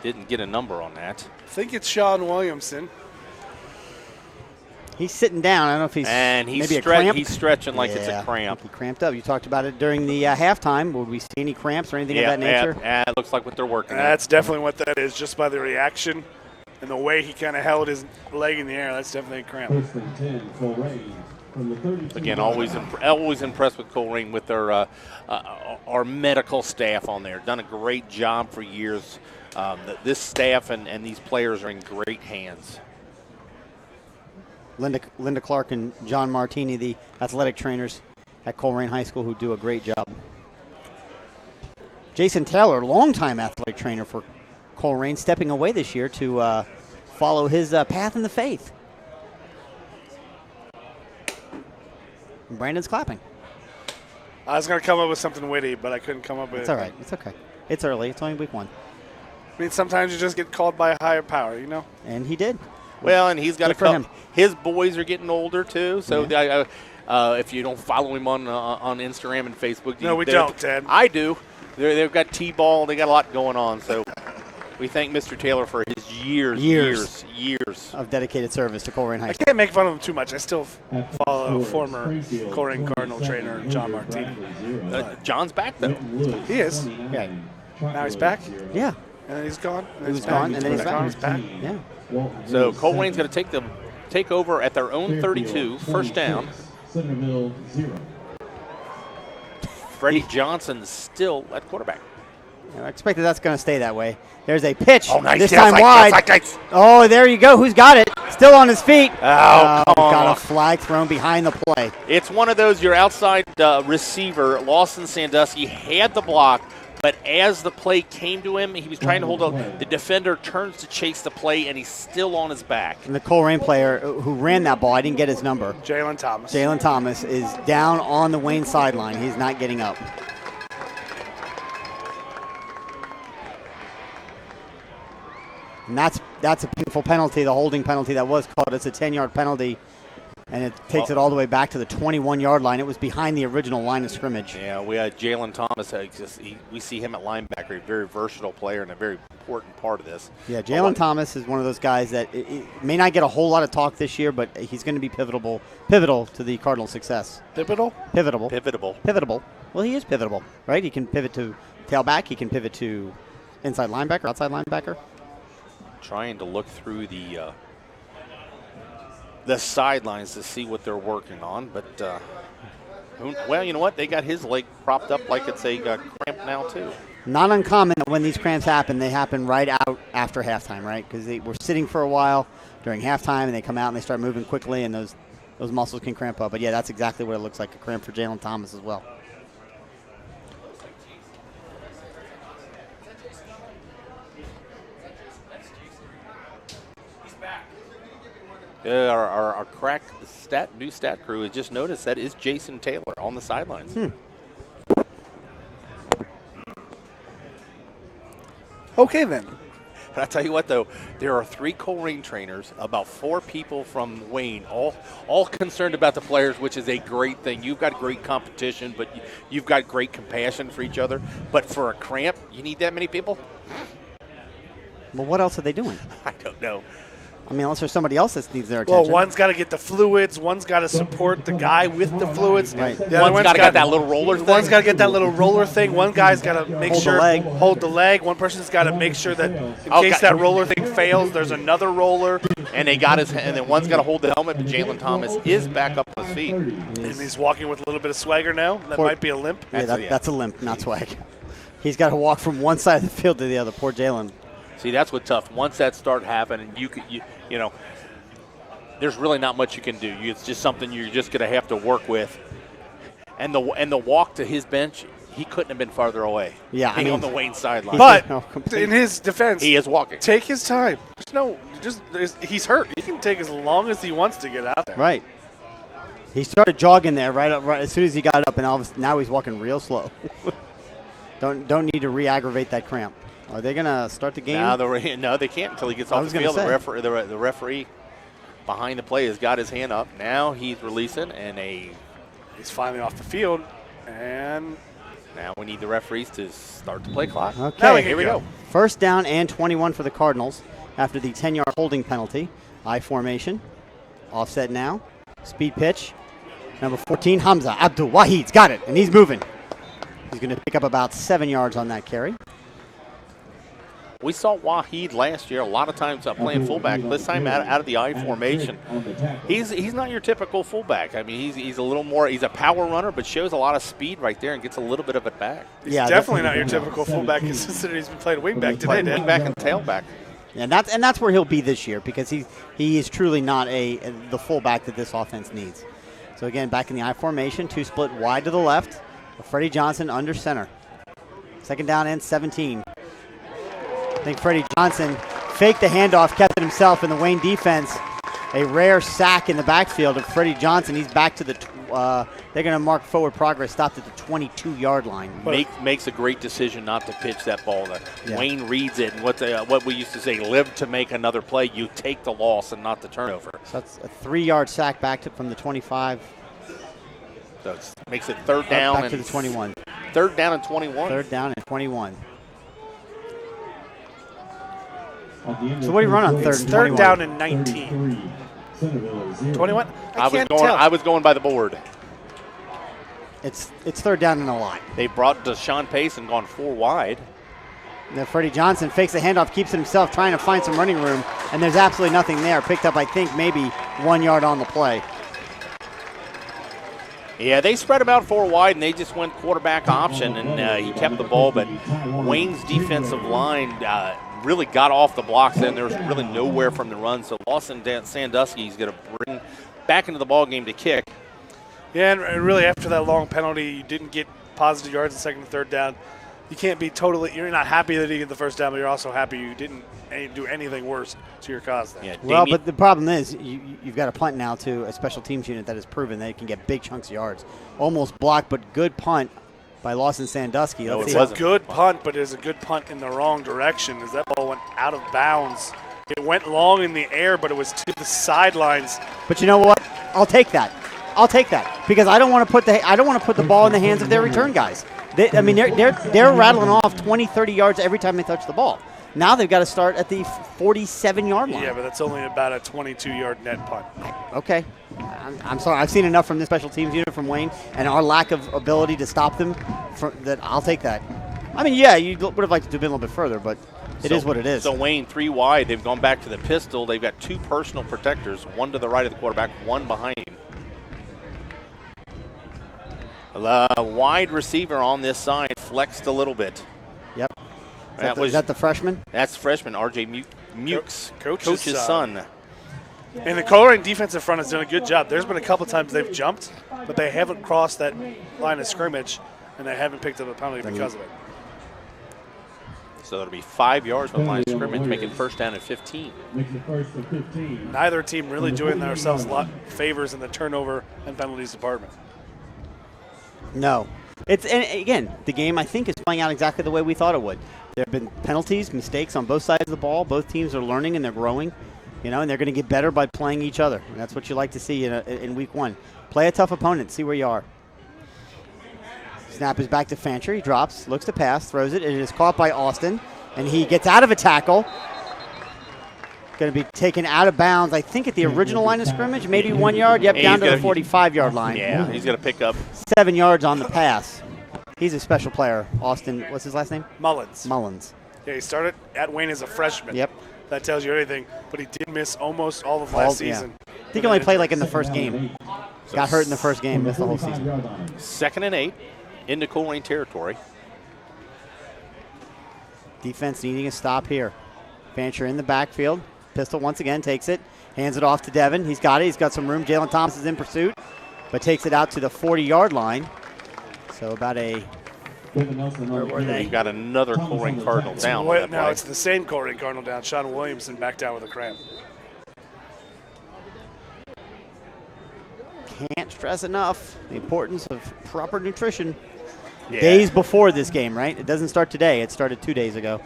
Didn't get a number on that. I think it's Sean Williamson. He's sitting down. I don't know if he's maybe a cramp. He's stretching like it's a Yeah, cramp. He cramped up. You talked about it during the halftime. Would we see any cramps or anything of that nature? Yeah, it looks like what they're working on. That's definitely what that is, just by the reaction and the way he kind of held his leg in the air. That's definitely a cramp. First and 10, Colerain from the 32. Again, always impressed with Colerain with their our medical staff on there. Done a great job for years. This staff and these players are in great hands. Linda Clark and John Martini, the athletic trainers at Colerain High School, who do a great job. Jason Taylor, longtime athletic trainer for Colerain, stepping away this year to follow his path in the faith. Brandon's clapping. I was going to come up with something witty, but I couldn't come up with it. It's all right. It's okay. It's early. It's only week 1. I mean, sometimes you just get called by a higher power, you know? And he did. Well, and he's got Good a for couple. him. His boys are getting older too. So if you don't follow him on Instagram and Facebook, No, we don't, Ted. I do. They've got T-ball. They got a lot going on. So we thank Mr. Taylor for his years Of dedicated service to Colerain High I School. can't make fun of him too much. I still follow former Colerain Cardinal trainer John Martini. John's back though. He is. Yeah. Now he's back, Yeah. and then he's gone. And then He was gone, and then he's back. He's back. Yeah. So Colerain's going to take over at their own 32, first down. Centerville 0. Freddie Johnson's still at quarterback. I expected that's going to stay that way. There's a pitch. Oh, nice. This Yeah, time it's wide. nice. Oh, there you go. Who's got it? Still on his feet. Oh, come got on. a flag thrown behind the play. It's one of those, your outside receiver, Lawson Sandusky, had the block, but as the play came to him, he was trying to hold up. The defender turns to chase the play, and he's still on his back. And the Colerain player who ran that ball, I didn't get his number. Jalen Thomas. Jalen Thomas is down on the Wayne sideline. He's not getting up. And that's a painful penalty, the holding penalty that was called. It's a 10-yard penalty, and it takes it all the way back to the 21-yard line. It was behind the original line of scrimmage. Yeah, we had Jalen Thomas. We see him at linebacker, a very versatile player and a very important part of this. Yeah, Jalen Thomas is one of those guys that may not get a whole lot of talk this year, but he's going to be pivotal to the Cardinals' success. Pivotal? Pivotable. Well, he is pivotable, right? He can pivot to tailback. He can pivot to inside linebacker, outside linebacker. Trying to look through the sidelines to see what they're working on, but well, you know what? They got his leg propped up like it's a cramp now too. Not uncommon that when these cramps happen, they happen right out after halftime, right? Because they were sitting for a while during halftime, and they come out and they start moving quickly, and those muscles can cramp up. But yeah, that's exactly what it looks like, a cramp for Jalen Thomas as well. Our crack new stat crew has just noticed that is Jason Taylor on the sidelines. Okay, then. But I tell you what, though, there are 3 Colerain trainers, about 4 people from Wayne, all concerned about the players, which is a great thing. You've got great competition, but you've got great compassion for each other. But for a cramp, you need that many people? Well, what else are they doing? I don't know. I mean, unless there's somebody else that needs their attention. Well, one's got to get the fluids. One's got to support the guy with the fluids. Right. The other One's got to get that little roller thing. One's got to get that little roller thing. One guy's got to make Hold the sure leg. hold the leg. One person's got to make sure that in case that roller thing fails, there's another roller. And they got his, and then one's got to hold the helmet. But Jalen Thomas is back up on his feet. And he's walking with a little bit of swagger now. That might be a limp. Yeah, that's a limp, not swag. He's got to walk from one side of the field to the other. Poor Jalen. See, that's what's tough. Once that start happening, you know, there's really not much you can do. It's just something you're just going to have to work with. And the walk to his bench, he couldn't have been farther away. Yeah, Being on the Wayne sideline. But complete. in his defense, he is walking. take his time. He's hurt. He can take as long as he wants to get out there. Right. He started jogging there right as soon as he got up, and now he's walking real slow. Don't need to re-aggravate that cramp. Are they going to start the game? No, they can't until he gets off the field. The referee. behind the play has got his hand up. Now he's releasing, and He's finally off the field, and now we need the referees to start the play clock. Okay, Here we go. First down and 21 for the Cardinals after the 10-yard holding penalty. I formation. Offset now. Speed pitch. Number 14, Hamza Abdul Wahid's got it, and he's moving. He's going to pick up about 7 yards on that carry. We saw Wahid last year a lot of times playing fullback. This time out of the I formation. He's not your typical fullback. I mean, he's a little more. He's a power runner, but shows a lot of speed right there and gets a little bit of it back. he's definitely not your typical fullback, considering he's been playing wingback today. Dan. Wingback and tailback. And that's where he'll be this year because he is truly not the fullback that this offense needs. So again, back in the I formation, 2 split wide to the left. Freddie Johnson under center. Second down and 17. I think Freddie Johnson faked the handoff, kept it himself in the Wayne defense. A rare sack in the backfield of Freddie Johnson. He's back to the. They're going to mark forward progress. Stopped at the 22-yard line. Makes a great decision not to pitch that ball there. Yeah. Wayne reads it, and what we used to say, live to make another play. You take the loss and not the turnover. So that's a 3-yard sack back from the 25. So it makes it third down Back to the 21. Third down and 21. Third down and 21. So what do you run on third and 21? Third down and 19. 21? I was going by the board. It's third down and a lot. They brought Deshaun Pace and gone 4 wide. Then Freddie Johnson fakes the handoff, keeps it himself, trying to find some running room, and there's absolutely nothing there. Picked up, I think, maybe 1 yard on the play. Yeah, they spread him out 4 wide, and they just went quarterback option, and he kept the ball. But Wayne's defensive line really got off the blocks, and there was really nowhere from the run. So Lawson Sandusky is going to bring back into the ball game to kick. Yeah, and really after that long penalty, you didn't get positive yards in second and third down. You can't be you're not happy that you get the first down, but you're also happy you didn't do anything worse to your cause there. Yeah, well, but the problem is you've got a punt now to a special teams unit that has proven they can get big chunks of yards. Almost blocked, but good punt by Lawson Sandusky. No, It's a good punt, but it's a good punt in the wrong direction as that ball went out of bounds. It went long in the air, but it was to the sidelines. But you know what? I'll take that. Because I don't want to put the ball in the hands of their return guys. They're rattling off 20, 30 yards every time they touch the ball. Now they've got to start at the 47-yard line. Yeah, but that's only about a 22-yard net punt. Okay. I'm sorry. I've seen enough from the special teams unit from Wayne and our lack of ability to stop them that I'll take that. I mean, yeah, you would have liked to do it a little bit further, but it is what it is. So Wayne 3 wide. They've gone back to the pistol. They've got 2 personal protectors, 1 to the right of the quarterback, 1 behind him. The wide receiver on this side flexed a little bit. Yep. Is that the freshman? That's freshman R.J. Mukes, Coach's son. And the Colerain defensive front has done a good job. There's been a couple times they've jumped, but they haven't crossed that line of scrimmage, and they haven't picked up a penalty because of it. So that'll be 5 yards from the line of scrimmage, making first down at 15. Neither team really doing themselves a lot of favors in the turnover and penalties department. No. And again, the game, I think, is playing out exactly the way we thought it would. There have been penalties, mistakes on both sides of the ball. Both teams are learning and they're growing, and they're going to get better by playing each other. And that's what you like to see in week 1. Play a tough opponent, see where you are. Snap is back to Fancher. He drops, looks to pass, throws it. It is caught by Austin, and he gets out of a tackle. Going to be taken out of bounds, I think, at the original line of scrimmage, maybe 1 yard. Yep, down to the 45-yard line. Yeah, he's going to pick up 7 yards on the pass. He's a special player. Austin, what's his last name? Mullins. Yeah, he started at Wayne as a freshman. Yep. That tells you everything. But he did miss almost all of last season. I think he only played in the first game. Got hurt in the first game, missed the whole season. 2nd and 8 into Colerain territory. Defense needing a stop here. Fancher in the backfield. Pistol once again takes it, hands it off to Devin. He's got it. He's got some room. Jalen Thomas is in pursuit, but takes it out to the 40-yard line. So about a... Where were they? You've got another Colerain Cardinal down. Now it's the same Colerain Cardinal down. Sean Williamson back down with a cramp. Can't stress enough the importance of proper nutrition. Yeah. Days before this game, right? It doesn't start today. It started 2 days ago.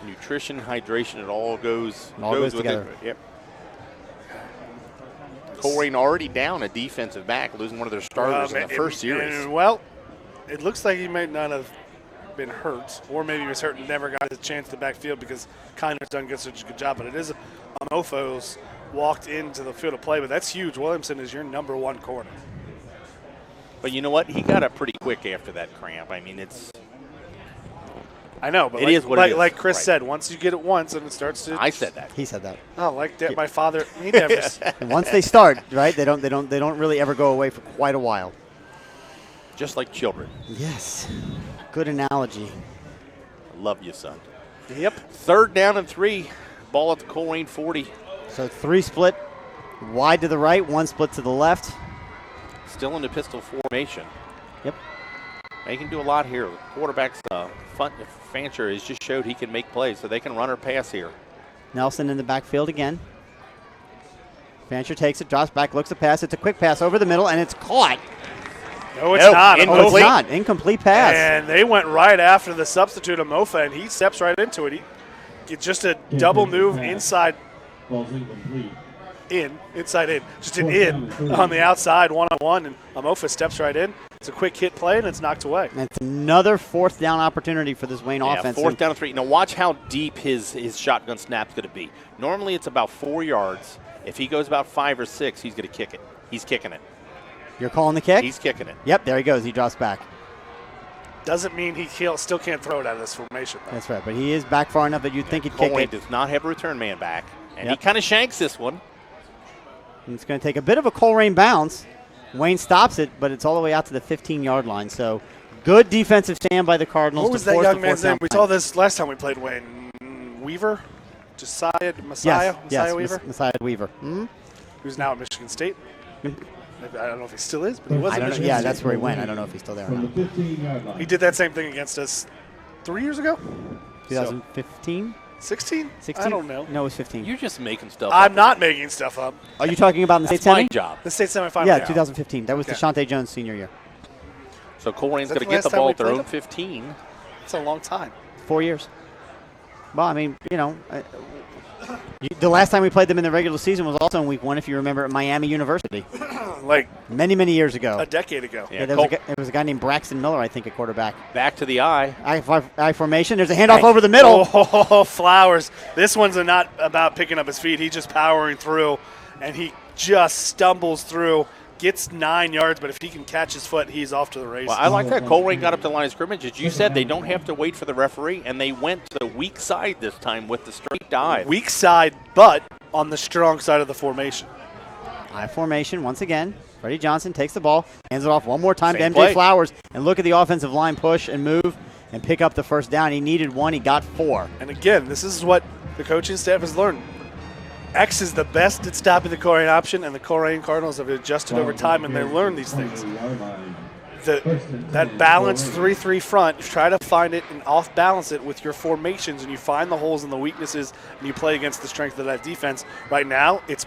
Nutrition, hydration, it all goes together. Yep. Colerain already down a defensive back, losing one of their starters in the first series. Well, it looks like he might not have been hurt, or maybe he was hurt and never got a chance to backfield because Connor's done such a good job. But it is Mofo's walked into the field of play, but that's huge. Williamson is your number one corner. But you know what? He got up pretty quick after that cramp. I mean, I know, but it is what it is. Like Chris Right. said, once you get it once and it starts to. I said that. He said that. Oh, like that, my father. He never. And once they start, right, they don't really ever go away for quite a while. Just like children. Yes. Good analogy. Love you, son. Yep. 3rd down and 3. Ball at the Colerain 40. So 3 split wide to the right, 1 split to the left. Still in the pistol formation. Yep. They can do a lot here. Quarterback's Fancher has just showed he can make plays, so they can run or pass here. Nelson in the backfield again. Fancher takes it, drops back, looks to pass. It's a quick pass over the middle, and it's caught. No, it's not. Oh, it's not. Incomplete pass. And they went right after the substitute of Mofa, and he steps right into it. It's just a double move inside. Ball's incomplete. Inside in. Just an in on the outside, one-on-one, and Amofa steps right in. It's a quick hit play, and it's knocked away. And it's another 4th down opportunity for this Wayne offense. 4th down and 3. Now watch how deep his shotgun snap's going to be. Normally it's about 4 yards. If he goes about 5 or 6, he's going to kick it. He's kicking it. You're calling the kick? He's kicking it. Yep, there he goes. He drops back. Doesn't mean he still can't throw it out of this formation, though. That's right, but he is back far enough that you'd think he'd kick Colerain it. does not have a return man back, and Yep. he kind of shanks this one. And it's going to take a bit of a Colerain bounce. Wayne stops it, but it's all the way out to the 15-yard line. So good defensive stand by the Cardinals. What was to that force young the man's 4th down name? We play. saw this last time we played Wayne. Weaver? Messiah Weaver? Messiah Weaver. Hmm? Who's now at Michigan State. I don't know if he still is, but he was I at don't know. Michigan Yeah, State. that's where he went. I don't know if he's still there or From not. the 15-yard line. He did that same thing against us 3 years ago? 2015? 16? 16? I don't know. No, it was 15. You're just making stuff I'm up. not making stuff up. Are you talking about in the That's state my semi? job. The state semifinal. Yeah, 2015. That was Okay. Deshaunte Jones' senior year. So Colerain's That's going to the get last the time ball we at their played own them? 15. It's a long time. 4 years. Well, I mean, the last time we played them in the regular season was also in week 1, if you remember, at Miami University. Like Many, many years ago. a decade ago. Yeah, There was a guy named Braxton Miller, I think, at quarterback. back to the eye. I formation. There's a handoff over the middle. Oh, Flowers. This one's not about picking up his feet. He's just powering through, and he just stumbles through, gets 9 yards, but if he can catch his foot, he's off to the races. Well, I like that. Colerain got up to the line of scrimmage. As you said, they don't have to wait for the referee, and they went to the weak side this time with the straight dive. Weak side, but on the strong side of the formation. I formation once again. Freddie Johnson takes the ball, hands it off one more time Same to MJ play. Flowers, and look at the offensive line push and move and pick up the first down. He needed 1. He got 4. And again, this is what the coaching staff has learned. X is the best at stopping the Colerain option, and the Colerain Cardinals have adjusted over time, and they learn these things. That balanced 3-3 front, you try to find it and off-balance it with your formations, and you find the holes and the weaknesses, and you play against the strength of that defense. Right now, it's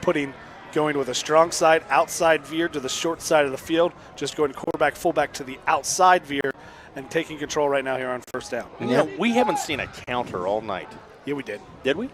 going with a strong side, outside veer to the short side of the field, just going quarterback, fullback to the outside veer, and taking control right now here on first down. You know, we haven't seen a counter all night. Yeah, we did. Did we?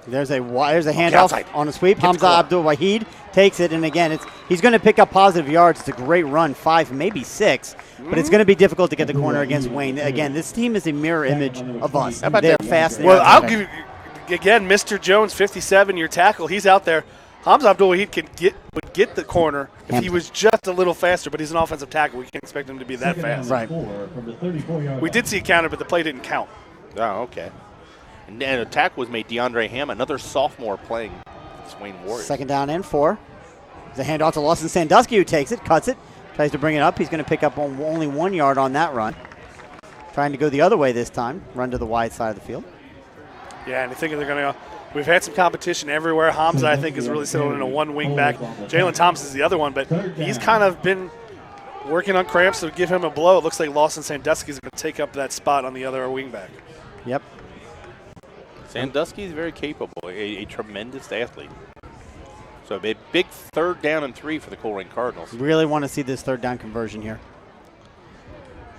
There's a handoff outside. on a sweep. Get the Hamza clock. Abdul Wahid takes it, and again, he's going to pick up positive yards. It's a great run, 5, maybe 6, but it's going to be difficult to get the corner against Wayne. Again, this team is a mirror image of us. How about They're that? fast. and Well, they're I'll athletic. give you, again, Mr. Jones, 57, your tackle. He's out there. Hamza Abdul Wahid would get the corner if he was just a little faster, but he's an offensive tackle. We can't expect him to be that fast. Right. From the 34-yard We did see a counter, but the play didn't count. Oh, okay. And a tackle was made DeAndre Ham, another sophomore playing for the Wayne Warriors. 2nd down and 4. There's a handoff to Lawson Sandusky, who takes it, cuts it, tries to bring it up. He's going to pick up only 1 yard on that run. Trying to go the other way this time, run to the wide side of the field. Yeah, and I think they're going to go. We've had some competition everywhere. Hamza, I think, is really settled in a one wing back. Jalen Thompson is the other one, but he's kind of been working on cramps to give him a blow. It looks like Lawson Sandusky is going to take up that spot on the other wing back. Yep. Sandusky is very capable, a tremendous athlete. So a big 3rd down and 3 for the Colerain Cardinals. Really want to see this 3rd down conversion here.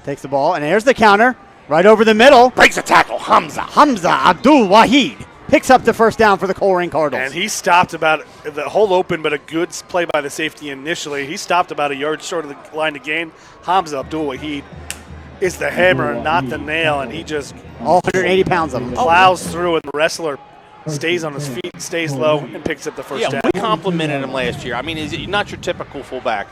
Takes the ball, and there's the counter. Right over the middle. Breaks a tackle, Hamza. Hamza Abdul Wahid. picks up the first down for the Colerain Cardinals. And he stopped about the hole open, but a good play by the safety initially. He stopped about a yard short of the line to gain. Hamza Abdul-Wahid is the hammer, not the nail, and he just all 180 pounds of him. plows through, and the wrestler stays on his feet, stays low, and picks up the first down. We complimented him last year. I mean, he's not your typical fullback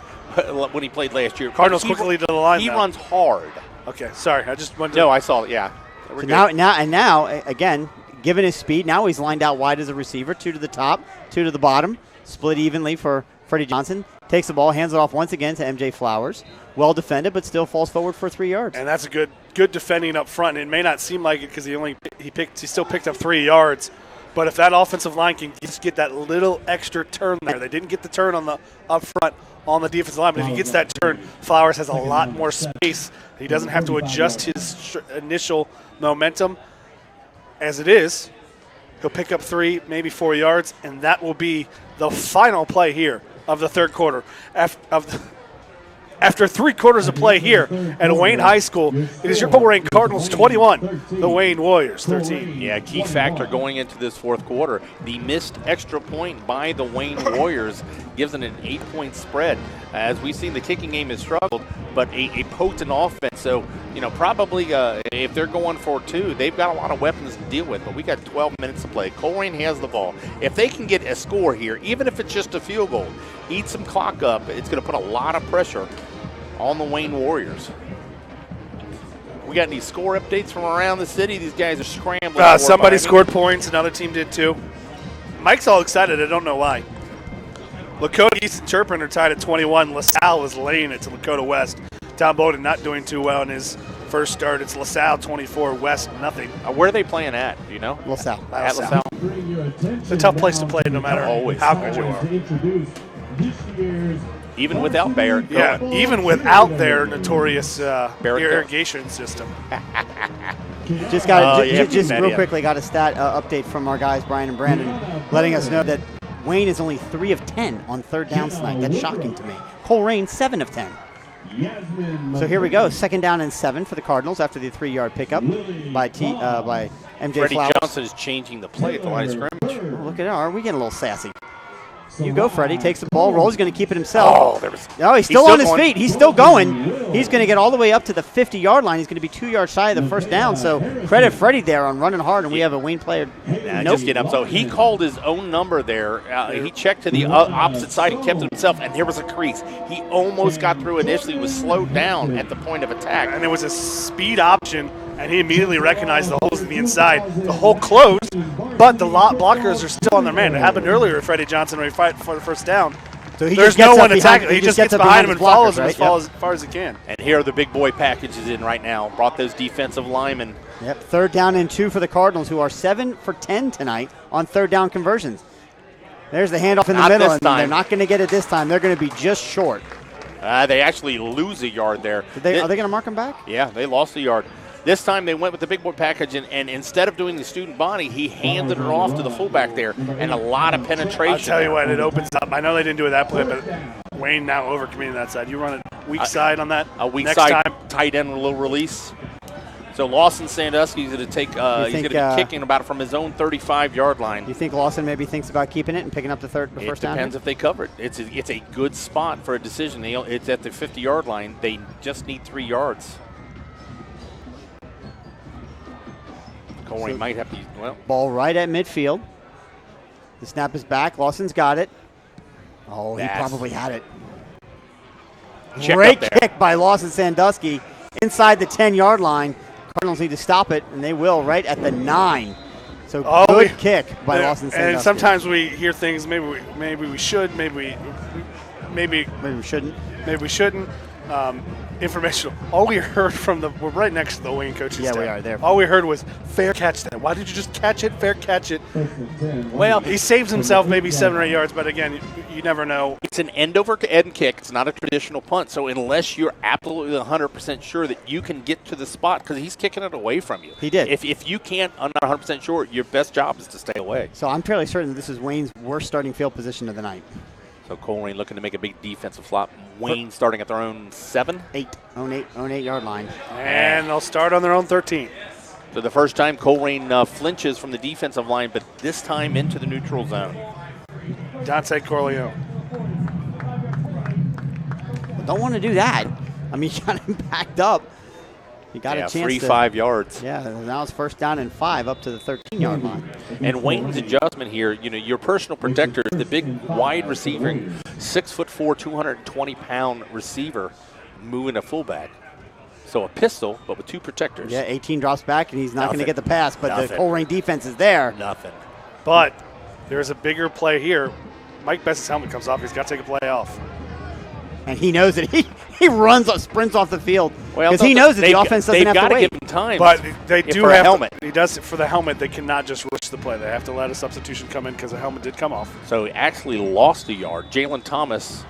when he played last year. Cardinals quickly to the line. He runs hard. Okay, sorry. I just wanted to. No, I saw it, yeah. So now, again, given his speed, now he's lined out wide as a receiver, 2 to the top, 2 to the bottom, split evenly for Freddie Johnson. Takes the ball, hands it off once again to MJ Flowers. Well defended, but still falls forward for 3 yards. And that's a good defending up front. It may not seem like it because he still picked up 3 yards. But if that offensive line can just get that little extra turn there, they didn't get the turn on the up front on the defensive line. But if he gets that turn, Flowers has a lot more space. He doesn't have to adjust his initial momentum. As it is, he'll pick up 3, maybe 4 yards, and that will be the final play here of the third quarter. After 3 quarters of play here at Wayne High School, it is your Colerain Cardinals 21, the Wayne Warriors 13. Yeah, key factor going into this fourth quarter. The missed extra point by the Wayne Warriors gives it an 8-point spread. As we've seen, the kicking game has struggled, but a potent offense. So, probably if they're going for 2, they've got a lot of weapons to deal with, but we got 12 minutes to play. Colerain has the ball. If they can get a score here, even if it's just a field goal, eat some clock up, it's going to put a lot of pressure on the Wayne Warriors. We got any score updates from around the city? These guys are scrambling. Somebody scored points. Another team did too. Mike's all excited. I don't know why. Lakota East and Turpin are tied at 21. LaSalle is laying it to Lakota West. Tom Bowden not doing too well in his first start. It's LaSalle 24, West nothing. Where are they playing at? Do you know? LaSalle. At LaSalle. It's a tough place to play no matter how good you are. Even without Barrett. Yeah, even without their notorious irrigation system. Just real quickly, got a stat update from our guys, Brian and Brandon, letting us know that Wayne is only 3 of 10 on third down tonight. That's shocking to me. Colerain, 7 of 10. So here we go. 2nd down and 7 for the Cardinals after the 3-yard pickup by MJ Freddie Flowers. Johnson is changing the play at the line of scrimmage. Oh, look at it. Are we getting a little sassy? You go, Freddie. Takes the ball, rolls. He's going to keep it himself. He's still on his feet. He's still going. He's going to get all the way up to the 50-yard line. He's going to be 2 yards shy of the first down. So credit Freddie there on running hard, and we have a Wayne player. Just get up. So he called his own number there. He checked to the opposite side and kept it himself, and there was a crease. He almost got through initially, was slowed down at the point of attack. And there was a speed option, and he immediately recognized the holes in the inside. The hole closed, but the blockers are still on their man. It happened earlier with Freddie Johnson when he fight for the first down. So there's no one attacking. He just gets behind him and follows him as far as he can. And here are the big boy packages in right now. Brought those defensive linemen. Yep, 3rd down and 2 for the Cardinals, who are 7 for 10 tonight on 3rd down conversions. There's the handoff in the middle, and they're not going to get it this time. They're going to be just short. They actually lose a yard there. Are they going to mark them back? Yeah, they lost a yard. This time they went with the big boy package, and instead of doing the student body, he handed it off to the fullback there, and a lot of penetration. I'll tell you what, it opens up. I know they didn't do it that play, but Wayne now overcommitting that side. You run it weak side on that. A weak next side time. tight end with a little release. So Lawson Sandusky is going to take. He's going to be kicking about from his own 35-yard line. Do you think Lawson maybe thinks about keeping it and picking up the first down? It depends if they cover it. It's a good spot for a decision. It's at the 50-yard line. They just need 3 yards. Colerain might have to. Ball right at midfield. The snap is back. Lawson's got it. Oh, he probably had it. Great kick by Lawson Sandusky inside the 10-yard line. Cardinals need to stop it, and they will right at the 9. So good kick by Lawson Sandusky. And sometimes we hear things. Maybe we should. Maybe we shouldn't. Maybe we shouldn't. Informational. All we heard from we're right next to the Wayne coach's stand. We are there. All we heard was fair catch that. Why did you just catch it? Fair catch it. Well, he saves himself maybe 7 or 8 yards, but again, you never know. It's an end-over-end kick. It's not a traditional punt. So unless you're absolutely 100% sure that you can get to the spot, because he's kicking it away from you. He did. If you can't, I'm not 100% sure, your best job is to stay away. So I'm fairly certain that this is Wayne's worst starting field position of the night. So Colerain looking to make a big defensive flop. Wayne starting at their own 7? 8. Own 8-yard line. And they'll start on their own 13. So the first time Colerain flinches from the defensive line, but this time into the neutral zone. Dante Corleone. Don't want to do that. I mean, you got him backed up. You got a chance 3-5 yards. Yeah, now it's first down and 5 up to the 13-yard line. And Wayne's adjustment here, your personal protector is the big wide receiver, 6'4", 220-pound receiver moving a fullback. So a pistol, but with 2 protectors. Yeah, 18 drops back, and he's not going to Nothing. get the pass, but Nothing. the Colerain defense is there. Nothing. But there's a bigger play here. Mike Best's helmet comes off. He's got to take a play off. And he knows it. He runs, sprints off the field Well, because he knows that the offense doesn't have to They've got to wait. give him time. But they do for a have helmet. He does for the helmet. They cannot just rush the play. They have to let a substitution come in because the helmet did come off. So he actually lost a yard. Jalen Thomas,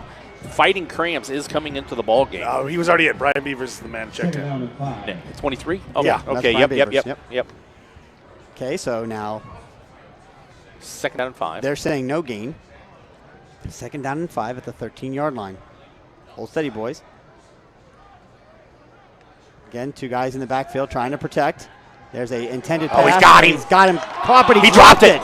fighting cramps, is coming into the ball game. He was already at Brian Beavers is the man checked in. 23? Okay. Yeah, that's Okay. Brian Yep. Beavers. Yep. Okay, so now Second down and 5. they're saying no gain. Second down and 5 at the 13-yard line. Hold steady, boys. Again, 2 guys in the backfield trying to protect. There's a intended pass. Oh, he's got him. He's got him caught, but he dropped it.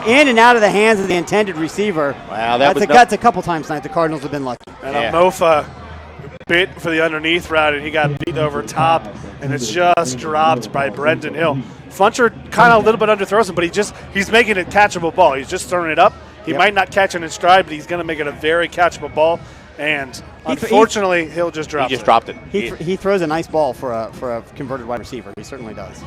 In and out of the hands of the intended receiver. Wow, that's a couple times tonight. The Cardinals have been lucky. And Yeah. Mofa bit for the underneath route, and he got beat over top, and it's just dropped by Brendan Hill. Funcher kind of a little bit underthrows him, but he's making a catchable ball. He's just throwing it up. He might not catch it in stride, but he's going to make it a very catchable ball. And unfortunately, Hill just dropped it. He just dropped it. He throws a nice ball for a converted wide receiver. He certainly does.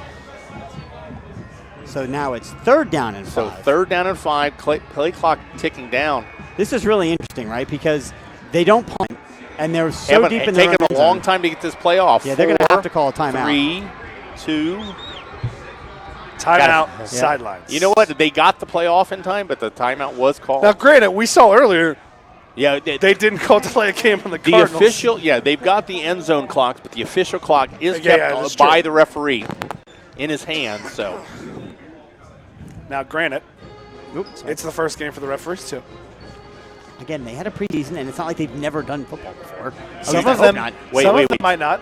So now it's third down and 5. So third down and 5, play clock ticking down. This is really interesting, right? Because they don't punt, and they're so deep in the taking red a long zone. time to get this play off. Yeah, they're going to have to call a timeout. 3, 2. Timeout, sidelines. You know what? They got the play off in time, but the timeout was called. Now, granted, we saw earlier Yeah, they didn't call delay a game on the the Cardinals. official. Yeah, they've got the end zone clocks, but the official clock is Yeah, kept that's by true. the referee in his hand. So Now, granted, Oops. it's the first game for the referees, too. Again, they had a preseason, and it's not like they've never done football before. Some I of hope them, not. Wait, some wait, of them wait. might not.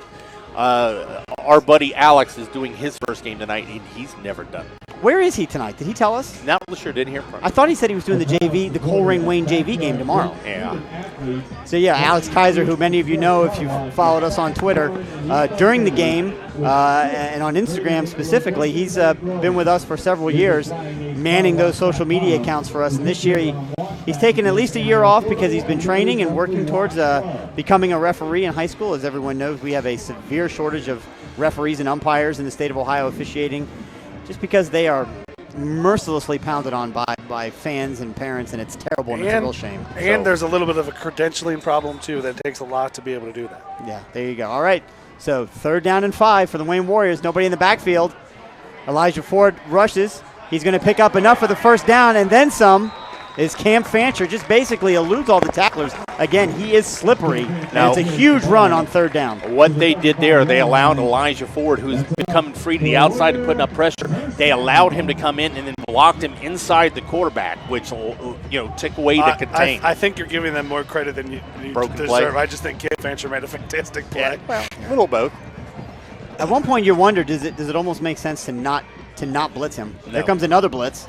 our buddy Alex is doing his first game tonight, and he's never done it. Where is he tonight? Did he tell us? Not really sure. Didn't hear from him. I thought he said he was doing the JV, the Colerain Wayne JV game tomorrow. Yeah. So yeah, Alex Kaiser, who many of you know if you've followed us on Twitter, during the game and on Instagram specifically, he's been with us for several years, manning those social media accounts for us. And this year he's taken at least a year off because he's been training and working towards becoming a referee in high school. As everyone knows, we have a severe shortage of referees and umpires in the state of Ohio officiating, just because they are mercilessly pounded on by fans and parents, and it's terrible and it's a real shame. And there's a little bit of a credentialing problem, too, that takes a lot to be able to do that. Yeah, there you go. All right, so third down and 5 for the Wayne Warriors. Nobody in the backfield. Elijah Ford rushes. He's going to pick up enough for the first down and then some. Is Cam Fancher just basically eludes all the tacklers. Again, he is slippery, and Now- it's a huge run on third down. What they did there, they allowed Elijah Ford, who's been coming free to the outside and putting up pressure, they allowed him to come in and then blocked him inside the quarterback, which will, took away the contain. I think you're giving them more credit than you Broken deserve. play. I just think Kid Fancher made a fantastic play. well, a little both. At one point, you wonder, does it almost make sense to not blitz him? No. There comes another blitz.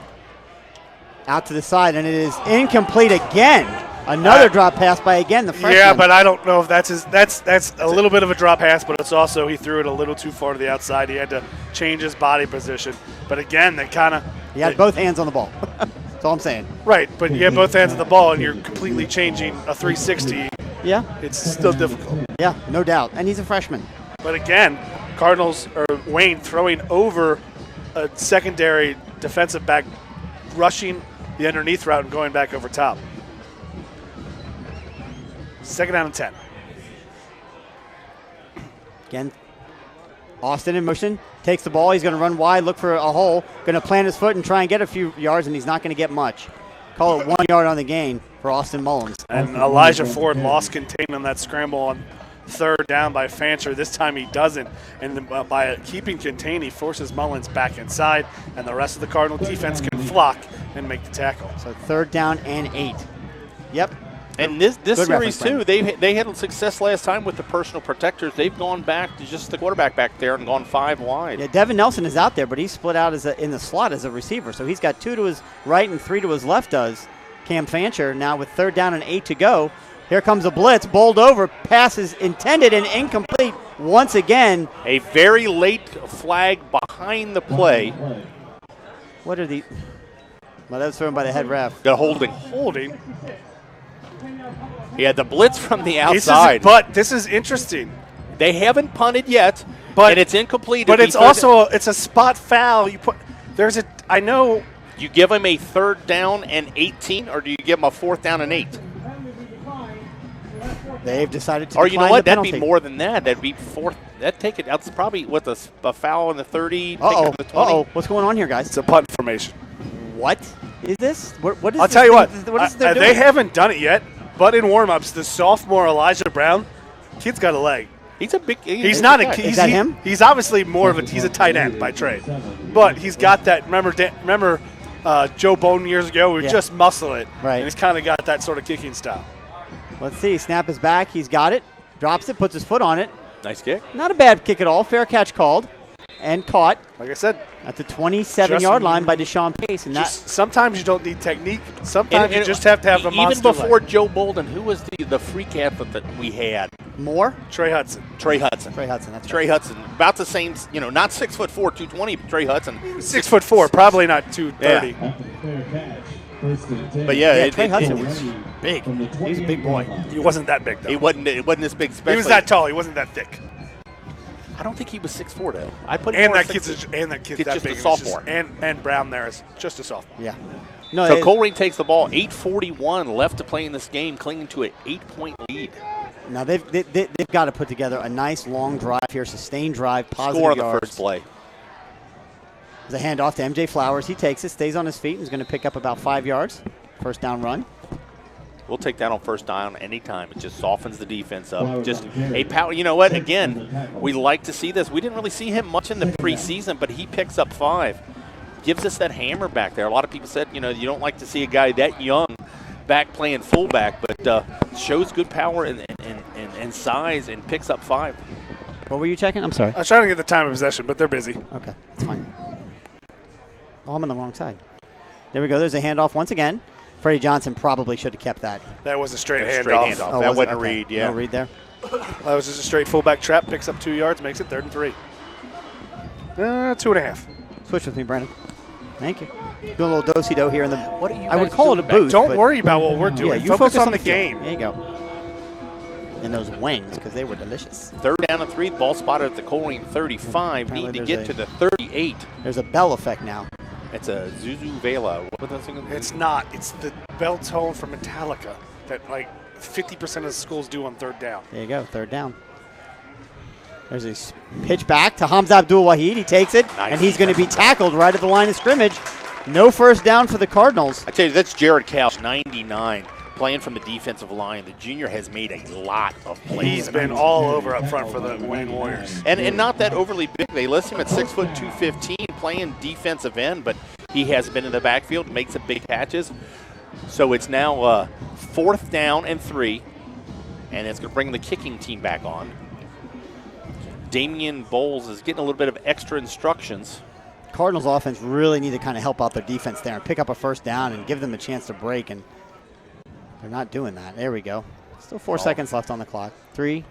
Out to the side, and it is incomplete again. Another drop pass by, again, the freshman. Yeah, but I don't know if that's a little bit of a drop pass, but it's also he threw it a little too far to the outside. He had to change his body position. But again, they kind of He had both hands on the ball. That's all I'm saying. right. But you have both hands on the ball, and you're completely changing a 360. Yeah, It's still difficult. yeah, no doubt. And he's a freshman. But again, Cardinals or Wayne throwing over a secondary defensive back, rushing the underneath route and going back over top. Second down and 10. Again, Austin in motion, takes the ball. He's going to run wide, look for a hole, going to plant his foot and try and get a few yards, and he's not going to get much. Call it 1 yard on the gain for Austin Mullins. And Elijah Ford lost contain on that scramble on third down by Fancher. This time he doesn't. And by keeping contain, he forces Mullins back inside, and the rest of the Cardinal defense can flock and make the tackle. So third down and 8. Yep. And this Good series, reference, too, they had success last time with the personal protectors. They've gone back to just the quarterback back there and gone 5 wide. Yeah, Devin Nelson is out there, but he's split out in the slot as a receiver. So he's got 2 to his right and 3 to his left does Cam Fancher. Now with 3rd down and 8 to go. Here comes a blitz, bowled over, passes intended and incomplete once again. A very late flag behind the play. What are the... Well, that was thrown by the head ref. The holding. Holding. Yeah, the blitz from the outside. But this is interesting. They haven't punted yet, But and it's incomplete. But it's also it's a spot foul. I know. You give him a 3rd down and 18, or do you give him a 4th down and 8? They've decided to Or you know decline what? the That'd be penalty. more than that. That'd be 4th. That'd take it. That's probably what a foul in the 30. Uh-oh. The 20. Uh-oh. What's going on here, guys? It's a punt formation. What is this? What is I'll this tell you thing- what. What is they doing? They haven't done it yet, but in warm-ups, the sophomore Elijah Brown, kid's got a leg. He's a big. He's not a. guy. He's, that him? He's obviously more of a. He's a tight end by trade, but he's got that. Remember, Joe Bone years ago? We Yeah. just muscle it, Right. And he's kind of got that sort of kicking style. Let's see. Snap is back. He's got it. Drops it. Puts his foot on it. Nice kick. Not a bad kick at all. Fair catch called and caught Like I said, at the 27-yard line by Deshaun Pace. And that just sometimes you don't need technique. Sometimes you And just have to have a even monster before leg. Joe Bolden, who was the freak athlete that we had? more. Trey Hudson. Trey Hudson. Trey Hudson. That's Trey Hudson, about the same. Not 6'4", 220, but Trey Hudson. 6'4", probably not 230. But yeah, right. Trey Hudson was big. He's a big boy. He wasn't that big though. It wasn't this big. He Especially, was that tall. He wasn't that thick. I don't think he was 6'4", though. I put him And more that kid's six- that Kid's that just a big. It's sophomore. and Brown there is just a sophomore. Yeah. No. So Colerain takes the ball. 8:41 left to play in this game, clinging to an 8-point lead. Now they've got to put together a nice long drive here, sustained drive, positive Score on the yards. first play. There's a handoff to MJ Flowers. He takes it, stays on his feet, and is going to pick up about 5 yards. First down run. We'll take that on first down anytime. It just softens the defense up. Just a power. You know what? Again, we like to see this. We didn't really see him much in the preseason, but he picks up 5. Gives us that hammer back there. A lot of people said, you don't like to see a guy that young back playing fullback, but shows good power and size and picks up 5. What were you checking? I'm sorry. I was trying to get the time of possession, but they're busy. Okay, that's fine. Oh, I'm on the wrong side. There we go. There's a handoff once again. Freddie Johnson probably should have kept that. That was a straight handoff. Straight handoff. That was it? wasn't a Okay. read, yeah. No read there. That was just a straight fullback trap. Picks up 2 yards, makes it 3rd and 3. 2.5. Switch with me, Brandon. Thank you. Doing a little do-si-do here in the. What are you I would guys call it a doing back booth. Don't but worry about what we're Yeah, doing. you focus on the field. game. There you go. And those wings, because they were delicious. 3rd down and 3. Ball spotted at the Colerain 35. Apparently Need to there's get a- to the 38. There's a bell effect now. It's a Zuzu Vela. What was that thing? It's not. It's the bell tone from Metallica that like 50% of schools do on 3rd down. There you go, 3rd down. There's a pitch back to Hamza Abdul-Wahid. He takes it, Nice. and he's going to be tackled right at the line of scrimmage. No first down for the Cardinals. I tell you, that's Jared Couch, 99, playing from the defensive line. The junior has made a lot of plays. He's been all over up front for the Winning Warriors. And not that overly big. They list him at 6'2", 215, playing defensive end, but he has been in the backfield, makes some big catches. So it's now 4th down and 3, and it's going to bring the kicking team back on. Damian Bowles is getting a little bit of extra instructions. Cardinals offense really need to kind of help out their defense there and pick up a first down and give them a chance to break, and they're not doing that. There we go. Still 4 seconds left on the clock. 3,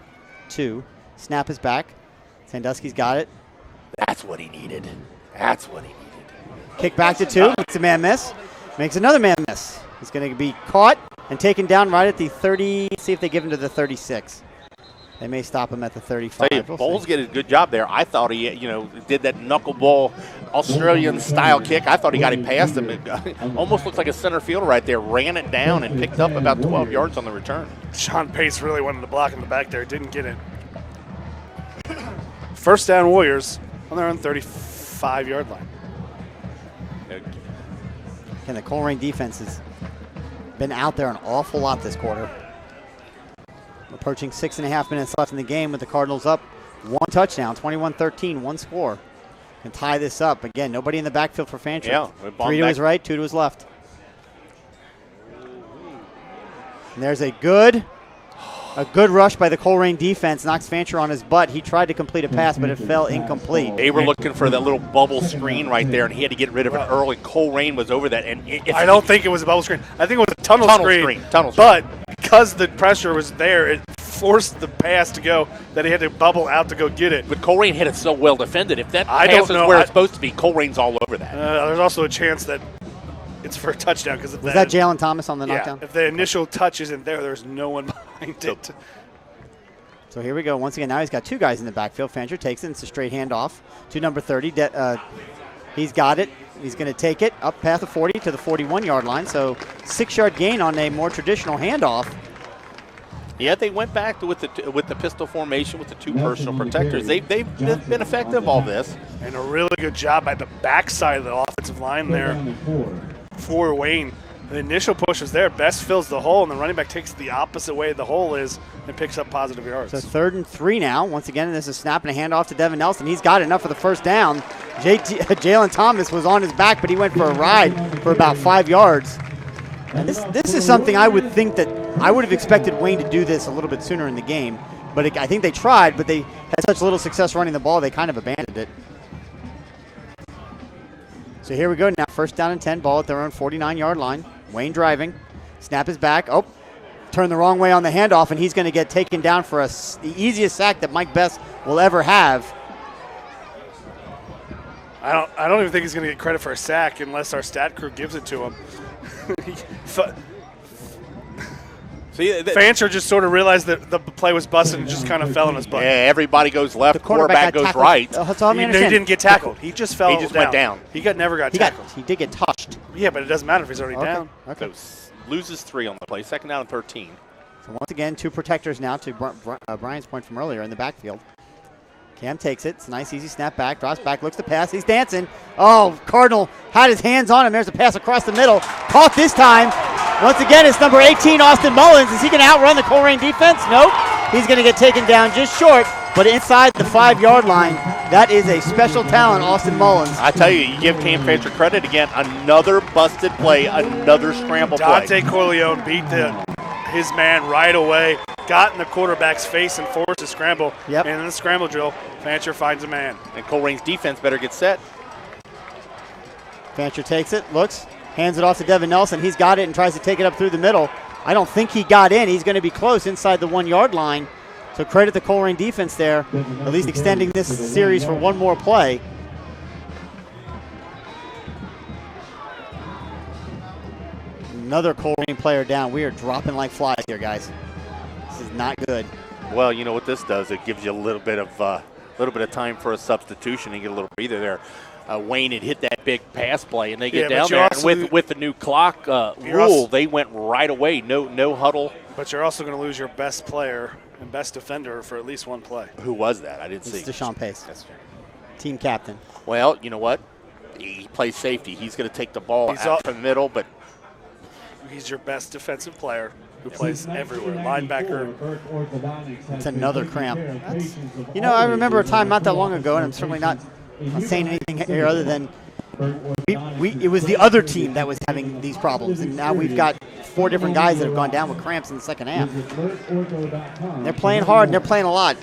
2, snap is back. Sandusky's got it. That's what he needed. That's what he needed. Kick back to 2. Makes a man miss. Makes another man miss. He's going to be caught and taken down right at the 30. See if they give him to the 36. They may stop him at the 35. Tell you, We'll Bowles see. did a good job there. I thought he, did that knuckleball Australian style kick. I thought he got it past him. It almost looks like a center fielder right there. Ran it down and picked up about 12 yards on the return. Sean Pace really wanted to block in the back there. Didn't get it. First down Warriors on their own 35-yard line. And the Colerain defense has been out there an awful lot this quarter. Approaching 6.5 minutes left in the game with the Cardinals up 1 touchdown, 21-13, 1 score. Can tie this up. Again, nobody in the backfield for Fancher. Yeah, we're 3 to his right, 2 to his left. And there's a good rush by the Colerain defense. Knocks Fancher on his butt. He tried to complete a pass, but it fell incomplete. They were looking for that little bubble screen right there, and he had to get rid of it early. Colerain was over that. And I don't think it was a bubble screen. I think it was a tunnel screen. But because the pressure was there, it forced the pass to go that he had to bubble out to go get it. But Colerain had it so well defended. If that I pass don't is know. where it's supposed to be, Colerain's all over that. There's also a chance that it's for a touchdown because Was that Jalen Thomas on the knockdown? If the initial touch isn't there, there's no one behind it. So here we go. Once again, now he's got two guys in the backfield. Fancher takes it. It's a straight handoff to number 30. He's got it. He's going to take it up past the 40 to the 41-yard line. So 6-yard gain on a more traditional handoff. Yeah, they went back with the pistol formation with the two personal protectors. They've been effective all this. And a really good job at the backside of the offensive line there for Wayne. The initial push was there. Best fills the hole, and the running back takes it the opposite way the hole is and picks up positive yards. So 3rd and 3 now. Once again, this is snap and a handoff to Devin Nelson. He's got enough for the first down. Jalen Thomas was on his back, but he went for a ride for about 5 yards. And this is something I would think that I would have expected Wayne to do this a little bit sooner in the game. But I think they tried, but they had such little success running the ball, they kind of abandoned it. So here we go now. 1st down and 10, ball at their own 49-yard line. Wayne driving. Snap is back. Oh, turned the wrong way on the handoff, and he's going to get taken down for the easiest sack that Mike Best will ever have. I don't even think he's going to get credit for a sack unless our stat crew gives it to him. See, Fancher just sort of realized that the play was busted and just kind of fell on his butt. Yeah, everybody goes left, quarterback goes tackled. right. That's all He didn't get tackled. He just fell. He just went down. He never got tackled. He did get touched. Yeah, but it doesn't matter if he's already down. Okay. So loses 3 on the play. 2nd down and 13. So once again, 2 protectors now to Brian's point from earlier in the backfield. Cam takes it. It's a nice, easy snap back. Drops back, looks to pass. He's dancing. Oh, Cardinal had his hands on him. There's a pass across the middle. Caught this time. Once again, it's number 18, Austin Mullins. Is he going to outrun the Colerain defense? Nope. He's going to get taken down just short, but inside the 5-yard line. That is a special talent, Austin Mullins. I tell you, you give Cam Fancher credit again. Another busted play, another scramble play. Dante Corleone beat his man right away. Got in the quarterback's face and forced a scramble. Yep. And in the scramble drill, Fancher finds a man. And Colerain's defense better get set. Fancher takes it, looks, hands it off to Devin Nelson. He's got it and tries to take it up through the middle. I don't think he got in. He's going to be close inside the 1-yard line. So credit the Colerain defense there, at least extending this series for one more play. Another Colerain player down. We are dropping like flies here, guys. This is not good. Well, you know what this does? It gives you a little bit of time for a substitution and get a little breather there. Wayne had hit that big pass play, and they get down there. And with the new clock rule, they went right away. No huddle. But you're also going to lose your best player and best defender for at least one play. Who was that? I didn't see. It's Deshaun Pace. That's right. Team captain. Well, you know what? He plays safety. He's going to take the ball out from the middle, but he's your best defensive player who plays everywhere. Linebacker. It's another cramp. I remember a time not that long ago, and I'm certainly not saying anything here other than it was the other team that was having these problems, and now we've got 4 different guys that have gone down with cramps in the second half. And they're playing hard, and they're playing a lot.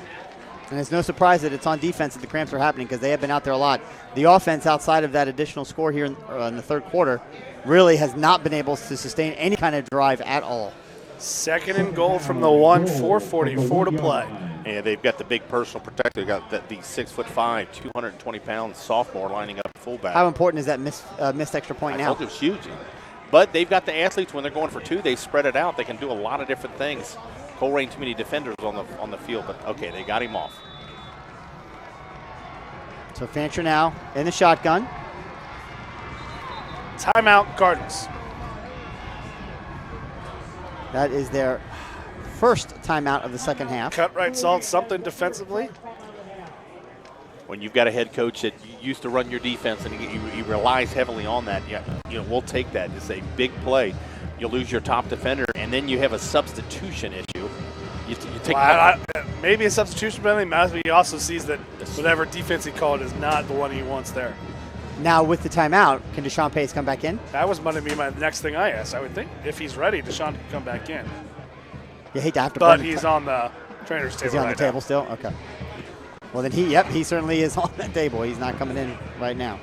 And it's no surprise that it's on defense that the cramps are happening because they have been out there a lot. The offense, outside of that additional score here in the 3rd quarter, really has not been able to sustain any kind of drive at all. 2nd and goal from the 1, 4:44 to play. And they've got the big personal protector. They've got the 6'5", 220-pound sophomore lining up fullback. How important is that missed extra point now? I told you it's huge. But they've got the athletes when they're going for 2. They spread it out. They can do a lot of different things. Colerain too many defenders on the field, but okay, they got him off. So Fancher now in the shotgun. Timeout, Cardinals. That is their first timeout of the second half. Cut right salt something defensively. When you've got a head coach that used to run your defense and he relies heavily on that, we'll take that. It's a big play. You'll lose your top defender, and then you have a substitution issue. You take maybe a substitution penalty, but he also sees that whatever defense he called is not the one he wants there. Now with the timeout, can Deshaun Pace come back in? That was going to be my next thing I asked. I would think if he's ready, Deshaun can come back in. You hate to have to But burn he's on the trainer's table Is he on right the now. table still? Okay. Well, then he certainly is on that table. He's not coming in right now.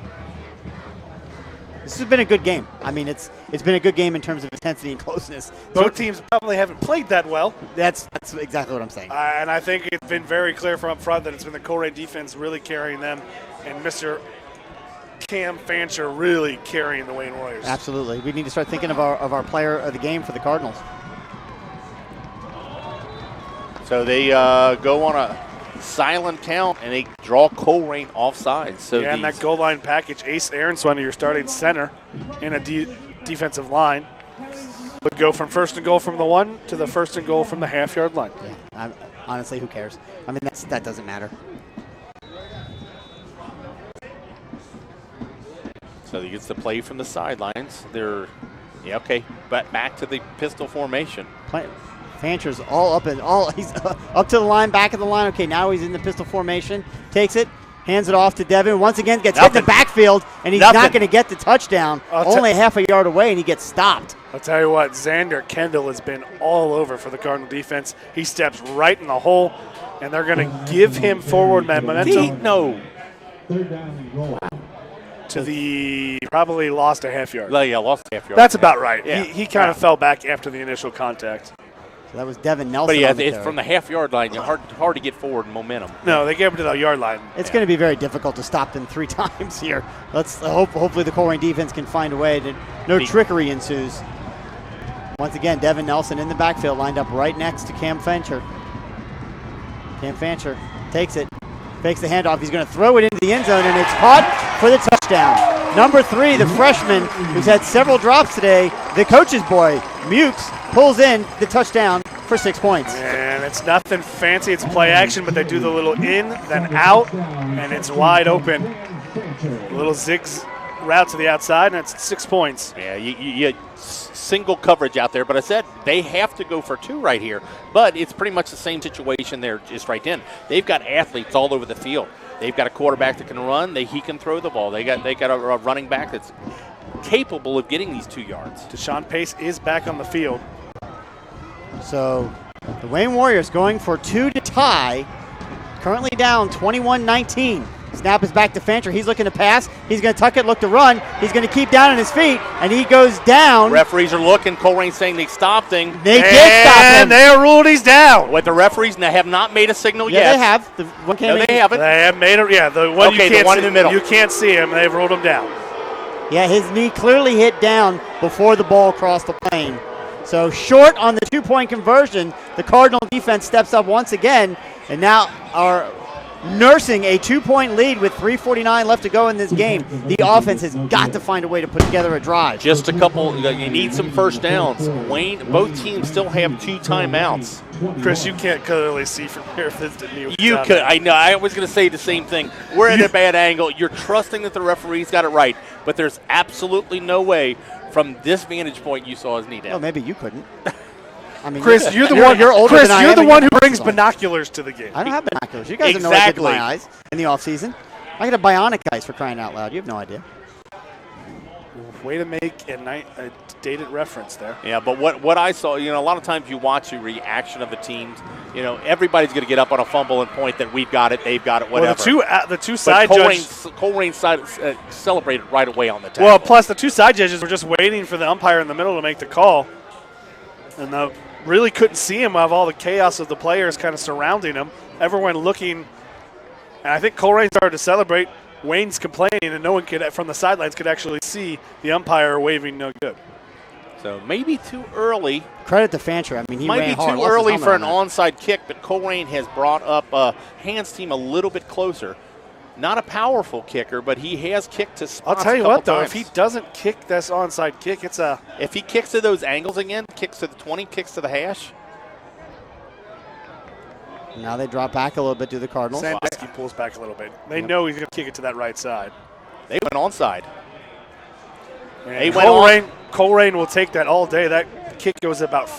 This has been a good game. I mean, it's been a good game in terms of intensity and closeness. Both teams probably haven't played that well. That's exactly what I'm saying. And I think it's been very clear from up front that it's been the Colerain defense really carrying them, and Mr. Cam Fancher really carrying the Wayne Warriors. Absolutely. We need to start thinking of our player of the game for the Cardinals. So they go on a silent count, and they draw Colerain offside. So Yeah, and that goal line package, Ace Aaronswender, your starting center in a defensive line, would go from first and goal from the 1 to the first and goal from the half-yard line. Yeah, honestly, who cares? I mean, that doesn't matter. So he gets to play from the sidelines. Okay, but back to the pistol formation. Fancher's he's up to the line, back of the line. Okay, now he's in the pistol formation. Takes it, hands it off to Devin. Once again, gets hit in the backfield, and he's not going to get the touchdown. Only half a yard away, and he gets stopped. I'll tell you what, Xander Kendall has been all over for the Cardinal defense. He steps right in the hole, and they're going to give him forward momentum. No. Third down and goal. To the probably lost a half yard. Yeah, lost a half yard. That's about right. Yeah. He kind of fell back after the initial contact. So that was Devin Nelson. But yeah, on the it's carry. from the half-yard line. Hard to get forward momentum. No, they gave him to the yard line. It's going to be very difficult to stop them 3 times here. Let's hopefully the Colerain defense can find a way to no trickery ensues. Once again, Devin Nelson in the backfield, lined up right next to Cam Fancher. Cam Fancher takes it, fakes the handoff. He's going to throw it into the end zone, and it's caught for the touchdown. Number 3, the freshman, who's had several drops today, the coach's boy, Mukes, pulls in the touchdown for 6 points. And it's nothing fancy. It's play action, but they do the little in, then out, and it's wide open. A little zigzag route to the outside, and it's 6 points. Yeah, you single coverage out there, but I said they have to go for 2 right here. But it's pretty much the same situation there just right then. They've got athletes all over the field. They've got a quarterback that can run. He can throw the ball. They got a running back that's capable of getting these 2 yards. Deshaun Pace is back on the field. So the Wayne Warriors going for 2 to tie, currently down 21-19. Snap is back to Fancher. He's looking to pass. He's going to tuck it, look to run. He's going to keep down on his feet, and he goes down. Referees are looking. Colerain saying they stopped him. They did stop him. And they ruled he's down. What the referees have not made a signal Yeah, yet. they have. The one came No, in. they haven't. They have made it. Yeah, the one Okay, you can't the one see, in the middle. You can't see him. They've ruled him down. Yeah, his knee clearly hit down before the ball crossed the plane. So short on the 2-point conversion, the Cardinal defense steps up once again, and now are nursing a 2-point lead with 3:49 left to go in this game. The offense has got to find a way to put together a drive. Just a couple. You need some first downs. Both teams still have 2 timeouts. Chris, you can't clearly see from here if this didn't even You sound could. right. I know. I was going to say the same thing. We're at a bad angle. You're trusting that the referees got it right, but there's absolutely no way from this vantage point you saw his knee Well, down. maybe you couldn't. I mean, Chris, you're the one. You're older Chris, than I you're am, the and one who you're brings flexible. binoculars to the game. I don't have binoculars. You guys don't know what I did to my Exactly. eyes in the offseason. I got a bionic eyes for crying out loud. You have no idea. Way to make a dated reference there. Yeah, but what I saw, a lot of times you watch the reaction of the teams. Everybody's going to get up on a fumble and point that we've got it, they've got it, whatever. Well, the two But side judges. Colerain side celebrated right away on the tackle. Well, plus the 2 side judges were just waiting for the umpire in the middle to make the call, and really couldn't see him of all the chaos of the players kind of surrounding him. Everyone looking, and I think Colerain started to celebrate. Wayne's complaining, and no one from the sidelines could actually see the umpire waving no good. So maybe too early. Credit to Fancher. I mean, he Might ran be hard. too Lost his early helmet for an on that. onside kick, but Colerain has brought up Hans' team a little bit closer. Not a powerful kicker, but he has kicked to spots. I'll tell you a what, couple though, times. if he doesn't kick this onside kick, If he kicks to those angles again, kicks to the 20, kicks to the hash. Now they drop back a little bit to the Cardinals. Sandusky pulls back a little bit. They know he's going to kick it to that right side. They went onside. And They went Colerain will take that all day. That kick goes about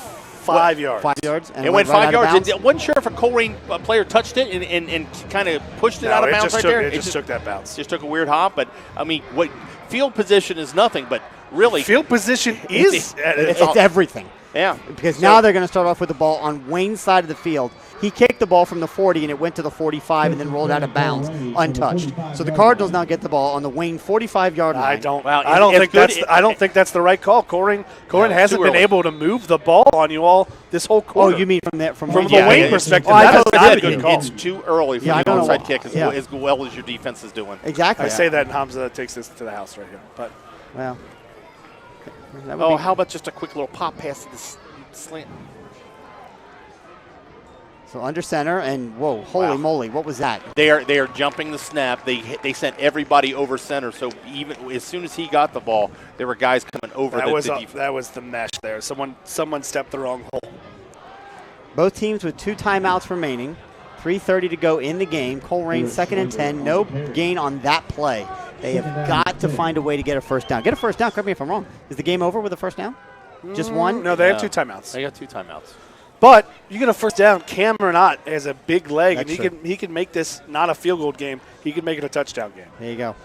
5 yards. 5 yards. And It went right 5 out of yards. bounds. And wasn't sure if a Colerain player touched it and kind of pushed it No, out of it bounds just right took, there. It just took that bounce. Just took a weird hop. But, I mean, what field position is nothing, but really. Field position is It's everything. Yeah. Because now they're going to start off with the ball on Wayne's side of the field. He kicked the ball from the 40 and it went to the 45 and then rolled out of bounds untouched. So the Cardinals now get the ball on the Wayne 45-yard line. I don't Well, think that's the right call. Colerain hasn't too been early. able to move the ball on you all this whole Oh, quarter. you mean from that from From Wayne's the side? Wayne perspective, I that is totally not a agree. good call. It's too early for Yeah, I the don't know onside why. kick Yeah. as well as your defense is doing. Exactly. I say that, and Hamza takes this to the house right here. But Well, that would Oh, be- how about just a quick little pop pass to this slant? So under center, and whoa, holy moly, what was that? They are jumping the snap. They sent everybody over center. So even as soon as he got the ball, there were guys coming over. that was the defense. that was the mesh there. Someone stepped the wrong hole. Both teams with 2 timeouts remaining. 3:30 to go in the game. Colerain 2nd and 10. No gain on that play. They have got to find a way to get a first down. Get a first down. Correct me if I'm wrong. Is the game over with a first down? Just one? No, they have No. 2 timeouts. They got 2 timeouts. But you get a first down. Cam or not has a big leg, That's and true. he can make this not a field goal game. He can make it a touchdown game. There you go.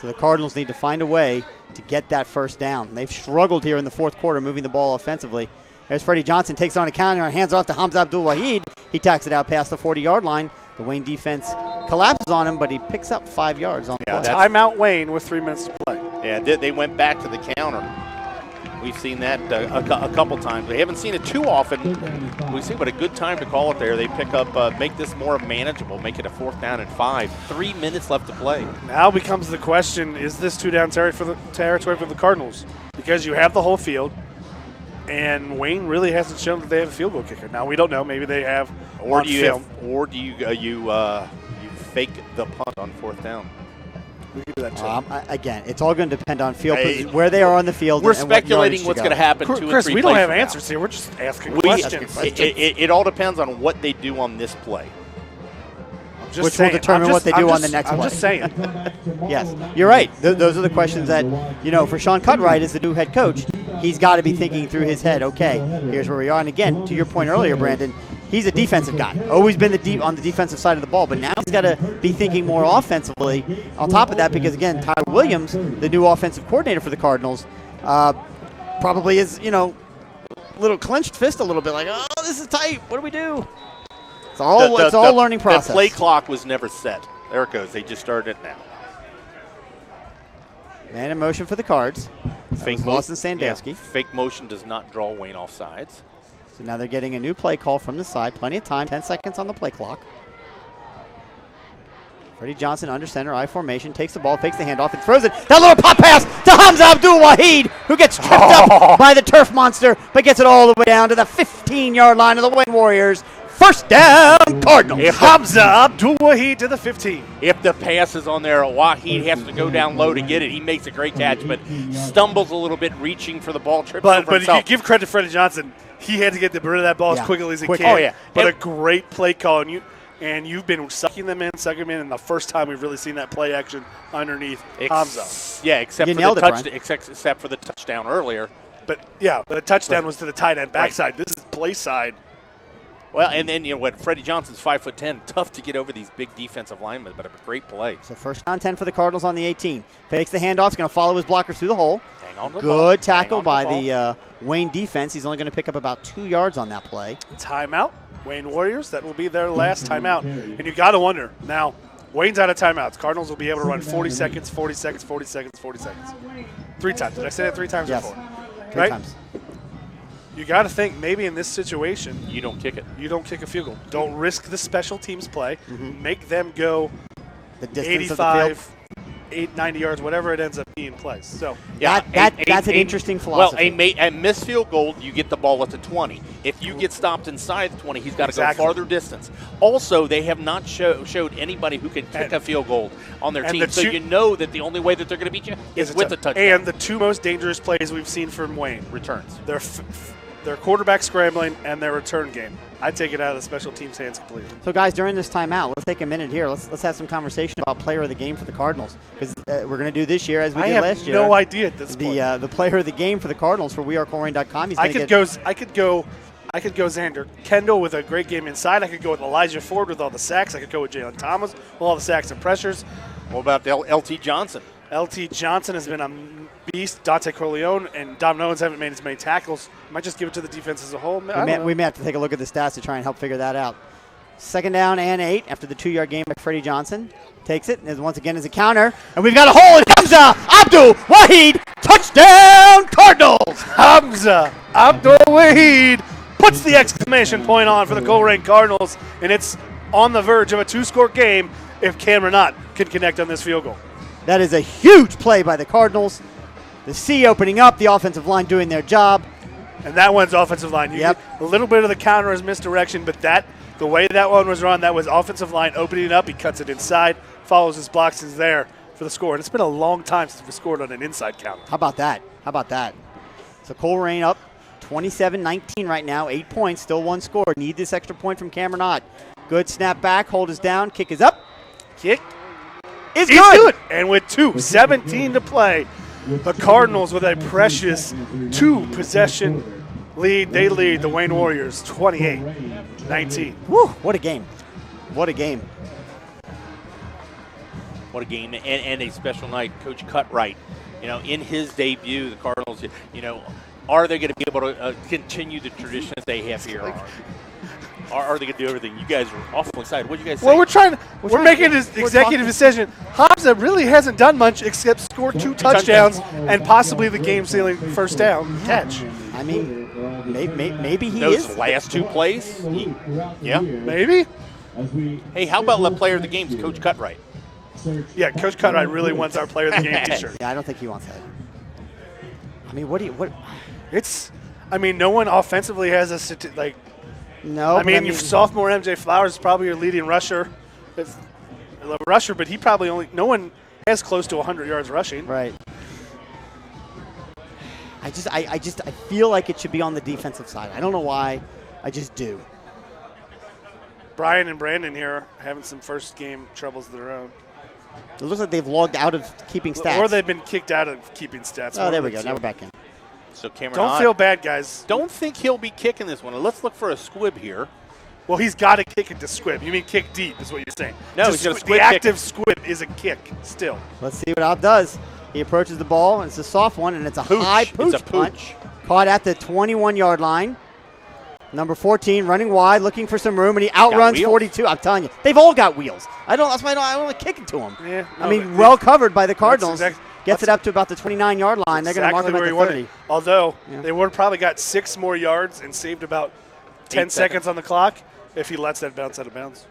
So the Cardinals need to find a way to get that first down. They've struggled here in the fourth quarter moving the ball offensively. There's Freddie Johnson, takes on a counter and hands off to Hamza Abdul-Wahid. He tacks it out past the 40-yard line. The Wayne defense collapses on him, but he picks up 5 yards on the play. Timeout Wayne with 3 minutes to play. Yeah, they went back to the counter. We've seen that a couple times. We haven't seen it too often. We see what a good time to call it there. They pick up, make this more manageable, make it a 4th down and 5. 3 minutes left to play. Now becomes the question, is this 2-down territory for the Cardinals? Because you have the whole field, and Wayne really hasn't shown that they have a field goal kicker. Now, we don't know. Maybe they have Or on do you film. you fake the punt on 4th down? We can do that too. Again, it's all going to depend on field Hey, position, where they are on the field. We're and speculating what what's going to happen 2 and 3 Chris, we plays don't have from now. answers here. We're just asking We- questions. It all depends on what they do on this play. Just which saying. will determine I'm what they just- do I'm on the just- next I'm play. just saying. Yes, you're right. Those are the questions that, for Sean Cutright as the new head coach, he's got to be thinking through his head, okay, here's where we are. And again, to your point earlier, Brandon, he's a defensive guy. Always been on the defensive side of the ball, but now he's got to be thinking more offensively on top of that because, again, Ty Williams, the new offensive coordinator for the Cardinals, probably is, little clenched fist a little bit like, oh, this is tight. What do we do? It's all learning process. The play clock was never set. There it goes. They just started it now. Man in motion for the Cards. Fake Lawson Sandusky. Yeah, fake motion does not draw Wayne off sides. So now they're getting a new play call from the side. Plenty of time. 10 seconds on the play clock. Freddie Johnson under center, I formation, takes the ball, fakes the handoff, and throws it. That little pop pass to Hamza Abdul-Wahid, who gets tripped up by the turf monster, but gets it all the way down to the 15-yard line of the Wayne Warriors. First down, Cardinals. Hamza Abdul-Wahid to the 15. If the pass is on there, Wahid has to go down low to get it. He makes a great catch, but stumbles a little bit reaching for the ball, trips over But you himself. give credit to Freddie Johnson. He had to get rid of that ball Yeah. as quickly as he Quick. can. Oh, yeah. But And- a great play call, and you've been sucking them in, and the first time we've really seen that play action underneath Hamza. Yeah, except You for nailed the it, Brian. except for the touchdown earlier. But the touchdown was to the tight end backside. This is play side. Well, and then Freddie Johnson's 5'10", tough to get over these big defensive linemen, but a great play. So first down 10 for the Cardinals on the 18. Fakes the handoff, going to follow his blockers through the hole. Hang on to the ball. Good tackle Hang by on to the ball. the Wayne defense. He's only going to pick up about 2 yards on that play. Timeout. Wayne Warriors, that will be their last timeout. And you got to wonder, now, Wayne's out of timeouts. Cardinals will be able to run 40 seconds, 40 seconds, 40 seconds, 40 seconds. 3 times. Did I say that 3 times Yes. or 4? 3 Right? times. You got to think maybe in this situation, You don't kick it. you don't kick a field goal. Don't risk the special teams play. Make them go The distance of the field. 85, 90 yards, whatever it ends up being plays. So That's an interesting philosophy. Well, a missed field goal, you get the ball at the 20. If you get stopped inside the 20, he's got to Exactly. go farther distance. Also, they have not showed anybody who can kick a field goal on their and team. the So two- you know that the only way that they're going to beat you is with a touchdown. And the 2 most dangerous plays we've seen from Wayne, Returns. their quarterback scrambling and their return game. I take it out of the special teams' hands completely. So, guys, during this timeout, let's take a minute here. Let's have some conversation about player of the game for the Cardinals because we're going to do this year as we I did have last year. no idea at this point. The player of the game for the Cardinals for wearecolerain.com. He's I going to could get go I could go Xander Kendall with a great game inside. I could go with Elijah Ford with all the sacks. I could go with Jalen Thomas with all the sacks and pressures. What about LT Johnson? LT Johnson has been a beast. Dante Corleone and Dom Owens haven't made as many tackles. Might just give it to the defense as a whole. We may have to take a look at the stats to try and help figure that out. 2nd down and 8 after the 2-yard gain by Freddie Johnson. Takes it, and once again is a counter. And we've got a hole in Hamza Abdul Wahid. Touchdown, Cardinals! Hamza Abdul Wahid puts the exclamation point on for the Colerain Cardinals, and it's on the verge of a 2-score game if Cam Renat can connect on this field goal. That is a huge play by the Cardinals. The C opening up, the offensive line doing their job. And that one's offensive line. A little bit of the counter is misdirection, but the way that one was run, that was offensive line opening it up. He cuts it inside, follows his blocks, is there for the score. And it's been a long time since we scored on an inside counter. How about that? So Colerain up 27-19 right now, 8 points, still 1 score. Need this extra point from Cameron Ott. Good snap back, hold is down, kick is up. Kick is He's good. And with 2:17 to play, the Cardinals with a precious 2-possession lead. They lead the Wayne Warriors 28-19. Woo, what a game. What a game. What a game, and a special night. Coach Cutright, in his debut, the Cardinals, are they going to be able to continue the traditions they have here? Are they going to do everything? You guys are awful excited. What do you guys say? Well, we're making this executive decision. Hamza really hasn't done much except score 2 touchdowns and possibly the game-sealing first down catch. I mean, maybe he Those is. last 2 plays? Yeah. Maybe? Hey, how about the player of the game, Coach Cutright? Yeah, Coach Cutright really wants our player of the game t-shirt. Yeah, I don't think he wants that. I mean, no one offensively has a No. your sophomore MJ Flowers is probably your leading rusher. It's a rusher, but he probably no one has close to 100 yards rushing. Right. I feel like it should be on the defensive side. I don't know why. I just do. Brian and Brandon here are having some first game troubles of their own. It looks like they've logged out of keeping stats. Or they've been kicked out of keeping stats. Oh, there we go. Now we're back in. So Cameron Don't Ott, feel bad, guys. Don't think he'll be kicking this one. Let's look for a squib here. Well, he's got to kick it to squib. You mean kick deep is what you're saying. No, To he's gonna squi- squib The kick active it. squib is a kick still. Let's see what Ott does. He approaches the ball, and it's a soft one, and it's a Pooch. high It's pooch a pooch. punch. Caught at the 21-yard line. Number 14 running wide, looking for some room, and he outruns wheels. 42. I'm telling you, they've all got wheels. That's why I don't want to kick it to them. Yeah, Well covered by the Cardinals. exact- Gets it up to about the 29-yard line. They're going to mark him at the 30. Although Yeah. they would have probably got 6 more yards and saved about 10 8 seconds on the clock if he lets that bounce out of bounds.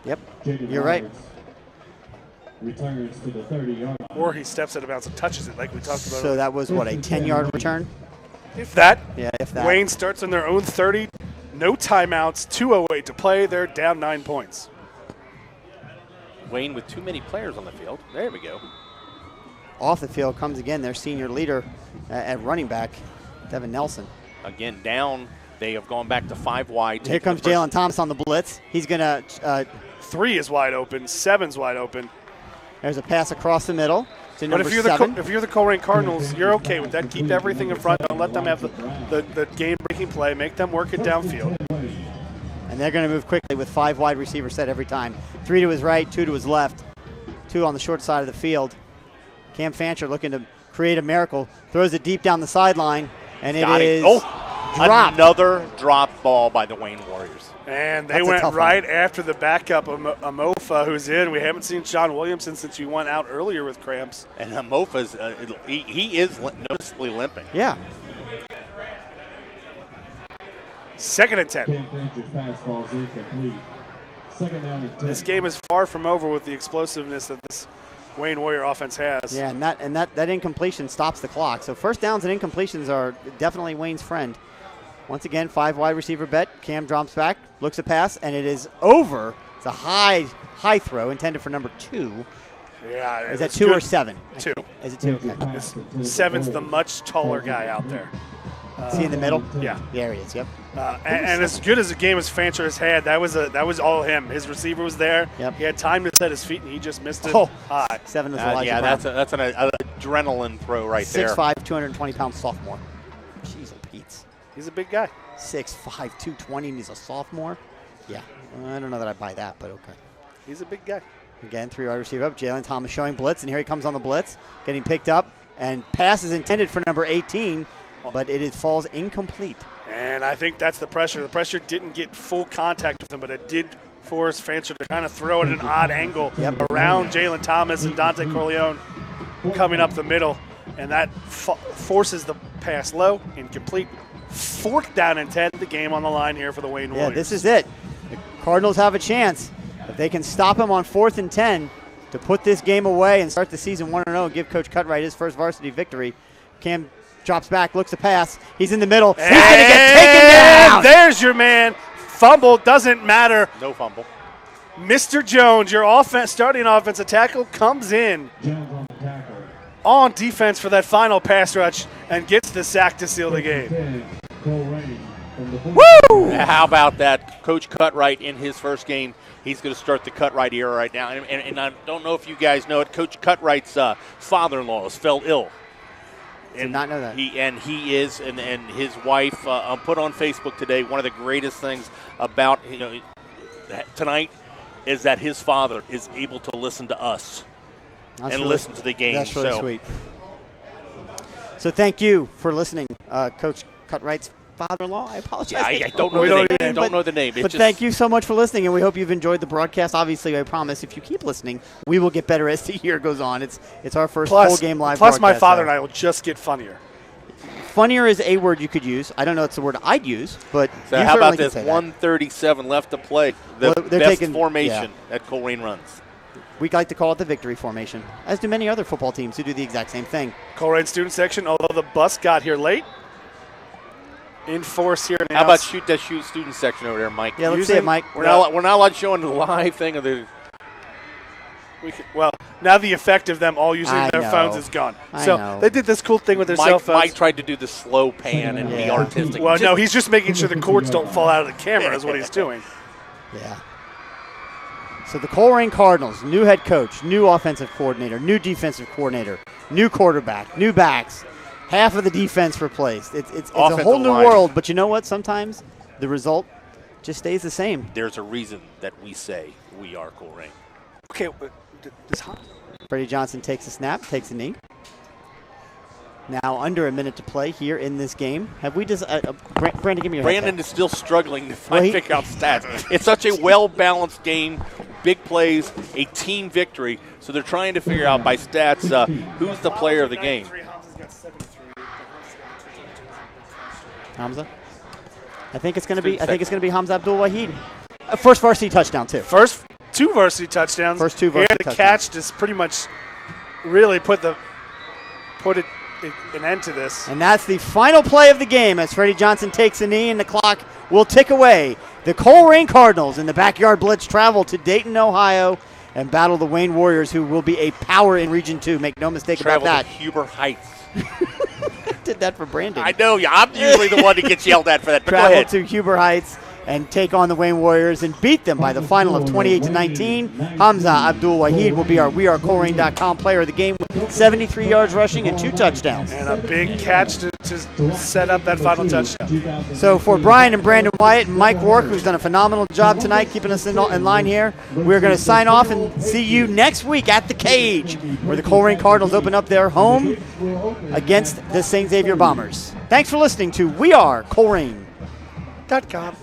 Yep, Jaden you're right. Roberts returns to the 30-yard line. Or he steps out of bounds and touches it like we talked about. So that was, a 10-yard return? If that, Yeah, if that. Wayne starts on their own 30, no timeouts, 2:08 to play. They're down 9 points. Wayne with too many players on the field. There we go. Off the field comes again their senior leader at running back, Devin Nelson. Again, down. They have gone back to 5 wide. Here comes Jalen Thomas on the blitz. He's going to 3 is wide open, 7's wide open. there's a pass across the middle to But number if you're 7. the Colerain Cardinals, you're okay with that. Keep everything in front. Don't let them have the game-breaking play. Make them work it downfield. And they're going to move quickly with 5 wide receivers set every time. 3 to his right, 2 to his left, 2 on the short side of the field. Cam Fancher looking to create a miracle. Throws it deep down the sideline, and it is dropped. Another drop ball by the Wayne Warriors. And they That's a went tough right after the backup, Amofa, who's in. We haven't seen Sean Williamson since he went out earlier with cramps. And Mofa's, he is noticeably limping. Yeah. 2nd and 10. Cam Fancher's pass falls incomplete. 2nd down and 10. This game is far from over with the explosiveness that this Wayne Warrior offense has. Yeah, and that incompletion stops the clock. So first downs and incompletions are definitely Wayne's friend. Once again, 5 wide receiver bet. Cam drops back, looks a pass, and it is over. It's a high throw intended for number 2. Yeah, Is that it's 2 good. or 7? 2. Is it 2? Okay. 7's the much taller guy out there. Is he in the middle? Yeah. There he is, yep. And as good as a game as Fancher has had, that was all him. His receiver was there. Yep. He had time to set his feet, and he just missed it Oh. high. 7 is Elijah Brown. that's an adrenaline throw right there. 6'5", 220-pound sophomore. Jeez, Pete's. He's a big guy. 6'5", 220, and he's a sophomore. Yeah, I don't know that I buy that, but okay. He's a big guy. Again, 3 wide receiver up. Jalen Thomas showing blitz, and here he comes on the blitz, getting picked up, and pass is intended for number 18, but it falls incomplete. And I think that's the pressure. The pressure didn't get full contact with him, but it did force Fancher to kind of throw it at an odd angle around Jalen Thomas and Dante Corleone coming up the middle, and that forces the pass low, incomplete. 4th down and 10, the game on the line here for the Wayne Warriors. Yeah, this is it. The Cardinals have a chance. If they can stop him on 4th and 10 to put this game away and start the season 1-0 and give Coach Cutright his first varsity victory. Cam drops back, looks to pass. He's in the middle. He's going to get taken down. There's your man. Fumble, doesn't matter. No fumble. Mr. Jones, your starting offensive tackle, comes in on defense for that final pass rush and gets the sack to seal the game. Woo! How about that? Coach Cutright in his first game, he's going to start the Cutright era right now. And I don't know if you guys know it, Coach Cutright's father-in-law fell ill. Did not know that. He is, and his wife put on Facebook today, one of the greatest things about tonight is that his father is able to listen to us listen to the game. That's really sweet. So thank you for listening, Coach Cutright's father-in-law. I apologize. I don't know the name. Don't know the name. But thank you so much for listening, and we hope you've enjoyed the broadcast. Obviously, I promise if you keep listening, we will get better as the year goes on. It's our first full game live Plus, broadcast. my father and I will just get funnier. Funnier is a word you could use. I don't know it's the word I'd use, but so you how about certainly this? can say 1:37 left to play. The they're best taking, formation that Colerain runs. We like to call it the victory formation, as do many other football teams who do the exact same thing. Colerain student section, although the bus got here late, in force here. How about shoot that student section over there, Mike? Yeah, let's see it, Mike. We're not allowed showing the live thing of the. Now the effect of them all using their phones is gone. So they did this cool thing with their cell phones. Mike tried to do the slow pan and be artistic. Well, no, he's just making sure the cords don't fall out of the camera is what he's doing. Yeah. So the Colerain Cardinals, new head coach, new offensive coordinator, new defensive coordinator, new quarterback, new backs, half of the defense replaced. It's a whole new world, but you know what? Sometimes the result just stays the same. There's a reason that we say we are Colerain. Okay, Freddie Johnson takes a snap, takes a knee. Now under a minute to play here in this game. Have we just Brandon, give me your Brandon is still struggling to pick out stats. It's such a well-balanced game, big plays, a team victory. So they're trying to figure out by stats who's the player of the game. Hamza. I think it's going to be Hamza Abdul Wahid. First varsity touchdown too. First 2 varsity touchdowns. First 2 varsity touchdowns. The catch just pretty much really put an end to this. And that's the final play of the game as Freddie Johnson takes a knee and the clock will tick away. The Colerain Cardinals in the backyard blitz travel to Dayton, Ohio and battle the Wayne Warriors, who will be a power in Region 2. Make no mistake about that. To Huber Heights. I did that for Brandon. I know. I'm usually the one that gets yelled at for that. But travel go ahead. to Huber Heights and take on the Wayne Warriors and beat them by the final of 28-19. Hamza Abdul Wahid will be our WeAreColerain.com player of the game with 73 yards rushing and 2 touchdowns. And a big catch to set up that final touchdown. So for Brian and Brandon Wyatt and Mike Wark, who's done a phenomenal job tonight keeping us in line here, we're going to sign off and see you next week at the Cage, where the Colerain Cardinals open up their home against the St. Xavier Bombers. Thanks for listening to We Are Colerain.com.